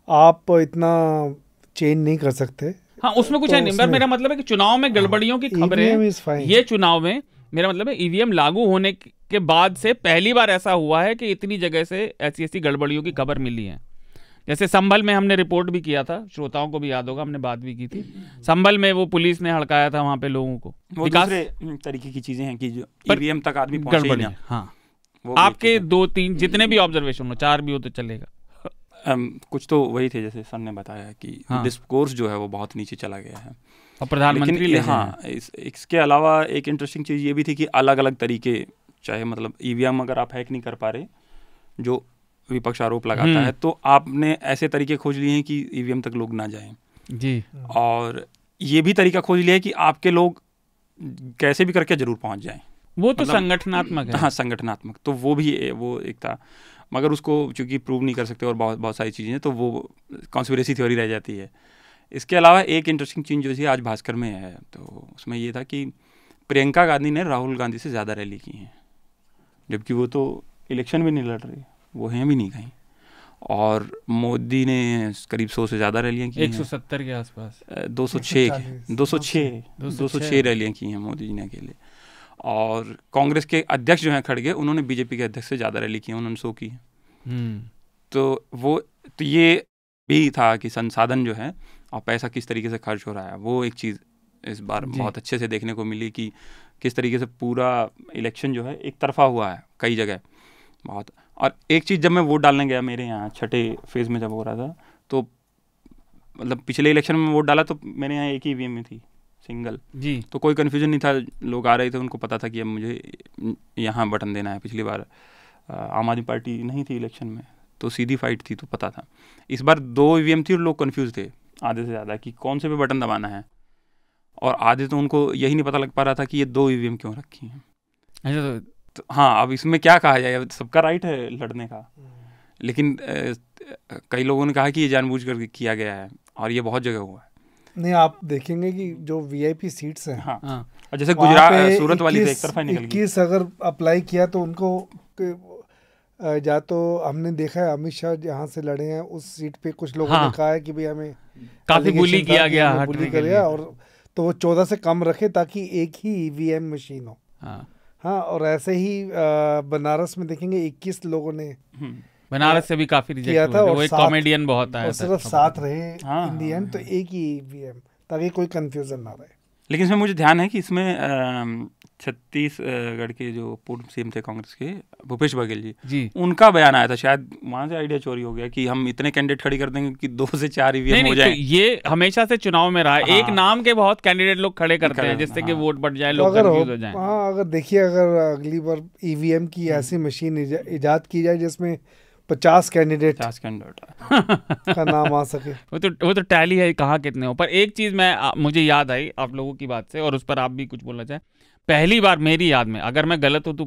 आप इतना चेंज नहीं कर सकते। हाँ, उसमें कुछ है नहीं, पर मेरा मतलब है कि चुनाव में गड़बड़ियों की खबरें, ये चुनाव में मेरा मतलब है ईवीएम लागू होने के बाद से पहली बार ऐसा हुआ है कि इतनी जगह से ऐसी गड़बड़ियों की खबर मिली है। जैसे संभल में हमने रिपोर्ट भी किया था, श्रोताओं को भी याद होगा, हमने बात भी की थी, संभल में वो पुलिस ने हड़काया था वहां पे लोगों को। वो दूसरे तरीके की चीजें हैं कि जो ईवीएम तक आदमी पहुंचे ही ना। हाँ, आपके 2-3 जितने भी ऑब्जर्वेशन हो, 4 भी हो तो चलेगा। कुछ तो वही थे जैसे सर ने बताया कि डिस्कोर्स जो है वो बहुत नीचे चला गया है, और प्रधानमंत्री इसके अलावा एक इंटरेस्टिंग चीज़ ये भी थी कि अलग अलग तरीके, चाहे मतलब ईवीएम अगर आप हैक नहीं कर पा रहे, जो विपक्ष आरोप लगाता है, तो आपने ऐसे तरीके खोज लिए हैं कि ईवीएम तक लोग ना जाएं। जी। और ये भी तरीका खोज लिया है कि आपके लोग कैसे भी करके जरूर पहुंच जाएं। वो तो मतलब, संगठनात्मक है। हाँ, संगठनात्मक, तो वो भी वो एक था, मगर उसको चूंकि प्रूव नहीं कर सकते और बहुत सारी चीज़ें, तो वो कॉन्स्पिरेसी थ्योरी रह जाती है। इसके अलावा एक इंटरेस्टिंग चीज़ जो थी आज भास्कर में है, तो उसमें ये था कि प्रियंका गांधी ने राहुल गांधी से ज़्यादा रैली की हैं, जबकि वो तो इलेक्शन भी नहीं लड़ रही, वो हैं भी नहीं कहीं। और मोदी ने करीब 100 से ज़्यादा रैलियाँ की 170 के आसपास, 206 रैलियाँ की हैं मोदी जी ने अकेले। और कांग्रेस के अध्यक्ष जो हैं खड़गे, उन्होंने बीजेपी के अध्यक्ष से ज़्यादा रैली की है, उन्होंने 100 की है। तो ये भी था कि संसाधन जो है और पैसा किस तरीके से खर्च हो रहा है, वो एक चीज़ इस बार बहुत अच्छे से देखने को मिली कि किस तरीके से पूरा इलेक्शन जो है एक तरफा हुआ है कई जगह बहुत। और एक चीज़, जब मैं वोट डालने गया मेरे यहाँ छठे फेज़ में जब हो रहा था, तो मतलब पिछले इलेक्शन में वोट डाला तो मेरे यहाँ एक ही ईवीएम में थी, सिंगल जी। तो कोई कन्फ्यूजन नहीं था, लोग आ रहे थे, उनको पता था कि अब मुझे यहाँ बटन देना है। पिछली बार आम आदमी पार्टी नहीं थी इलेक्शन में, तो सीधी फाइट थी, तो पता था। इस बार 2 ईवीएम थी और लोग कन्फ्यूज थे आधे से ज़्यादा कि कौन से पे बटन दबाना है, और आधे तो उनको यही नहीं पता लग पा रहा था कि ये 2 ईवीएम क्यों रखी हैं। अच्छा, तो हाँ, अब इसमें क्या कहा जाए, सबका राइट है लड़ने का, लेकिन कई लोगों ने कहा कि ये जानबूझकर किया गया है, और ये बहुत जगह हुआ है। नहीं, आप देखेंगे कि जो वीआईपी सीट्स हैं, हाँ, जैसे गुजरात सूरत वाली से एक तरफा निकल गई। 21 अगर अप्लाई किया तो उनको या तो हमने देखा है अमित शाह जहाँ से लड़े हैं उस सीट पे कुछ लोगों ने कहा है कि भाई हमें काफी बुली किया गया, और तो वो 14 से कम रखे ताकि एक ही ईवीएम मशीन हो। हाँ, और ऐसे ही बनारस में देखेंगे 21 लोगों ने बनारस से भी काफी रिजेक्ट हुआ था, वो एक कॉमेडियन बहुत आया था, सिर्फ 7 रहे इंडियन, तो एक ही ईवीएम, ताकि कोई कंफ्यूजन ना रहे। लेकिन इसमें मुझे ध्यान है कि इसमें छत्तीसगढ़ के जो पूर्व सीएम थे कांग्रेस के, भूपेश बघेल जी, उनका बयान आया था, शायद वहां से आइडिया चोरी हो गया कि हम इतने कैंडिडेट खड़ी कर देंगे कि 2 से 4 ईवीएम हो जाए। तो ये हमेशा से चुनाव में रहा है, एक नाम के बहुत कैंडिडेट लोग खड़े करते हैं जिससे कि वोट बढ़ जाए, लोग कंफ्यूज हो जाएं। हाँ, अगर देखिए, अगर अगली बार ईवीएम की ऐसी मशीन इजाद की जाए जिसमें 50 कैंडिडेट का नाम आ सके, वो तो टैली है कहाँ कितने हो। पर एक चीज मुझे याद आई आप लोगों की बात से, और उस पर आप भी कुछ बोलना चाहें। पहली बार मेरी याद में, अगर मैं गलत हूं तो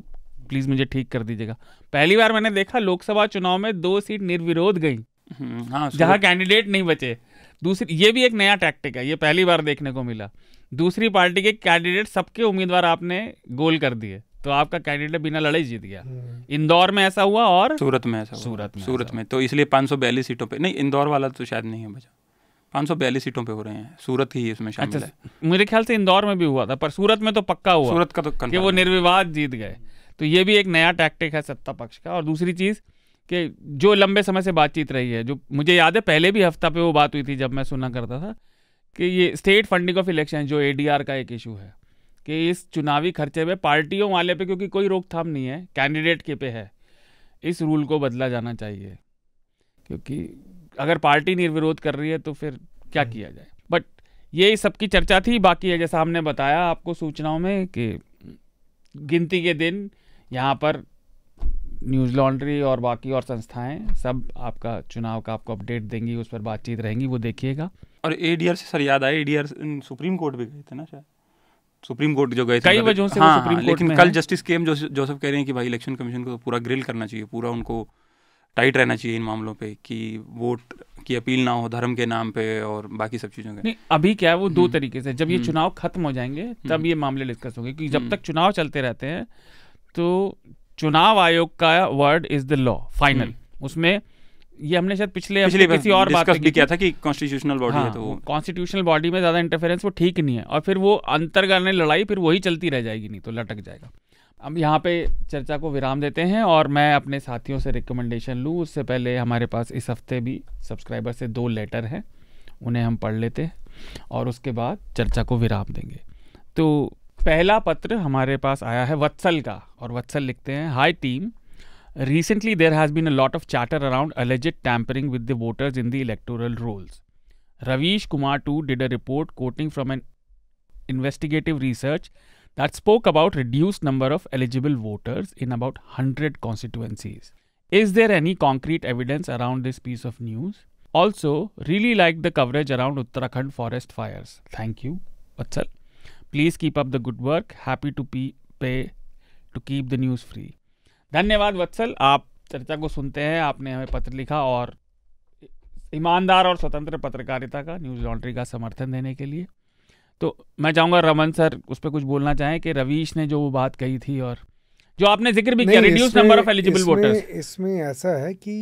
प्लीज मुझे ठीक कर दीजिएगा, पहली बार मैंने देखा लोकसभा चुनाव में 2 सीट निर्विरोध गई, जहां कैंडिडेट नहीं बचे। दूसरी, ये भी एक नया टैक्टिक है, ये पहली बार देखने को मिला। दूसरी पार्टी के कैंडिडेट, सबके उम्मीदवार आपने गोल कर दिए, तो आपका कैंडिडेट बिना लड़ाई जीत गया। इंदौर में ऐसा हुआ और सूरत में ऐसा हुआ। सूरत में तो इसलिए 542 सीटों पे, नहीं इंदौर वाला तो शायद नहीं है बचा, 542 सीटों पे हो रहे हैं, सूरत ही इसमें शामिल है। मेरे ख्याल से इंदौर में भी हुआ था, पर सूरत में तो पक्का हुआ, सूरत का तो कि वो निर्विवाद जीत गए। तो ये भी एक नया टैक्टिक है सत्ता पक्ष का। और दूसरी चीज़ कि जो लंबे समय से बातचीत रही है, जो मुझे याद है पहले भी हफ्ता पे वो बात हुई थी जब मैं सुना करता था, कि ये स्टेट फंडिंग ऑफ इलेक्शन, जो ADR का एक इशू है, कि इस चुनावी खर्चे में पार्टियों वाले पे क्योंकि कोई रोकथाम नहीं है, कैंडिडेट के पे है, इस रूल को बदला जाना चाहिए। क्योंकि अगर पार्टी निर्विरोध कर रही है तो फिर क्या किया जाए। बट ये सबकी चर्चा थी। बाकी है जैसा हमने बताया आपको सूचनाओं में कि गिनती के दिन यहाँ पर न्यूज़ लॉन्ड्री और बाकी और संस्थाएं सब आपका चुनाव का आपको अपडेट देंगी, उस पर बातचीत रहेंगी, वो देखिएगा। और ADR से सर याद आया, ADR सुप्रीम कोर्ट भी गए थे ना, शायद सुप्रीम कोर्ट जो गए थे कई वजहों से। हाँ, सुप्रीम कोर्ट लेकिन में कल जस्टिस KM जोसेफ कह रहे हैं कि भाई इलेक्शन कमीशन को तो पूरा ग्रिल करना चाहिए, पूरा उनको टाइट रहना चाहिए इन मामलों पे, कि वोट की अपील ना हो धर्म के नाम पे और बाकी सब चीज़ों के। नहीं, अभी क्या है वो 2 तरीके से, जब ये चुनाव खत्म हो जाएंगे तब ये मामले डिस्कस होंगे, क्योंकि जब तक चुनाव चलते रहते हैं तो चुनाव आयोग का word is the law final. उसमें ये हमने शायद पिछले किसी और बात भी किया था कि कॉन्स्टिट्यूशनल बॉडी है, तो वो कॉन्स्टिट्यूशनल बॉडी में ज़्यादा इंटरफेरेंस वो ठीक नहीं है, और फिर वो अंतर्गत लड़ाई फिर वही चलती रह जाएगी, नहीं तो लटक जाएगा। अब यहाँ पे चर्चा को विराम देते हैं और मैं अपने साथियों से रिकमेंडेशन लूँ उससे पहले हमारे पास इस हफ्ते भी सब्सक्राइबर से 2 लेटर हैं, उन्हें हम पढ़ लेते हैं और उसके बाद चर्चा को विराम देंगे। तो पहला पत्र हमारे पास आया है वत्सल का, और वत्सल लिखते हैं, हाय team, recently there has been a lot of chatter around alleged tampering with the voters in the electoral rolls. Ravish Kumar too did a report quoting from an investigative research that spoke about reduced number of eligible voters in about 100 constituencies. Is there any concrete evidence around this piece of news? Also really like the coverage around Uttarakhand forest fires. Thank you Vatsal, please keep up the good work, happy to pay to keep the news free. धन्यवाद वत्सल, आप चर्चा को सुनते हैं, आपने हमें पत्र लिखा और ईमानदार और स्वतंत्र पत्रकारिता का, न्यूज़ लॉन्ड्री का समर्थन देने के लिए। तो मैं चाहूँगा रमन सर उस पर कुछ बोलना चाहें कि रवीश ने जो वो बात कही थी और जो आपने जिक्र भी किया, reduce number of eligible voters. इसमें ऐसा है कि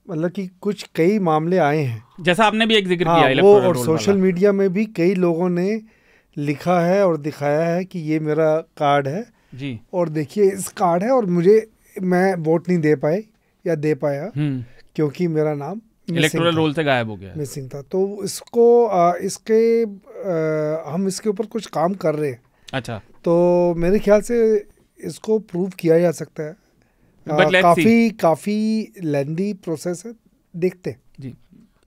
मतलब कि कुछ कई मामले आए हैं, जैसा आपने भी एक जिक्र किया वो, और सोशल मीडिया में भी कई लोगों ने लिखा है और दिखाया है कि ये मेरा कार्ड है जी, और देखिए इस कार्ड है और मैं वोट नहीं दे पाए या दे पाया क्योंकि मेरा नाम इलेक्टोरल रोल से गायब हो गया, मिसिंग था। तो इसको हम इसके ऊपर कुछ काम कर रहे हैं। अच्छा, तो मेरे ख्याल से इसको प्रूव किया जा सकता है। काफी लेंदी प्रोसेस है, देखते हैं जी।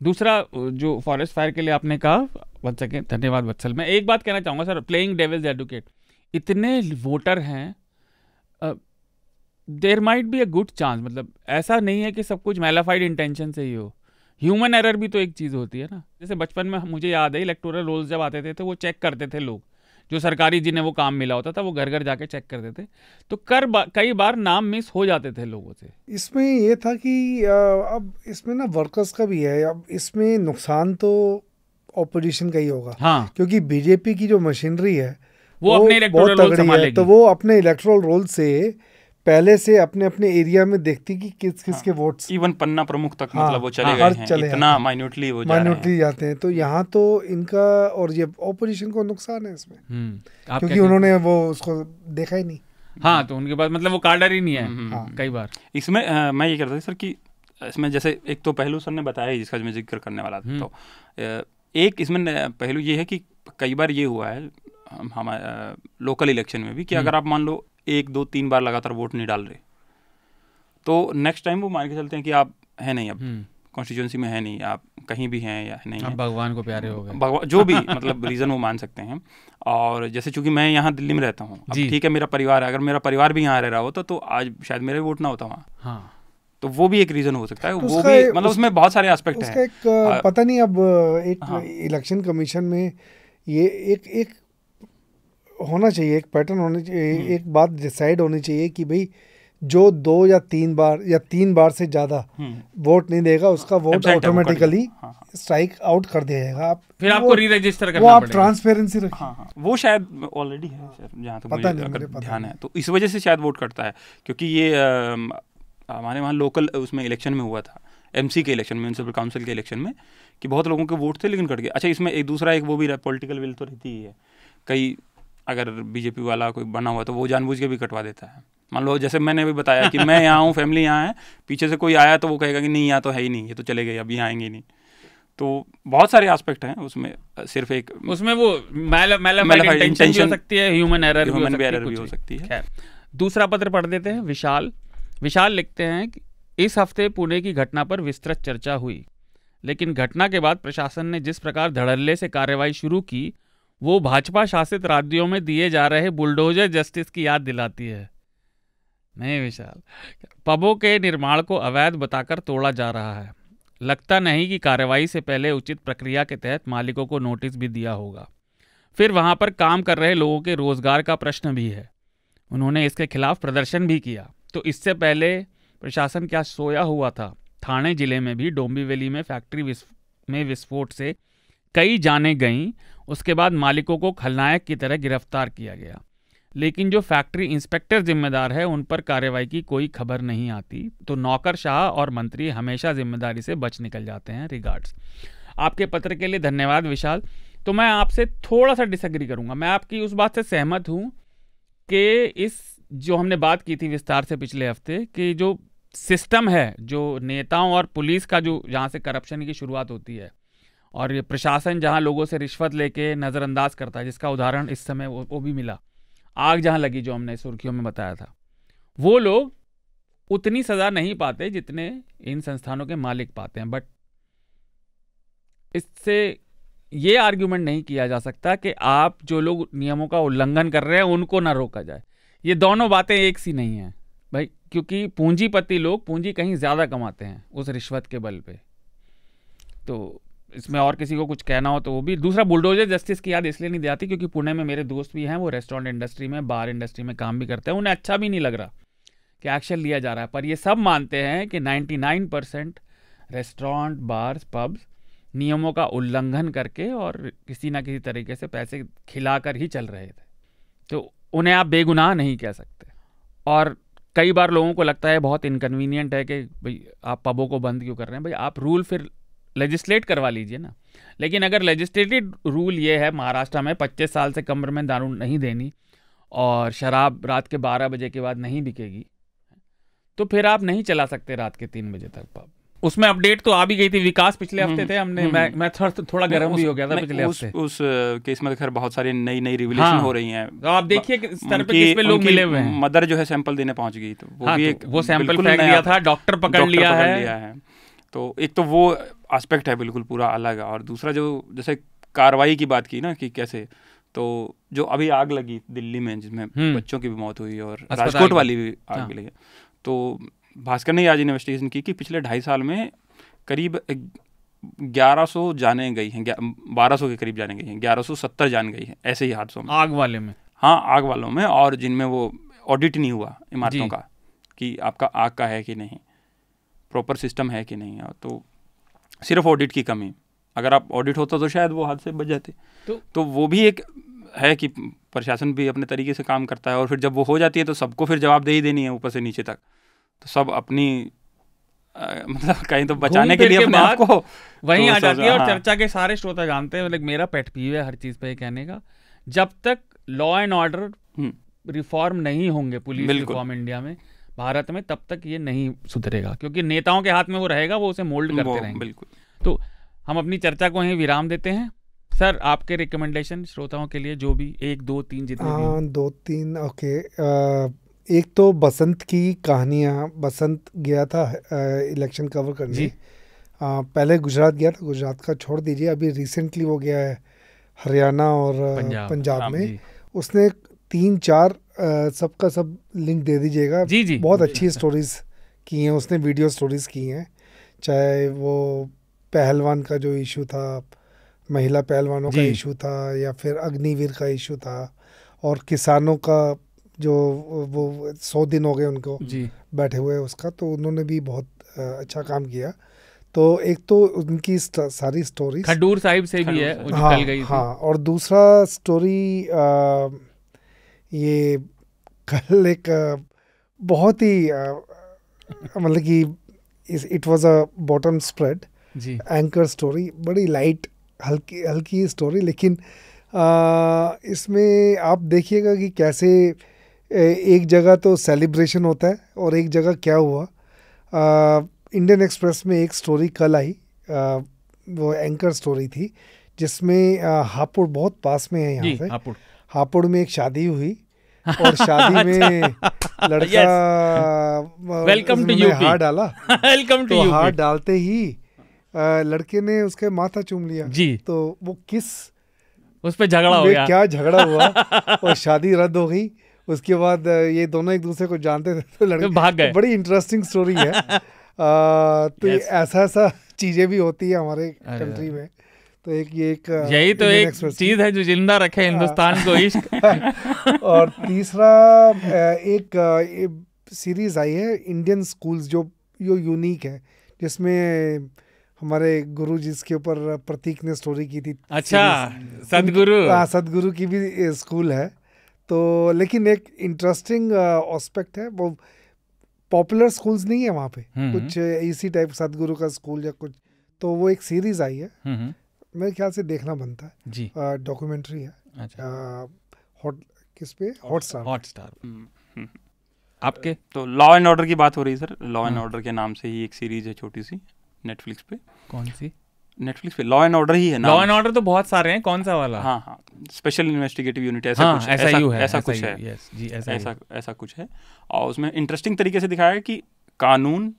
दूसरा जो फॉरेस्ट फायर के लिए आपने कहा, वन सेकेंड, धन्यवाद वत्सल। मैं एक बात कहना चाहूँगा सर, प्लेइंग डेविल्स एडवोकेट, इतने वोटर हैं, there might be a good chance, मतलब ऐसा नहीं है कि सब कुछ मैलाफाइड इंटेंशन से ही हो, ह्यूमन एरर भी तो एक चीज़ होती है ना। जैसे बचपन में मुझे याद है इलेक्टोरल रोल्स जब आते थे तो वो चेक करते थे लोग, जो सरकारी जिन्हें वो काम मिला होता था वो घर घर जाके चेक करते थे, तो कई बार नाम मिस हो जाते थे लोगों से। इसमें ये था कि अब इसमें ना वर्कर्स का भी है, अब इसमें नुकसान तो ऑपोजिशन का ही होगा। हाँ, क्योंकि बीजेपी की जो मशीनरी है वो अपने इलेक्टोरल रोल संभालेगी, तो वो अपने इलेक्टोरल रोल से पहले से अपने एरिया में देखती कि किसके वोट्स, इवन पन्ना प्रमुख तक मतलब वो चले गए हैं, इतना माइन्यूटली वो जाते हैं। तो यहाँ तो इनका और ये ऑपोजिशन को नुकसान है इसमें, क्योंकि उन्होंने वो उसको देखा ही नहीं। हाँ, तो उनके पास मतलब वो कार्डर ही नहीं है कई बार। इसमें मैं ये कहता था सर कि इसमें जैसे एक तो पहलू सर ने बताया जिसका मैं जिक्र करने वाला था, तो एक इसमें पहलू ये है कि कई बार ये हुआ है हमारे लोकल इलेक्शन में भी कि अगर आप मान लो 1 2 3 बार लगातार वोट नहीं डाल रहे, तो नेक्स्ट टाइम वो मान के चलते हैं कि आप है नहीं, अब कॉन्स्टिट्यूंसी में है नहीं, आप कहीं भी हैं या नहीं है, भगवान को प्यारे हो गए, भगवान जो भी मतलब रीज़न वो मान सकते हैं। और जैसे चूंकि मैं यहाँ दिल्ली में रहता हूँ, अब ठीक है मेरा परिवार है, अगर मेरा परिवार भी यहाँ रह रहा होता तो आज शायद मेरा वोट ना होता वहाँ। हाँ, तो वो भी एक रीज़न हो सकता है, वो भी मतलब उसमें बहुत सारे एस्पेक्ट हैं। पता नहीं अब एक इलेक्शन कमीशन में ये एक होना चाहिए, एक पैटर्न होना चाहिए, एक बात डिसाइड होनी चाहिए कि भाई जो 2 या 3 बार से ज़्यादा वोट नहीं देगा उसका वोट ऑटोमेटिकली स्ट्राइक आउट कर दिया जाएगा। फिर आपको री रजिस्टर करना पड़ेगा, वो आप ट्रांसपेरेंसी रखिए। वो शायद ऑलरेडी है जहाँ तक मुझे अगर ध्यान है, तो इस वजह से शायद वोट करता है, क्योंकि ये हमारे वहाँ लोकल उसमें इलेक्शन में हुआ था, MC के इलेक्शन में, म्यूनसिपल काउंसिल के इलेक्शन में, कि बहुत लोगों के वोट थे लेकिन कट गए। अच्छा, इसमें एक दूसरा वो भी पॉलिटिकल विल तो रहती ही है, कई अगर बीजेपी वाला कोई बना हुआ तो वो जानबूझ के भी कटवा देता है। मान लो जैसे मैंने अभी बताया कि मैं यहाँ हूँ, फैमिली यहाँ है, पीछे से कोई आया तो वो कहेगा कि नहीं यहाँ तो है ही नहीं, ये तो चले गए, अभी आएंगे नहीं। तो बहुत सारे एस्पेक्ट हैं उसमें, सिर्फ एक उसमें वो इंटेंशन भी हो सकती है, ह्यूमन एरर भी हो सकती है। दूसरा पत्र पढ़ देते हैं। विशाल लिखते हैं कि इस हफ्ते पुणे की घटना पर विस्तृत चर्चा हुई, लेकिन घटना के बाद प्रशासन ने जिस प्रकार धड़ल्ले से कार्रवाई शुरू की वो भाजपा शासित राज्यों में दिए जा रहे बुलडोजर जस्टिस की याद दिलाती है। नहीं विशाल, पबों के निर्माण को अवैध बताकर तोड़ा जा रहा है। लगता नहीं कि कार्रवाई से पहले उचित प्रक्रिया के तहत मालिकों को नोटिस भी दिया होगा। फिर वहां पर काम कर रहे लोगों के रोजगार का प्रश्न भी है, उन्होंने इसके खिलाफ प्रदर्शन भी किया। तो इससे पहले प्रशासन क्या सोया हुआ था? ठाणे जिले में भी डोंबिवली में फैक्ट्री में विस्फोट से कई जानें गईं, उसके बाद मालिकों को खलनायक की तरह गिरफ्तार किया गया, लेकिन जो फैक्ट्री इंस्पेक्टर जिम्मेदार है उन पर कार्रवाई की कोई खबर नहीं आती। तो नौकरशाह और मंत्री हमेशा जिम्मेदारी से बच निकल जाते हैं। रिगार्ड्स। आपके पत्र के लिए धन्यवाद विशाल। तो मैं आपसे थोड़ा सा डिसएग्री करूंगा। मैं आपकी उस बात से सहमत हूं कि इस जो हमने बात की थी विस्तार से पिछले हफ्ते कि जो सिस्टम है, जो नेताओं और पुलिस का जो जहाँ से करप्शन की शुरुआत होती है और ये प्रशासन जहाँ लोगों से रिश्वत लेके नज़रअंदाज करता है, जिसका उदाहरण इस समय वो भी मिला, आग जहाँ लगी जो हमने सुर्खियों में बताया था, वो लोग उतनी सज़ा नहीं पाते जितने इन संस्थानों के मालिक पाते हैं। बट इससे ये आर्ग्यूमेंट नहीं किया जा सकता कि आप जो लोग नियमों का उल्लंघन कर रहे हैं उनको ना रोका जाए। ये दोनों बातें एक सी नहीं हैं। भाई, क्योंकि पूंजीपति लोग पूंजी कहीं ज़्यादा कमाते हैं उस रिश्वत के बल पे। तो इसमें और किसी को कुछ कहना हो तो वो भी। दूसरा, बुलडोजर जस्टिस की याद इसलिए नहीं दिलाती क्योंकि पुणे में मेरे दोस्त भी हैं, वो रेस्टोरेंट इंडस्ट्री में, बार इंडस्ट्री में काम भी करते हैं, उन्हें अच्छा भी नहीं लग रहा कि एक्शन लिया जा रहा है। पर ये सब मानते हैं कि 99% रेस्टोरेंट, बार्स, पब्स नियमों का उल्लंघन करके और किसी ना किसी तरीके से पैसे खिलाकर ही चल रहे थे। तो उन्हें आप बेगुनाह नहीं कह सकते। और कई बार लोगों को लगता है बहुत इनकन्वीनियंट है कि भाई आप पबों को बंद क्यों कर रहे हैं। भाई आप रूल फिर लेजिस्लेट करवा लीजिए ना। लेकिन अगर लेजिस्लेटिव रूल ये है महाराष्ट्र में 25 साल से कम उम्र में दारू नहीं देनी और शराब रात के 12 बजे के बाद नहीं बिकेगी, तो फिर आप नहीं चला सकते रात के 3 बजे तक पब। उसमें अपडेट तो आ भी गई थी। विकास पिछले हफ्ते थे, हमने मैं थोड़ा गर्म भी हो गया था पिछले हफ्ते। उस केस में खैर बहुत सारी नई रिविलेशन हो रही हैं। तो आप देखिए किस तरह पे किस पे लोग मिले हुए हैं। मदर जो है सैंपल देने पहुंच गई, तो वो भी एक वो सैंपल फेंक दिया था, डॉक्टर पकड़ लिया है। तो एक तो वो एस्पेक्ट है बिल्कुल पूरा अलग। और दूसरा जो जैसे कार्रवाई की बात की ना कि कैसे, तो जो अभी आग लगी दिल्ली में जिसमें बच्चों की भी मौत हुई और राजकोट वाली भी आग लगी, तो भास्कर ने आज इन्वेस्टिगेशन की कि पिछले 2.5 साल में करीब 1100 जाने गई हैं, 1200 के करीब जाने गई हैं, 1170 जान गई हैं ऐसे ही हादसों में, आग वाले में। हाँ, आग वालों में, और जिनमें वो ऑडिट नहीं हुआ इमारतों का कि आपका आग का है कि नहीं, प्रॉपर सिस्टम है कि नहीं। तो सिर्फ ऑडिट की कमी। अगर आप ऑडिट होता तो शायद वो हादसे बच जाते। तो वो भी एक है कि प्रशासन भी अपने तरीके से काम करता है, और फिर जब वो हो जाती है तो सबको फिर जवाबदेही देनी है ऊपर से नीचे तक। तो सब अपनी मतलब कहीं तो बचाने के लिए अपने आप को वहीं आ जाती है। और चर्चा के सारे श्रोता जानते हैं, मतलब मेरा पेट पीव है हर चीज़ पे कहने का, जब तक लॉ एंड ऑर्डर रिफॉर्म नहीं होंगे, पुलिस रिफॉर्म इंडिया में, भारत में, तब तक ये नहीं सुधरेगा, क्योंकि नेताओं के हाथ में वो रहेगा, वो उसे मोल्ड करते रहेंगे। बिल्कुल। तो हम अपनी चर्चा को यहीं विराम देते हैं। सर, आपके रिकमेंडेशन श्रोताओं के लिए, जो भी 1, 2, 3 जितने भी। 2, 3 ओके। एक तो बसंत की कहानियाँ। बसंत गया था इलेक्शन कवर करने, पहले गुजरात गया था, गुजरात का छोड़ दीजिए, अभी रिसेंटली वो गया है हरियाणा और पंजाब में। उसने 3-4 सबका सब लिंक दे दीजिएगा। जी, बहुत अच्छी स्टोरीज की हैं उसने, वीडियो स्टोरीज की हैं। चाहे वो पहलवान का जो इशू था, महिला पहलवानों का इशू था, या फिर अग्निवीर का इशू था, और किसानों का जो वो 100 दिन हो गए उनको बैठे हुए उसका, तो उन्होंने भी बहुत अच्छा काम किया। तो एक तो उनकी सारी स्टोरी खडूर साहिब से भी है, कल गई थी। हाँ, और दूसरा स्टोरी ये कल एक बहुत ही मतलब कि it was a bottom spread anchor story, बड़ी लाइट हल्की स्टोरी, लेकिन इसमें आप देखिएगा कि कैसे एक जगह तो सेलिब्रेशन होता है और एक जगह क्या हुआ। इंडियन एक्सप्रेस में एक स्टोरी कल आई, वो एंकर स्टोरी थी, जिसमें हापुड़ बहुत पास में है यहाँ से, हापुड़ में एक शादी हुई और शादी में लड़का वेलकम टू यूपी हाथ डाला। Welcome to UP. हाथ डालते ही लड़के ने उसके माथा चूम लिया जी। तो वो किस उस पे झगड़ा हो गया, क्या झगड़ा हुआ और शादी रद्द हो गई। उसके बाद ये दोनों एक दूसरे को जानते थे तो लड़के भाग गए। बड़ी इंटरेस्टिंग स्टोरी है। तो ऐसा चीजें भी होती है हमारे कंट्री में। तो यही तो एक चीज है जो जिंदा रखे हिंदुस्तान को, इश्क। और तीसरा एक सीरीज आई है इंडियन स्कूल्स, जो यूनिक है, जिसमें हमारे गुरु जिसके ऊपर प्रतीक ने स्टोरी की थी। अच्छा, सदगुरु की भी स्कूल है। तो लेकिन एक इंटरेस्टिंग एस्पेक्ट है, वो पॉपुलर स्कूल्स नहीं है वहाँ पे, कुछ इसी टाइप सदगुरु का स्कूल या कुछ, तो वो एक सीरीज आई है, मेरे ख्याल से देखना बनता है जी। डॉक्यूमेंट्री है। अच्छा। किस पे? हॉटस्टार। आपके तो लॉ एंड ऑर्डर की बात हो रही है सर। लॉ एंड ऑर्डर के नाम से ही एक सीरीज है छोटी सी, नेटफ्लिक्स पे। कौन सी? नेटफ्लिक्स पे लॉ एंड ऑर्डर ही है नाम। लॉ एंड ऑर्डर तो बहुत सारे हैं, कौन सा वाला? हाँ, स्पेशल इन्वेस्टिगेटिव यूनिट ऐसा कुछ है। ऐसा कुछ है। और उसमें इंटरेस्टिंग तरीके से दिखाया है कि कानून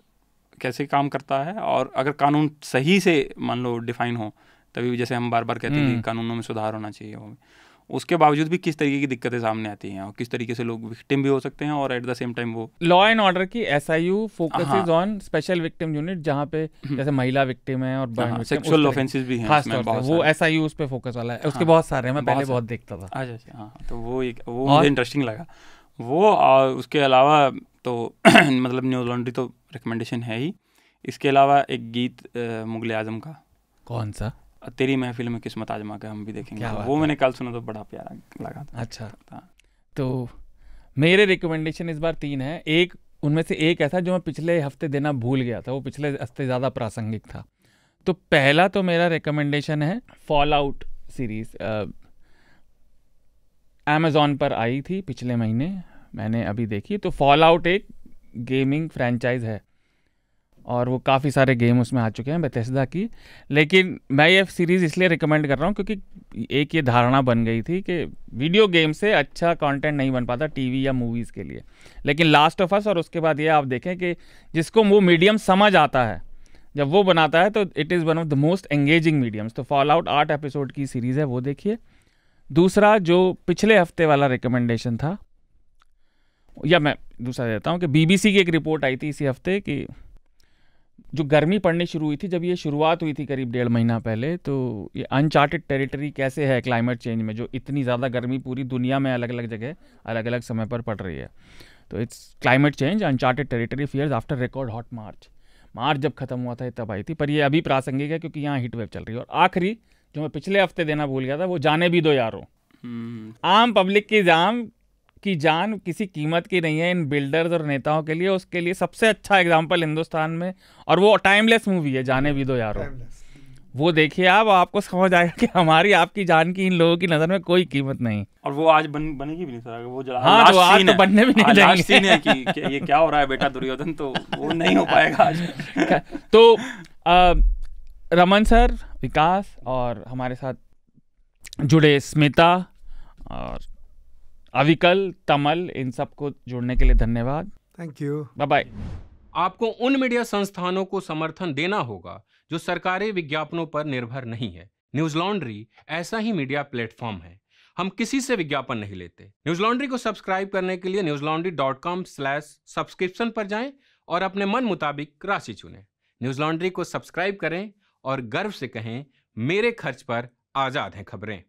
कैसे काम करता है, और अगर कानून सही से मान लो डिफाइन हो, तभी जैसे हम बार बार कहते हैं कि कानूनों में सुधार होना चाहिए, उसके बावजूद भी किस तरीके की दिक्कतें सामने आती हैं और किस तरीके से लोग विक्टिम भी हो सकते हैं और एट द सेम टाइम वो लॉ एंड ऑर्डर की SIU focuses on special victim unit, जहाँ पे जैसे महिला विक्टिम है और सेक्सुअल ऑफेंसेस भी हैं खास तौर पे वो SIU उस पे फोकस वाला है। उसके बहुत सारे हैं, मैं पहले बहुत देखता था। अच्छा हाँ, तो वो मुझे इंटरेस्टिंग लगा वो। और उसके अलावा तो मतलब न्यूज़ लॉन्ड्री तो रिकमेंडेशन है ही। इसके अलावा एक गीत मुगल आजम का, कौन सा? तेरी महफिल में किस्मत आजमा के, हम भी देखेंगे। वो मैंने कल सुना तो बड़ा प्यारा लगा था। अच्छा, तो मेरे रिकमेंडेशन इस बार 3 है। एक उनमें से एक ऐसा जो मैं पिछले हफ्ते देना भूल गया था, वो पिछले हफ्ते ज़्यादा प्रासंगिक था। तो पहला तो मेरा रिकमेंडेशन है फॉल आउट सीरीज़। अमेज़ॉन पर आई थी पिछले महीने, मैंने अभी देखी। तो फॉल आउट एक गेमिंग फ्रेंचाइज है और वो काफ़ी सारे गेम उसमें आ चुके हैं बेथेस्दा की। लेकिन मैं ये सीरीज़ इसलिए रिकमेंड कर रहा हूँ क्योंकि एक ये धारणा बन गई थी कि वीडियो गेम से अच्छा कंटेंट नहीं बन पाता टीवी या मूवीज़ के लिए। लेकिन लास्ट ऑफ अस और उसके बाद ये आप देखें कि जिसको वो मीडियम समझ आता है, जब वो बनाता है तो it is one of the most engaging mediums. तो फॉल आउट 8 एपिसोड की सीरीज़ है, वो देखिए। दूसरा जो पिछले हफ्ते वाला रिकमेंडेशन था, या मैं दूसरा देता हूँ कि BBC की एक रिपोर्ट आई थी इसी हफ्ते कि जो गर्मी पड़नी शुरू हुई थी, जब ये शुरुआत हुई थी करीब 1.5 महीना पहले, तो ये अनचार्टेड टेरिटरी कैसे है क्लाइमेट चेंज में, जो इतनी ज़्यादा गर्मी पूरी दुनिया में अलग अलग जगह अलग अलग समय पर पड़ रही है। तो it's climate change uncharted territory fears after record hot March जब खत्म हुआ था तब आई थी, पर ये अभी प्रासंगिक है क्योंकि यहाँ हीट वेव चल रही है। और आखिरी जो मैं पिछले हफ्ते देना भूल गया था, वो जाने भी दो यारो। आम पब्लिक की जान किसी कीमत की नहीं है इन बिल्डर्स और नेताओं के लिए। उसके लिए सबसे अच्छा एग्जांपल हिंदुस्तान में, और वो टाइमलेस मूवी है जाने भी दो यारो। वो देखिए आप, आपको समझ आएगा कि हमारी आपकी जान की इन लोगों की नज़र में कोई कीमत नहीं। और वो आज बनेगी भी नहीं सर, वो हाँ तो आज तो बनने भी नहीं जाएंगे। सीन है कि ये क्या हो रहा है बेटा दुर्योधन, तो वो नहीं हो पाएगा आज। तो रमन सर, विकास और हमारे साथ जुड़े स्मिता और अविकल, तमल, इन सबको जुड़ने के लिए धन्यवाद। Thank you, bye bye. आपको उन मीडिया संस्थानों को समर्थन देना होगा जो सरकारी विज्ञापनों पर निर्भर नहीं है। न्यूज लॉन्ड्री ऐसा ही मीडिया प्लेटफॉर्म है। हम किसी से विज्ञापन नहीं लेते। न्यूज लॉन्ड्री को सब्सक्राइब करने के लिए newslaundry.com/subscription पर जाएं और अपने मन मुताबिक राशि चुनें। न्यूज लॉन्ड्री को सब्सक्राइब करें और गर्व से कहें, मेरे खर्च पर आजाद हैं खबरें।